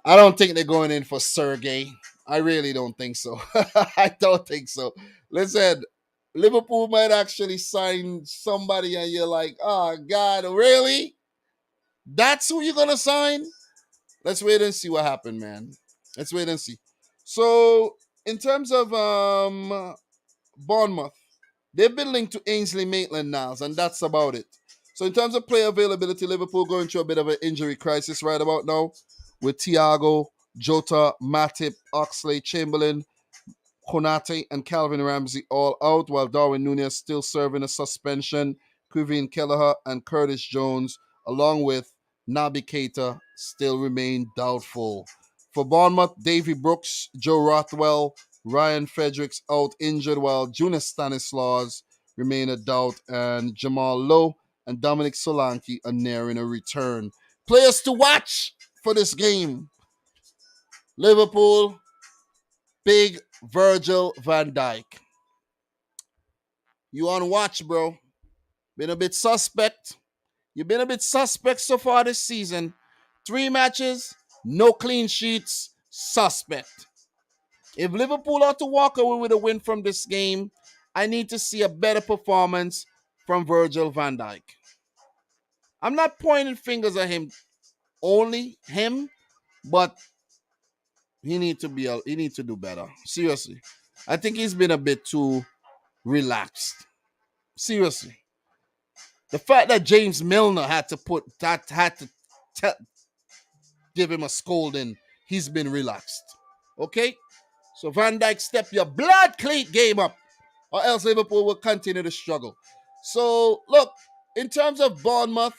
[SPEAKER 1] I don't think they're going in for Sergei. I really don't think so. I don't think so. Listen, Liverpool might actually sign somebody and you're like, oh God, really? That's who you're gonna sign? Let's wait and see what happened, man. Let's wait and see. So in terms of Bournemouth, they've been linked to Ainsley Maitland-Niles, and that's about it. So in terms of player availability, Liverpool going through a bit of an injury crisis right about now, with Thiago, Jota, Matip, Oxlade, Chamberlain, Konate, and Calvin Ramsey all out, while Darwin Núñez still serving a suspension. Kevin Kelleher and Curtis Jones, along with Naby Keita, still remain doubtful. For Bournemouth, Davy Brooks, Joe Rothwell, Ryan Fredericks out injured, while Junior Stanislaus remain a doubt, and Jamal Lowe and Dominic Solanke are nearing a return. Players to watch for this game: Liverpool, big Virgil van Dijk. You on watch, bro. Been a bit suspect. You've been a bit suspect so far this season. 3 matches, no clean sheets, suspect. If Liverpool are to walk away with a win from this game, I need to see a better performance from Virgil van Dijk. I'm not pointing fingers at him, only him, but he need to do better. Seriously. I think he's been a bit too relaxed. Seriously. The fact that James Milner had to give him a scolding. He's been relaxed. Okay? So Van Dijk, step your blood cleat game up, or else Liverpool will continue to struggle. So, look, in terms of Bournemouth,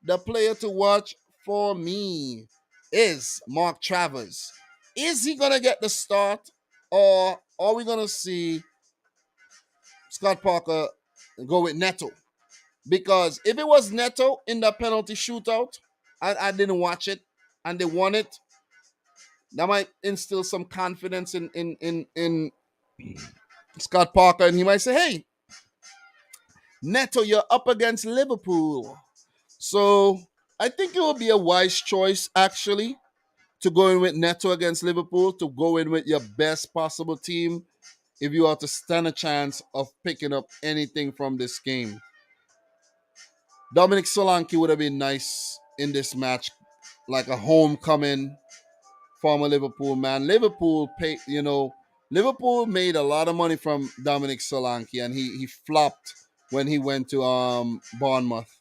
[SPEAKER 1] the player to watch for me is Mark Travers. Is he going to get the start, or are we going to see Scott Parker go with Neto? Because if it was Neto in the penalty shootout, I didn't watch it, and they won it, that might instill some confidence in Scott Parker, and he might say, hey, Neto, you're up against Liverpool. So I think it would be a wise choice, actually, to go in with Neto against Liverpool, to go in with your best possible team if you are to stand a chance of picking up anything from this game. Dominic Solanke would have been nice in this match, like a homecoming former Liverpool man. Liverpool made a lot of money from Dominic Solanke, and he flopped when he went to Bournemouth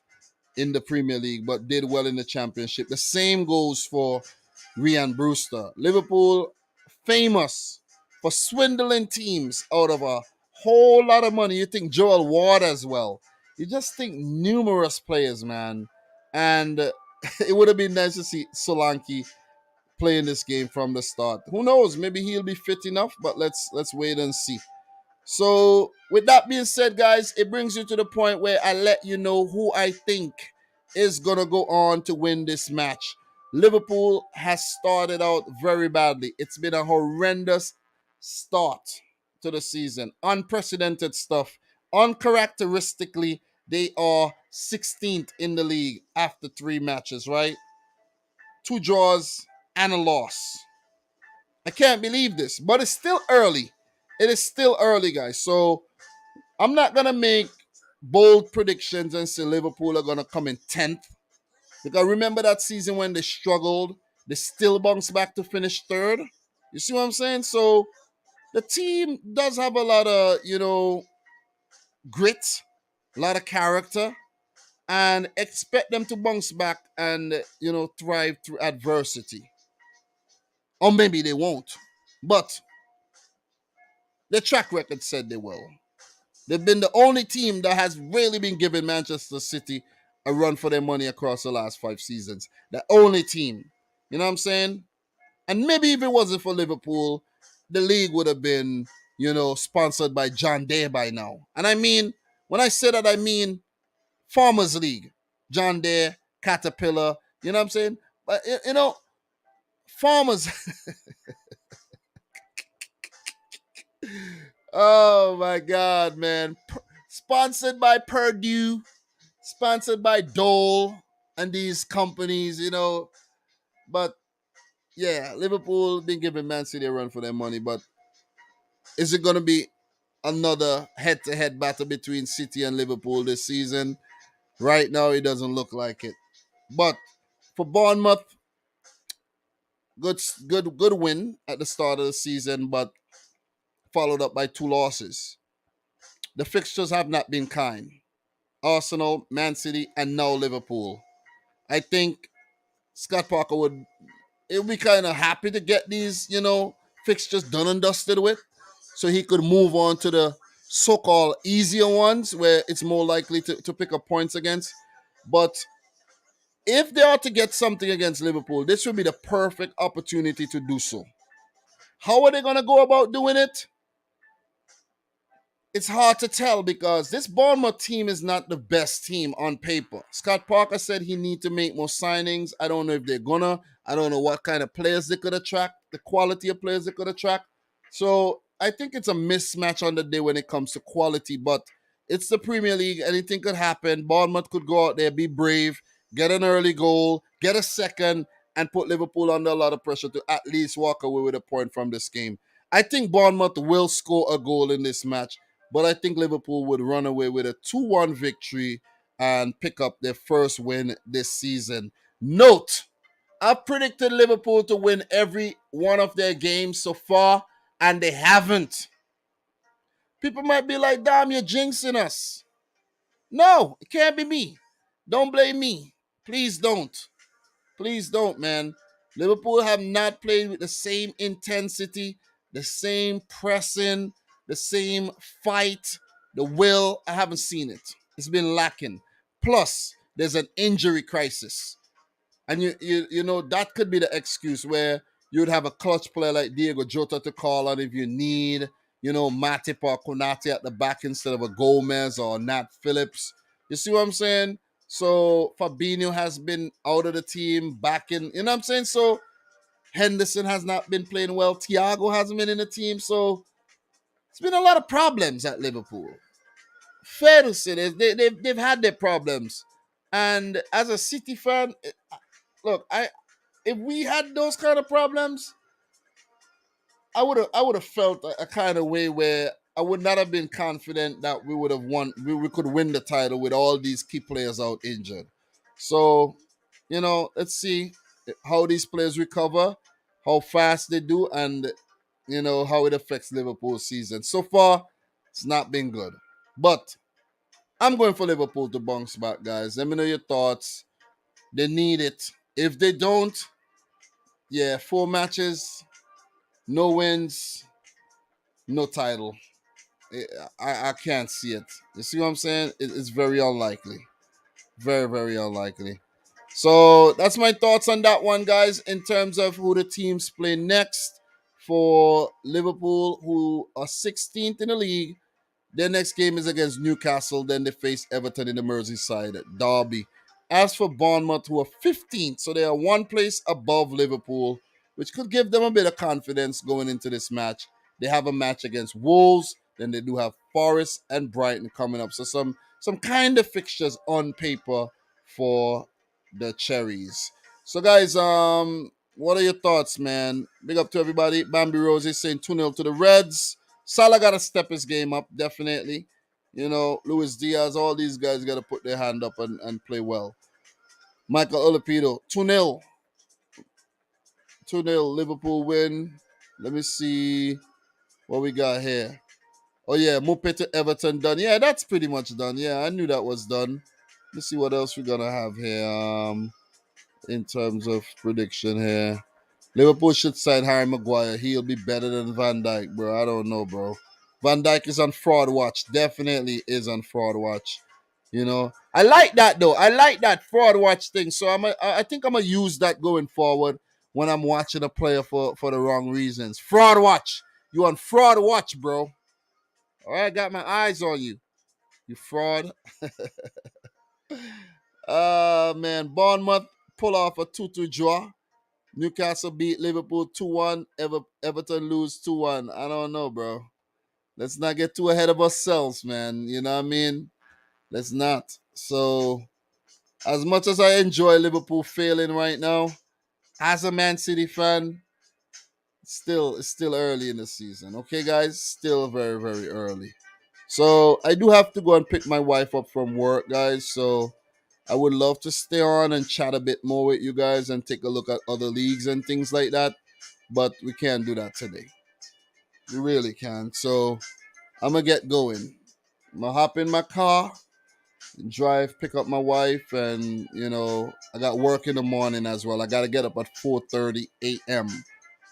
[SPEAKER 1] in the Premier League, but did well in the Championship. The same goes for Ryan Brewster. Liverpool, famous for swindling teams out of a whole lot of money. You think Joel Ward as well. You just think numerous players, man. And it would have been nice to see Solanke playing this game from the start. Who knows? Maybe he'll be fit enough, but let's wait and see. So, with that being said, guys, it brings you to the point where I let you know who I think is going to go on to win this match. Liverpool has started out very badly. It's been a horrendous start to the season. Unprecedented stuff. Uncharacteristically, they are 16th in the league after 3 matches, right? 2 draws and a loss. I can't believe this, but it's still early. It is still early, guys. So I'm not going to make bold predictions and say Liverpool are going to come in 10th. Because remember that season when they struggled, they still bounced back to finish 3rd. You see what I'm saying? So the team does have a lot of, grit, a lot of character, and expect them to bounce back and, thrive through adversity. Or maybe they won't. But the track record said they will. They've been the only team that has really been giving Manchester City a run for their money across the last 5 seasons. The only team. You know what I'm saying? And maybe if it wasn't for Liverpool, the league would have been, sponsored by John Deere by now. And I mean, when I say that, I mean Farmers League. John Deere, Caterpillar, you know what I'm saying? But, farmers... Oh my God, man. Sponsored by Purdue, sponsored by Dole and these companies, But yeah, Liverpool been giving Man City a run for their money. But is it going to be another head-to-head battle between City and Liverpool this season? Right now, it doesn't look like it. But for Bournemouth, good win at the start of the season, but followed up by 2 losses. The fixtures have not been kind. Arsenal, Man City, and now Liverpool. I think Scott Parker would be kind of happy to get these, fixtures done and dusted with, so he could move on to the so-called easier ones where it's more likely to pick up points against. But if they are to get something against Liverpool, this would be the perfect opportunity to do so. How are they going to go about doing it? It's hard to tell because this Bournemouth team is not the best team on paper. Scott Parker said he need to make more signings. I don't know if they're gonna. I don't know what kind of players they could attract, the quality of players they could attract. So I think it's a mismatch on the day when it comes to quality, but it's the Premier League. Anything could happen. Bournemouth could go out there, be brave, get an early goal, get a second, and put Liverpool under a lot of pressure to at least walk away with a point from this game. I think Bournemouth will score a goal in this match, but I think Liverpool would run away with a 2-1 victory and pick up their first win this season. Note, I've predicted Liverpool to win every one of their games so far, and they haven't. People might be like, damn, you're jinxing us. No, it can't be me. Don't blame me. Please don't. Please don't, man. Liverpool have not played with the same intensity, the same pressing, the same fight, the will. I haven't seen it. It's been lacking. Plus, there's an injury crisis. And you know that could be the excuse where you'd have a clutch player like Diego Jota to call on if you need, Matip or Konate at the back instead of a Gomez or Nat Phillips. You see what I'm saying? So Fabinho has been out of the team, back in, you know what I'm saying? So Henderson has not been playing well. Thiago hasn't been in the team. So it's been a lot of problems at Liverpool. Fair to say, they've had their problems. And as a City fan, look, if we had those kind of problems, I would have felt a kind of way where I would not have been confident that we would have won. We could win the title with all these key players out injured. So, let's see how these players recover, how fast they do, and how it affects Liverpool's season. So far, it's not been good, but I'm going for Liverpool to bounce back, guys. Let me know your thoughts. They need it. If they don't, yeah, 4 matches, no wins, no title. I can't see it. You see what I'm saying? It's very unlikely. Very, very unlikely. So that's my thoughts on that one, guys, in terms of who the teams play next for Liverpool, who are 16th in the league. Their next game is against Newcastle. Then they face Everton in the Merseyside derby. As for Bournemouth, who are 15th, so they are one place above Liverpool, which could give them a bit of confidence going into this match. They have a match against Wolves. Then they do have Forest and Brighton coming up. So some kind of fixtures on paper for the Cherries. So guys, what are your thoughts, man? Big up to everybody. Bambi Rose is saying 2-0 to the Reds. Salah got to step his game up, definitely. Luis Diaz, all these guys got to put their hand up and play well. Michael Olapido, 2-0. 2-0, Liverpool win. Let me see what we got here. Oh, yeah, Mupe to Everton done. Yeah, that's pretty much done. Yeah, I knew that was done. Let's see what else we're going to have here in terms of prediction here. Liverpool should sign Harry Maguire. He'll be better than Van Dijk, bro. I don't know, bro. Van Dijk is on fraud watch. Definitely is on fraud watch. I like that though. I like that fraud watch thing. So I think I'm gonna use that going forward when I'm watching a player for the wrong reasons. Fraud watch. You on fraud watch, bro. All right, got my eyes on you. You fraud. Man, Bournemouth pull off a 2-2 draw. Newcastle beat Liverpool 2-1. Everton lose 2-1. I don't know, bro. Let's not get too ahead of ourselves, man. You know what I mean? Let's not. So, as much as I enjoy Liverpool failing right now, as a Man City fan, it's still early in the season. Okay, guys? Still very, very early. So, I do have to go and pick my wife up from work, guys. So, I would love to stay on and chat a bit more with you guys and take a look at other leagues and things like that. But we can't do that today. We really can't. So I'm going to get going. I'm going to hop in my car, drive, pick up my wife, and, I got work in the morning as well. I got to get up at 4:30 a.m.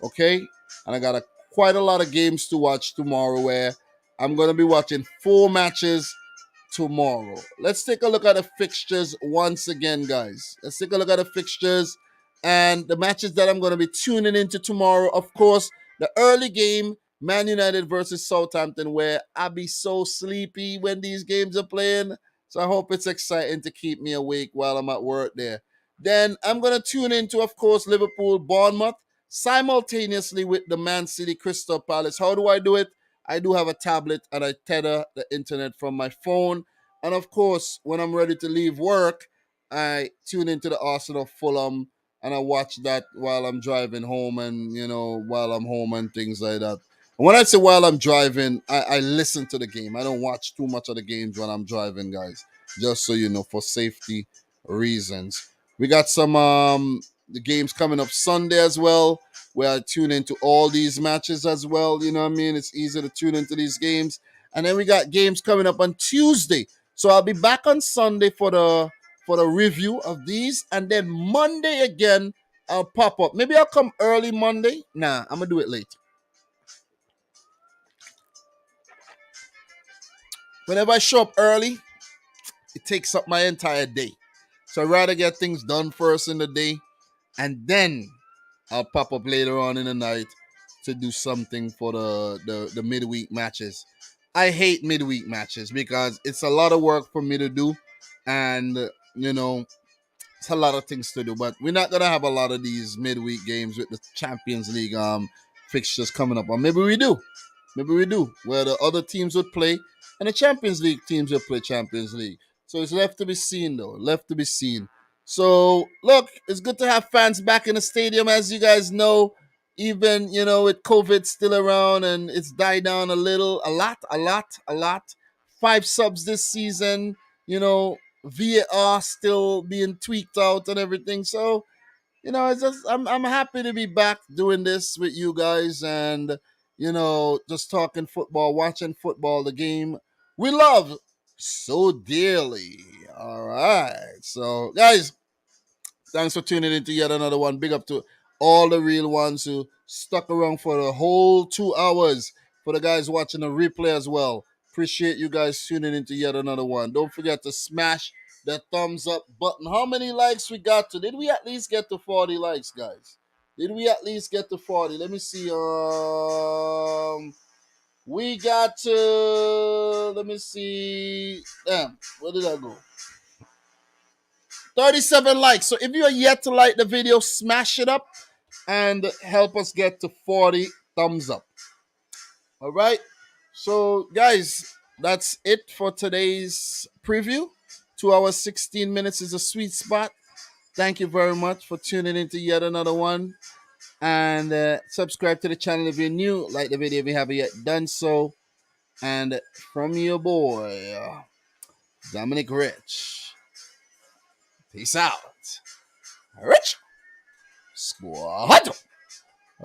[SPEAKER 1] Okay? And I got quite a lot of games to watch tomorrow where I'm going to be watching 4 matches tomorrow. Let's take a look at the fixtures once again, guys. Let's take a look at the fixtures and the matches that I'm going to be tuning into tomorrow. Of course, the early game, Man United versus Southampton, where I'll be so sleepy when these games are playing. So I hope it's exciting to keep me awake while I'm at work there. Then I'm going to tune into, of course, Liverpool, Bournemouth, simultaneously with the Man City Crystal Palace. How do I do it? I do have a tablet and I tether the internet from my phone. And of course, when I'm ready to leave work, I tune into the Arsenal Fulham and I watch that while I'm driving home and, while I'm home and things like that. And when I say while I'm driving, I listen to the game. I don't watch too much of the games when I'm driving, guys. Just so you know, for safety reasons. We got some the games coming up Sunday as well, where I tune into all these matches as well. You know what I mean? It's easy to tune into these games. And then we got games coming up on Tuesday. So I'll be back on Sunday for the review of these. And then Monday again, I'll pop up. Maybe I'll come early Monday. Nah, I'm gonna do it late. Whenever I show up early, it takes up my entire day. So I'd rather get things done first in the day, and then I'll pop up later on in the night to do something for the midweek matches. I hate midweek matches because it's a lot of work for me to do, and you know it's a lot of things to do. But we're not gonna have a lot of these midweek games with the Champions League fixtures coming up, or maybe we do. Maybe we do, where the other teams would play and the Champions League teams would play Champions League. So it's left to be seen, though. Left to be seen. So, look, it's good to have fans back in the stadium, as you guys know. Even, with COVID still around and it's died down a little, a lot. 5 subs this season, VAR still being tweaked out and everything. So, it's just I'm happy to be back doing this with you guys and just talking football, watching football, the game we love so dearly. All right. So guys, thanks for tuning in to yet another one. Big up to all the real ones who stuck around for the whole 2 hours. For the guys watching the replay as well. Appreciate you guys tuning in to yet another one. Don't forget to smash the thumbs up button. How many likes we got to? Did we at least get to 40 likes, guys? Did we at least get to 40? Let me see. We got to, let me see. Damn, where did I go? 37 likes. So if you are yet to like the video, smash it up and help us get to 40 thumbs up. All right. So, guys, that's it for today's preview. 2 hours, 16 minutes is a sweet spot. Thank you very much for tuning in to yet another one. And subscribe to the channel if you're new. Like the video if you haven't yet done so. And from your boy, Dominic Rich. Peace out. Rich Squad.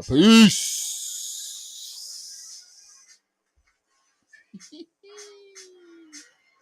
[SPEAKER 1] Peace.